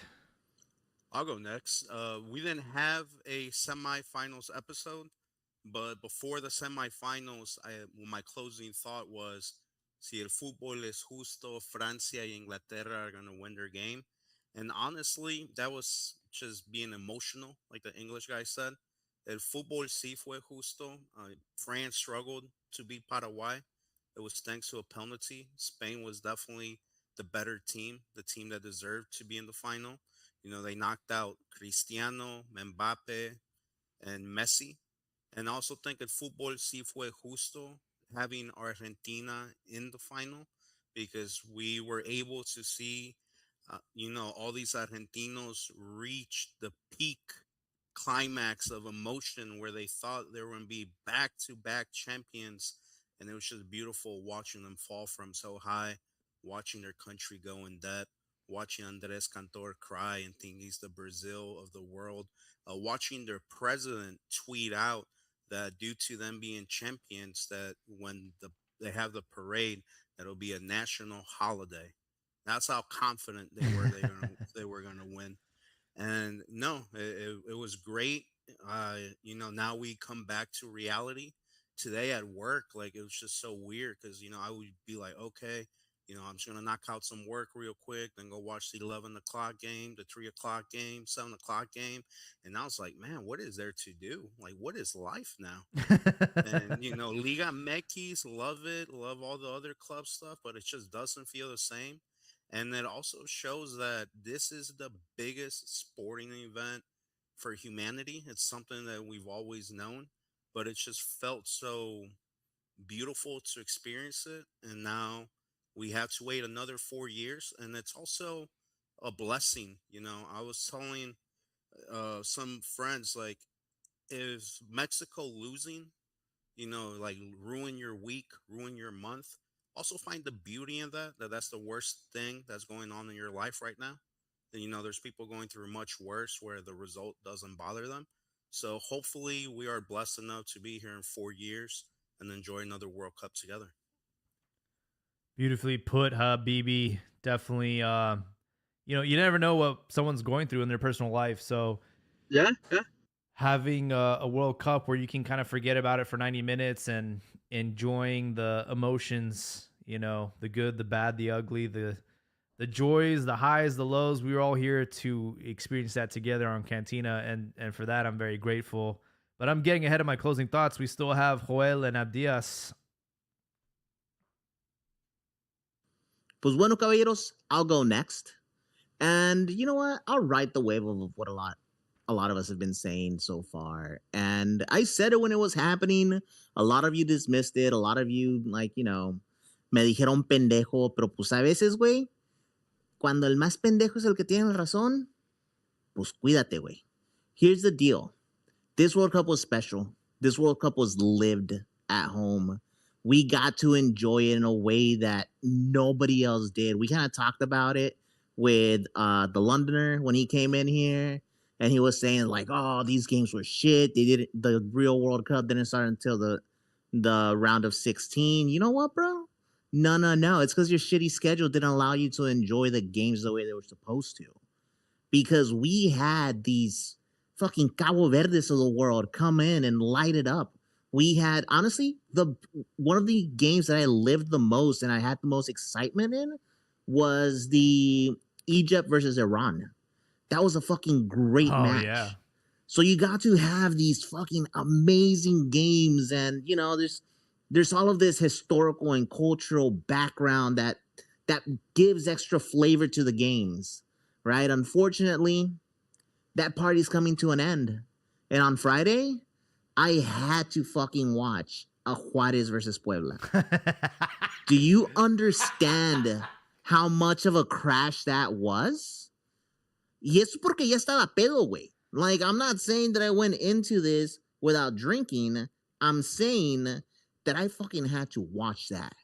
I'll go next. We didn't have a semifinals episode, but before the semifinals, my closing thought was, si el fútbol es justo, Francia y Inglaterra are going to win their game. And honestly, that was just being emotional, like the English guy said. El fútbol sí fue justo. France struggled to beat Paraguay. It was thanks to a penalty. Spain was definitely the better team, the team that deserved to be in the final. They knocked out Cristiano, Mbappe, and Messi. And I also think el fútbol sí fue justo having Argentina in the final, because we were able to see, all these Argentinos reach the peak climax of emotion where they thought they were going to be back-to-back champions. And it was just beautiful watching them fall from so high, watching their country go in debt, watching Andres Cantor cry and think he's the Brazil of the world, watching their president tweet out that due to them being champions, that when they have the parade, that'll be a national holiday. That's how confident they were they were going to win. And no, it was great. Now we come back to reality. Today at work, like it was just so weird because I would be like, okay, I'm just gonna knock out some work real quick, then go watch the 11 o'clock game, the 3 o'clock game, 7 o'clock game, and I was like, man, what is there to do? Like, what is life now? And Liga Mekis, love it, love all the other club stuff, but it just doesn't feel the same. And it also shows that this is the biggest sporting event for humanity. It's something that we've always known, but it just felt so beautiful to experience it. And now we have to wait another 4 years, and it's also a blessing. I was telling some friends, like, if Mexico losing, like ruin your week, ruin your month. Also find the beauty in that that's the worst thing that's going on in your life right now. And there's people going through much worse where the result doesn't bother them. So hopefully we are blessed enough to be here in 4 years and enjoy another World Cup together. Beautifully put, Habibi. Definitely, you never know what someone's going through in their personal life. So Yeah. having a World Cup where you can kind of forget about it for 90 minutes and enjoying the emotions, the good, the bad, the ugly, the joys, the highs, the lows. We were all here to experience that together on Cantina, and for that I'm very grateful. But I'm getting ahead of my closing thoughts. We still have Joel and Abdias. Pues bueno, caballeros, I'll go next. And you know what? I'll ride the wave of what a lot of us have been saying so far. And I said it when it was happening. A lot of you dismissed it. A lot of you, me dijeron pendejo. Pero pues a veces, güey, cuando el más pendejo es el que tiene la razón, pues cuídate, güey. Here's the deal. This World Cup was special. This World Cup was lived at home. We got to enjoy it in a way that nobody else did. We kind of talked about it with the Londoner when he came in here, and he was saying like, "Oh, these games were shit. They didn't. The real World Cup didn't start until the round of 16." You know what, bro? No. It's because your shitty schedule didn't allow you to enjoy the games the way they were supposed to. Because we had these fucking Cabo Verdes of the world come in and light it up. We had, honestly, one of the games that I lived the most and I had the most excitement in was the Egypt versus Iran. That was a fucking great match. Yeah. So you got to have these fucking amazing games, and there's all of this historical and cultural background that gives extra flavor to the games, right? Unfortunately, that party's coming to an end. And on Friday, I had to fucking watch a Juarez versus Puebla. Do you understand how much of a crash that was? Y eso porque ya estaba pedo, güey. Like, I'm not saying that I went into this without drinking. I'm saying that I fucking had to watch that.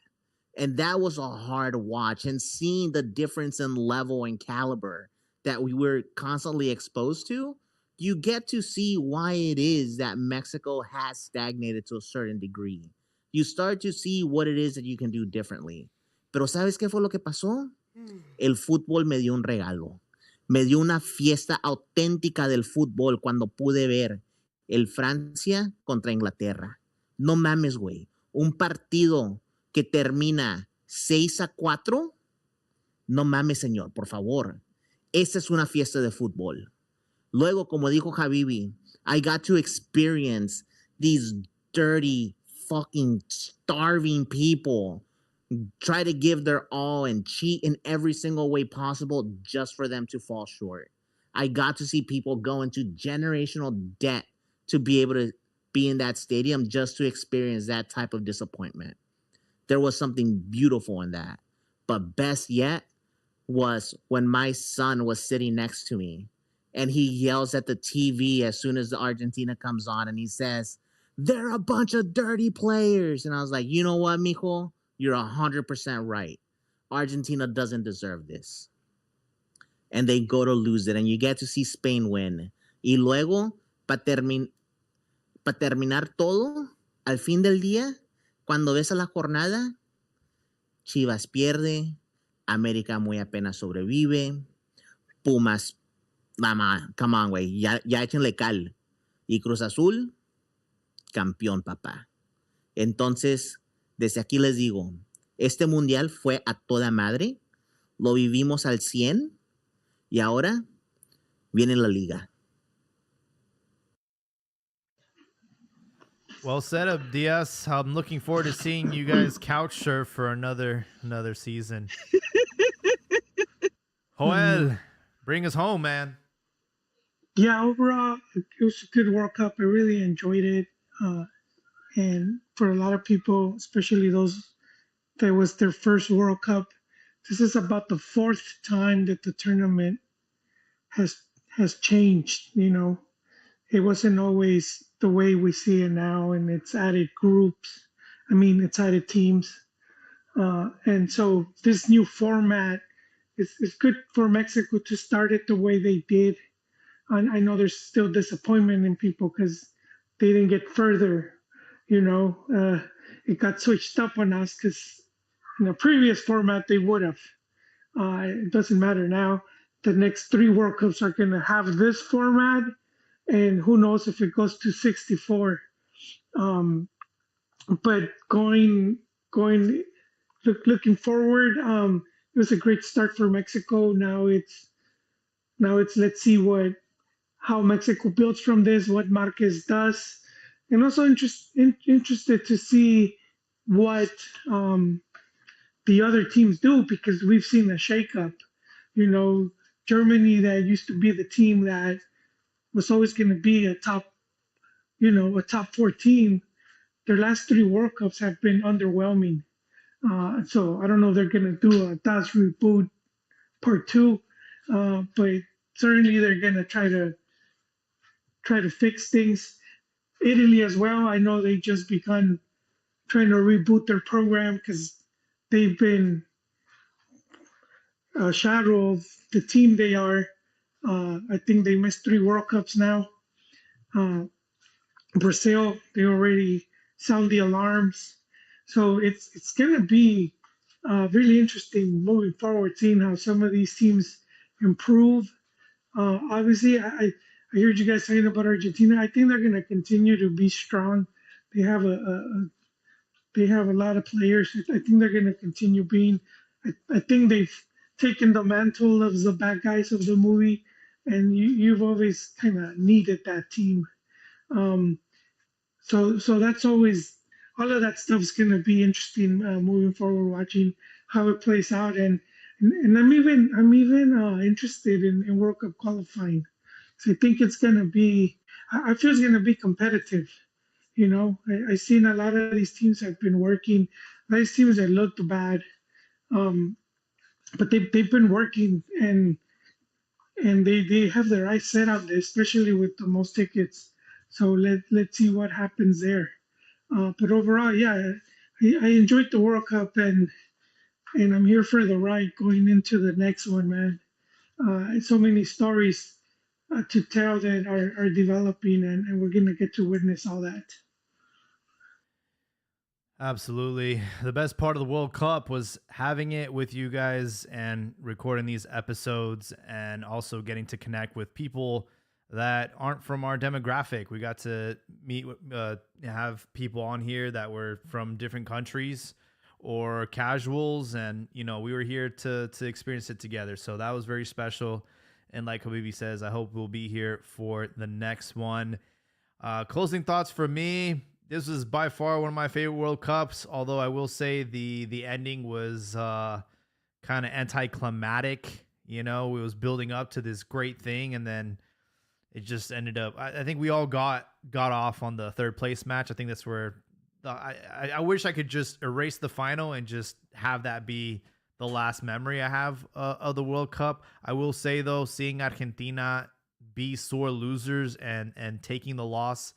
And that was a hard watch. And seeing the difference in level and caliber that we were constantly exposed to, you get to see why it is that Mexico has stagnated to a certain degree. You start to see what it is that you can do differently. Pero ¿sabes qué fue lo que pasó? El fútbol me dio un regalo. Me dio una fiesta auténtica del fútbol cuando pude ver el Francia contra Inglaterra. No mames, güey. Un partido que termina 6-4. No mames, señor, por favor. Esa es una fiesta de fútbol. Luego, como dijo Habibi, I got to experience these dirty, fucking starving people try to give their all and cheat in every single way possible just for them to fall short. I got to see people go into generational debt to be able to be in that stadium just to experience that type of disappointment. There was something beautiful in that. But best yet was when my son was sitting next to me and he yells at the TV as soon as the Argentina comes on and he says, "They're a bunch of dirty players." And I was like, you know what, mijo? You're 100% right. Argentina doesn't deserve this. And they go to lose it. And you get to see Spain win. Y luego, para terminar todo, al fin del día, cuando ves a la jornada, Chivas pierde, América muy apenas sobrevive, Pumas Come on, güey. Ya échenle cal. Y Cruz Azul, campeón, papá. Entonces, desde aquí les digo, este mundial fue a toda madre, lo vivimos al 100 y ahora viene la liga. Well said, up, Diaz. I'm looking forward to seeing you guys couch surf for another season. Joel, bring us home, man. Yeah, overall, it was a good World Cup. I really enjoyed it. And for a lot of people, especially those that was their first World Cup, this is about the fourth time that the tournament has has changed. It wasn't always the way we see it now, and it's added groups. It's added teams, and so this new format is good for Mexico to start it the way they did. I know there's still disappointment in people because they didn't get further. It got switched up on us because in the previous format they would have. It doesn't matter now. The next three World Cups are going to have this format, and who knows if it goes to 64. But looking forward, it was a great start for Mexico. Now it's let's see how Mexico builds from this, what Marquez does, and also interested to see what the other teams do because we've seen a shakeup. Germany, that used to be the team that was always going to be a top four team. Their last three World Cups have been underwhelming. So I don't know if they're going to do a DAS reboot part two, but certainly they're going to try to fix things. Italy as well. I know they just begun trying to reboot their program because they've been a shadow of the team they are. I think they missed three World Cups now. Brazil, they already sound the alarms. So it's going to be really interesting moving forward, seeing how some of these teams improve. Obviously, I heard you guys saying about Argentina. I think they're going to continue to be strong. They have they have a lot of players. I think they're going to continue being. I think they've taken the mantle of the bad guys of the movie, and you've always kind of needed that team. Um, so that's always all of that stuff is going to be interesting moving forward, watching how it plays out, and I'm even interested in World Cup qualifying. So I think it's going to be. I feel it's going to be competitive. I've seen a lot of these teams have been working. These teams that looked bad, um, but they've been working and they have their eyes set on this, especially with the most tickets. So let's see what happens there. But overall, yeah, I enjoyed the World Cup and I'm here for the ride going into the next one, man. So many stories to tell that are developing, and we're gonna get to witness all that. Absolutely. The best part of the World Cup was having it with you guys and recording these episodes and also getting to connect with people that aren't from our demographic. We got to meet, have people on here that were from different countries or casuals. And, we were here to experience it together. So that was very special. And like Habibi says, I hope we'll be here for the next one. Closing thoughts for me. This was by far one of my favorite World Cups, although I will say the ending was kind of anticlimactic. It was building up to this great thing, and then it just ended up. I think we all got off on the third place match. I think that's where I wish I could just erase the final and just have that be the last memory I have of the World Cup. I will say though, seeing Argentina be sore losers and taking the loss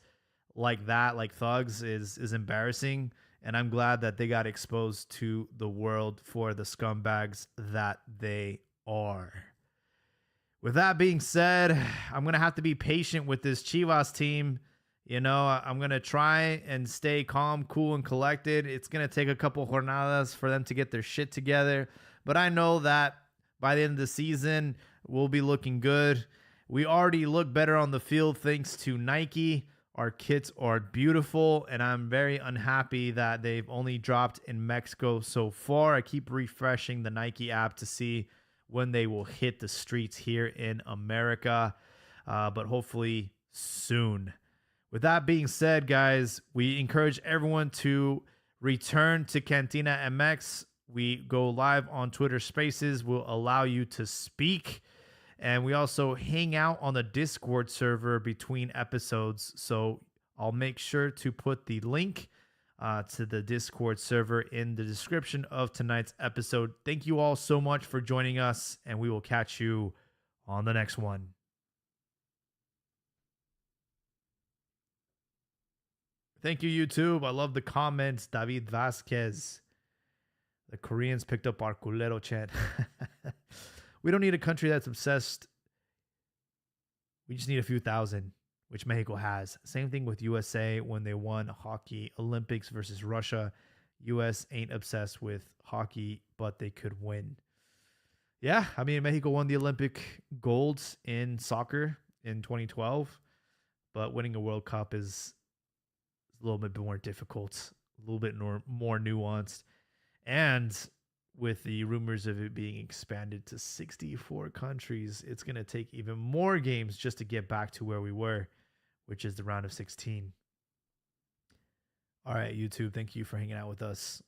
like that, like thugs, is embarrassing, and I'm glad that they got exposed to the world for the scumbags that they are. With that being said, I'm gonna have to be patient with this Chivas team. I'm gonna try and stay calm, cool, and collected. It's gonna take a couple jornadas for them to get their shit together, but I know that by the end of the season we'll be looking good. We already look better on the field thanks to Nike. Our kits are beautiful, and I'm very unhappy that they've only dropped in Mexico so far. I keep refreshing the Nike app to see when they will hit the streets here in America, but hopefully soon. With that being said, guys, we encourage everyone to return to Cantina MX. We go live on Twitter Spaces. We'll allow you to speak. And we also hang out on the Discord server between episodes. So I'll make sure to put the link to the Discord server in the description of tonight's episode. Thank you all so much for joining us, and we will catch you on the next one. Thank you, YouTube. I love the comments. David Vasquez. The Koreans picked up our culero chant. We don't need a country that's obsessed. We just need a few thousand, which Mexico has. Same thing with USA when they won hockey Olympics versus Russia. US ain't obsessed with hockey, but they could win. Yeah, I mean, Mexico won the Olympic golds in soccer in 2012, but winning a World Cup is a little bit more difficult, a little bit more nuanced. And with the rumors of it being expanded to 64 countries, it's going to take even more games just to get back to where we were, which is the round of 16. All right, YouTube, thank you for hanging out with us.